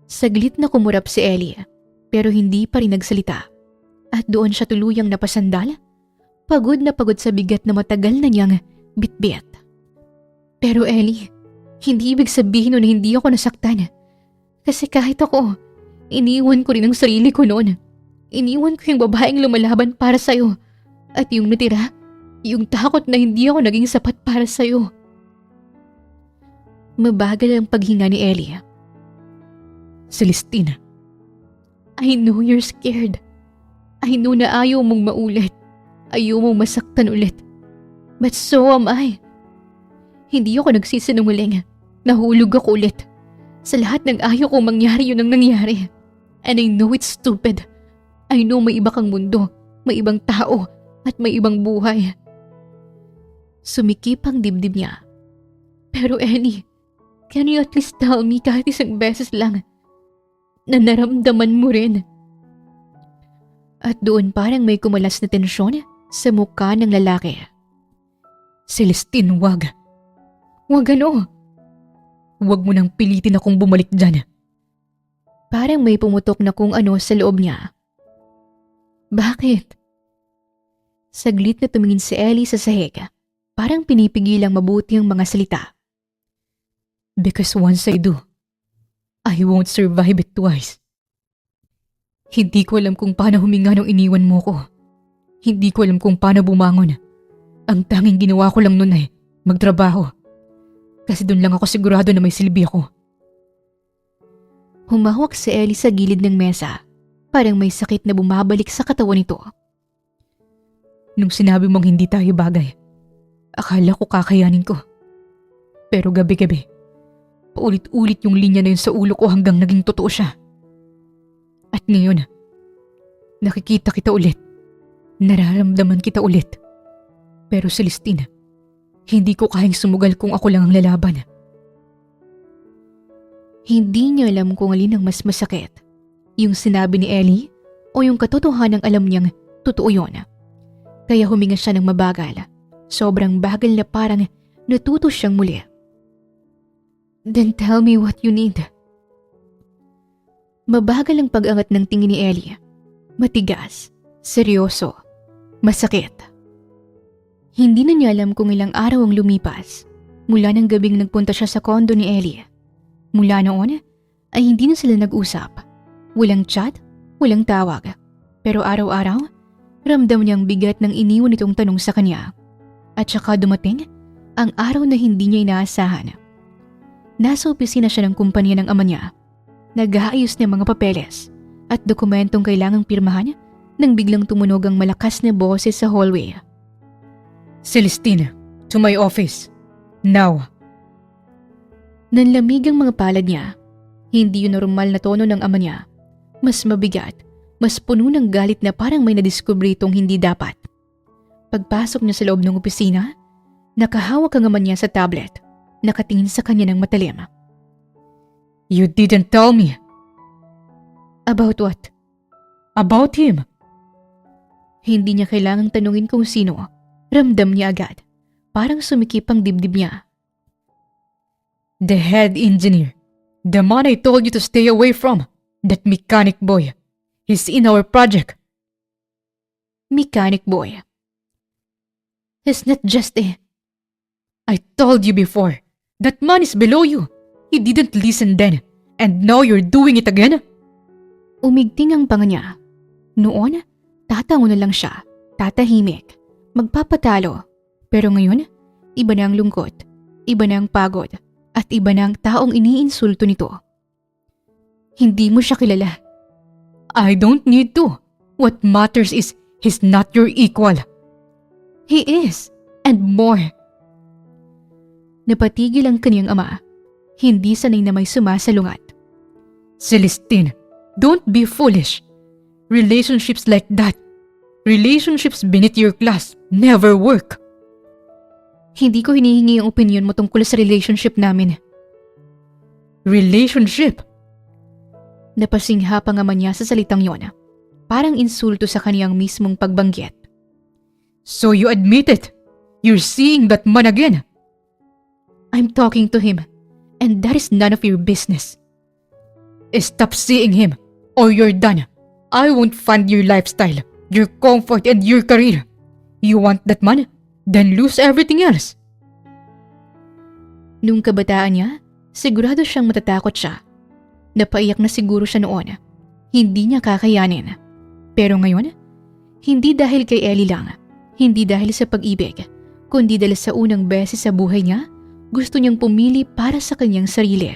Saglit na kumurap si Ellie. Pero hindi pa rin nagsalita. At doon siya tuluyang napasandal. Pagod na pagod sa bigat na matagal na niyang bitbit. Pero Ellie, hindi ibig sabihin na hindi ako nasaktan. Kasi kahit ako, iniwan ko rin ang sarili ko noon. Iniwan ko yung babaeng lumalaban para sa'yo. At yung natira, yung takot na hindi ako naging sapat para sa'yo. Mabagal ang paghinga ni Ellie. Celestine. I know you're scared. I know na ayaw mong maulit. Ayaw mong masaktan ulit. But so am I. Hindi ako nagsisinungaling. Nahulog ako ulit. Sa lahat ng ayaw kong mangyari yun ang nangyari. And I know it's stupid. I know may iba kang mundo, may ibang tao, at may ibang buhay. Sumikip ang dibdib niya. Pero Ellie, can you at least tell me kahit isang beses lang na naramdaman mo rin? At doon parang may kumalas na tensyon sa mukha ng lalaki. Celestine, wag. Wag ano? Wag mo nang pilitin akong bumalik dyan. Parang may pumutok na kung ano sa loob niya. Bakit? Saglit na tumingin si Ellie sa sahig. Parang pinipigilang mabuti ang mga salita. Because once I do, I won't survive it twice. Hindi ko alam kung paano huminga nung iniwan mo ko. Hindi ko alam kung paano bumangon. Ang tanging ginawa ko lang nun ay magtrabaho. Kasi doon lang ako sigurado na may silbi ako. Humawak si Ellie sa gilid ng mesa. Parang may sakit na bumabalik sa katawan nito. Nung sinabi mong hindi tayo bagay, akala ko kakayanin ko. Pero gabi-gabi, paulit-ulit yung linya na yun sa ulo ko hanggang naging totoo siya. At ngayon, nakikita kita ulit. Nararamdaman kita ulit. Pero Celestine, hindi ko kayang sumugal kung ako lang ang lalaban. Hindi niya alam kung alin ang mas masakit. Yung sinabi ni Ellie o yung katotohanang alam niyang totoo yun. Kaya huminga siya ng mabagal. Sobrang bagal na parang natuto siyang muli. Then tell me what you need. Mabagal ang pag-angat ng tingin ni Ellie. Matigas, seryoso, masakit. Hindi na niya alam kung ilang araw ang lumipas mula ng gabing nagpunta siya sa kondo ni Ellie. Mula noon ay hindi na sila nag-usap. Walang chat, walang tawag. Pero araw-araw, ramdam niyang bigat ng iniwan itong tanong sa kanya. At saka dumating ang araw na hindi niya inaasahan. Nasa opisina siya ng kumpanya ng ama niya. Nag-aayos ng mga papeles at dokumentong kailangang pirmahan nang biglang tumunog ang malakas na boses sa hallway. Celestine, to my office. Now. Nanlamig ang mga palad niya. Hindi yun normal na tono ng ama niya. Mas mabigat, mas puno ng galit na parang may nadiskubre itong hindi dapat. Pagpasok niya sa loob ng opisina, nakahawak ang ama niya sa tablet, nakatingin sa kanya ng matalim. You didn't tell me. About what? About him. Hindi niya kailangang tanungin kung sino. Ramdam niya agad. Parang sumikip ang dibdib niya. The head engineer. The man I told you to stay away from. That mechanic boy. He's in our project. Mechanic boy. It's not just I told you before. That man is below you. You didn't listen then. And now you're doing it again? Umigting ang panga niya. Noon, tatango na lang siya. Tatahimik. Magpapatalo. Pero ngayon, iba na ang lungkot. Iba na ang pagod. At iba na ang taong iniinsulto nito. Hindi mo siya kilala. I don't need to. What matters is he's not your equal. He is. And more. Napatigil ang kaniyang ama. Hindi sanay na may sumasalungat. Celestine, don't be foolish. Relationships like that, relationships beneath your class, never work. Hindi ko hinihingi ang opinion mo tungkol sa relationship namin. Relationship? Napasingha pa nga man niya sa salitang yon. Parang insulto sa kaniyang mismong pagbanggit. So you admit it? You're seeing that man again? I'm talking to him, and that is none of your business. Stop seeing him, or you're done. I won't fund your lifestyle, your comfort, and your career. You want that man? Then lose everything else. Nung kabataan niya, sigurado siyang matatakot siya. Napaiyak na siguro siya noon. Hindi niya kakayanin. Pero ngayon, hindi dahil kay Ellie lang, hindi dahil sa pag-ibig, kundi dahil sa unang beses sa buhay niya, gusto niyang pumili para sa kanyang sarili.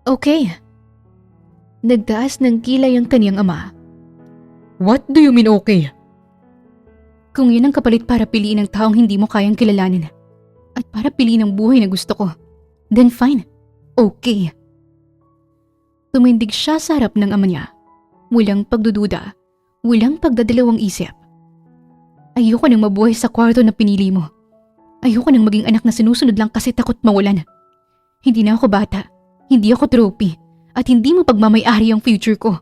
Okay. Nagtaas ng kilay ang kanyang ama. What do you mean okay? Kung yun ang kapalit para piliin ang taong hindi mo kayang kilalanin at para piliin ang buhay na gusto ko, then fine. Okay. Tumindig siya sa harap ng ama niya. Walang pagdududa, walang pagdadalawang isip. Ayoko nang mabuhay sa kwarto na pinili mo. Ayoko nang maging anak na sinusunod lang kasi takot mawalan. Hindi na ako bata, hindi ako trophy, at hindi mo pagmamay-ari ang future ko.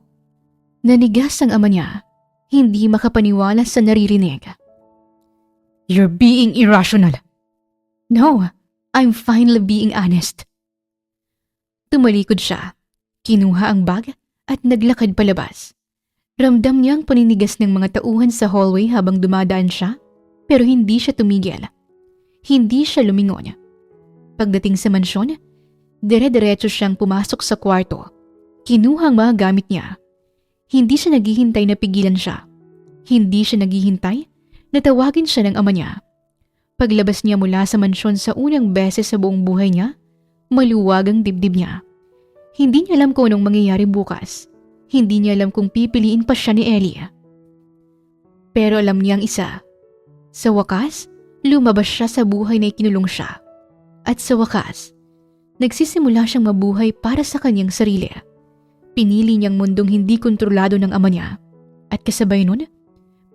Nanigas ang ama niya, hindi makapaniwala sa naririnig. You're being irrational. No, I'm finally being honest. Tumalikod siya, kinuha ang bag at naglakad palabas. Ramdam niya ang paninigas ng mga tauhan sa hallway habang dumadaan siya, pero hindi siya tumigil. Hindi siya lumingon. Pagdating sa mansyon, dire-diretso siyang pumasok sa kwarto. Kinuha ang mga gamit niya. Hindi siya naghihintay na pigilan siya. Hindi siya naghihintay na tawagin siya ng ama niya. Paglabas niya mula sa mansyon sa unang beses sa buong buhay niya, maluwag ang dibdib niya. Hindi niya alam kung anong mangyayari bukas. Hindi niya alam kung pipiliin pa siya ni Ellie. Pero alam niyang isa. Sa wakas, lumabas siya sa buhay na ikinulong siya. At sa wakas, nagsisimula siyang mabuhay para sa kanyang sarili. Pinili niyang mundong hindi kontrolado ng ama niya. At kasabay nun,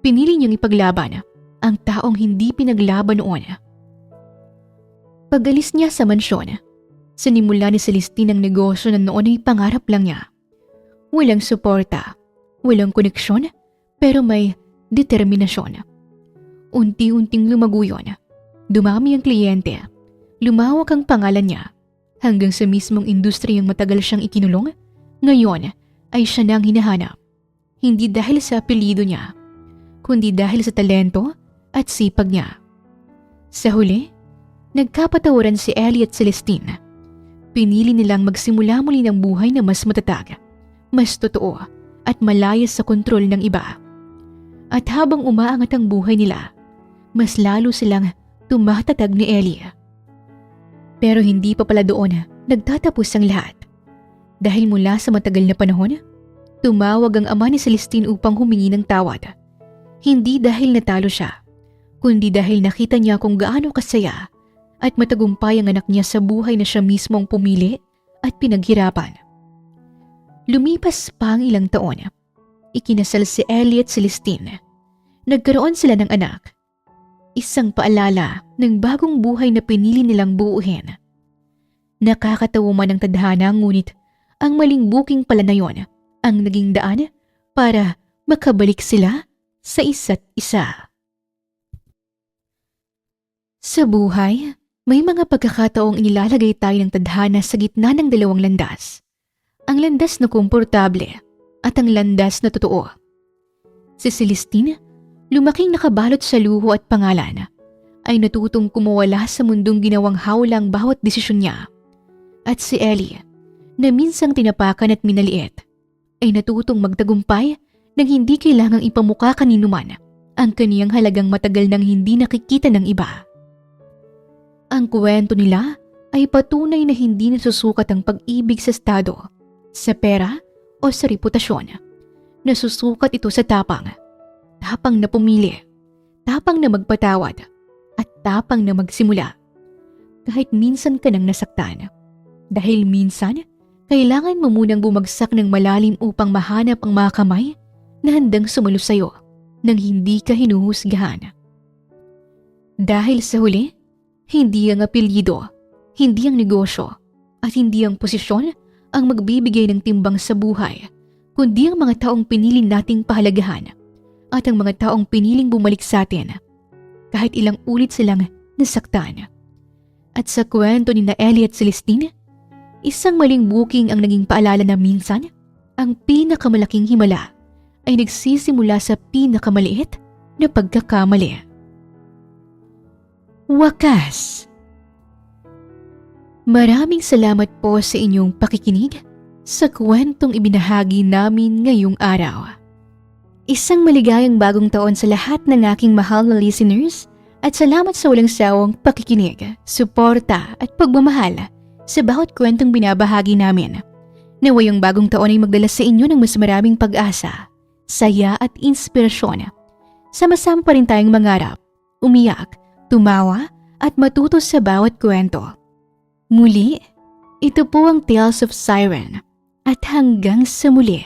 pinili niyang ipaglaban ang taong hindi pinaglaban noon. Pag-alis niya sa mansyon, sinimula ni Celestine ang negosyo na noon ay pangarap lang niya. Walang suporta, walang koneksyon, pero may determinasyon. Unti-unting lumago yun. Dumami ang kliyente. Lumawak ang pangalan niya. Hanggang sa mismong industriyang matagal siyang ikinulong, ngayon ay siya nang hinahanap. Hindi dahil sa apelyido niya, kundi dahil sa talento at sipag niya. Sa huli, nagkapatawaran si Ellie at Celestine. Pinili nilang magsimula muli ng buhay na mas matatag, mas totoo at malaya sa kontrol ng iba. At habang umaangat ang buhay nila, mas lalo silang tumatatag ni Ellie. Pero hindi pa pala doon nagtatapos ang lahat. Dahil mula sa matagal na panahon, tumawag ang ama ni Celestine upang humingi ng tawad. Hindi dahil natalo siya, kundi dahil nakita niya kung gaano kasaya at matagumpay ang anak niya sa buhay na siya mismong pumili at pinaghirapan. Lumipas pa ang ilang taon. Ikinasal si Ellie at Celestine. Nagkaroon sila ng anak. Isang paalala ng bagong buhay na pinili nilang buuhin. Nakakatawa man ang tadhana, ngunit ang maling booking pala na yon ang naging daan para makabalik sila sa isa't isa. Sa buhay, may mga pagkakataong inilalagay tayo ng tadhana sa gitna ng dalawang landas. Ang landas na komportable at ang landas na totoo. Si Celestine, lumaking nakabalot sa luho at pangalan, ay natutong kumawala sa mundong ginawang hawlang bawat desisyon niya. At si Ellie, na minsang tinapakan at minaliit, ay natutong magtagumpay nang hindi kailangang ipamukha kaninuman ang kaniyang halagang matagal nang hindi nakikita ng iba. Ang kwento nila ay patunay na hindi nasusukat ang pag-ibig sa estado, sa pera o sa reputasyon. Nasusukat ito sa tapang. Tapang na pumili, tapang na magpatawad, at tapang na magsimula. Kahit minsan ka nang nasaktan. Dahil minsan, kailangan mo munang bumagsak ng malalim upang mahanap ang mga kamay na handang sumulo sa'yo nang hindi ka hinuhusgahan. Dahil sa huli, hindi ang apelyido, hindi ang negosyo, at hindi ang posisyon ang magbibigay ng timbang sa buhay, kundi ang mga taong pinili nating pahalagahan at ang mga taong piniling bumalik sa atin kahit ilang ulit silang nasaktan. At sa kwento ni na Ellie at Celestine, isang maling booking ang naging paalala na minsan, ang pinakamalaking himala ay nagsisimula sa pinakamaliit na pagkakamali. Wakas! Maraming salamat po sa inyong pakikinig sa kwentong ibinahagi namin ngayong araw. Isang maligayang bagong taon sa lahat ng aking mahal na listeners at salamat sa walang sawang pakikinig, suporta at pagmamahal sa bawat kwentong binabahagi namin. Naway ang bagong taon ay magdala sa inyo ng mas maraming pag-asa, saya at inspirasyon. Sama-sama pa rin tayong mangarap, umiyak, tumawa at matuto sa bawat kwento. Muli, ito po ang Tales of Siren at hanggang sa muli.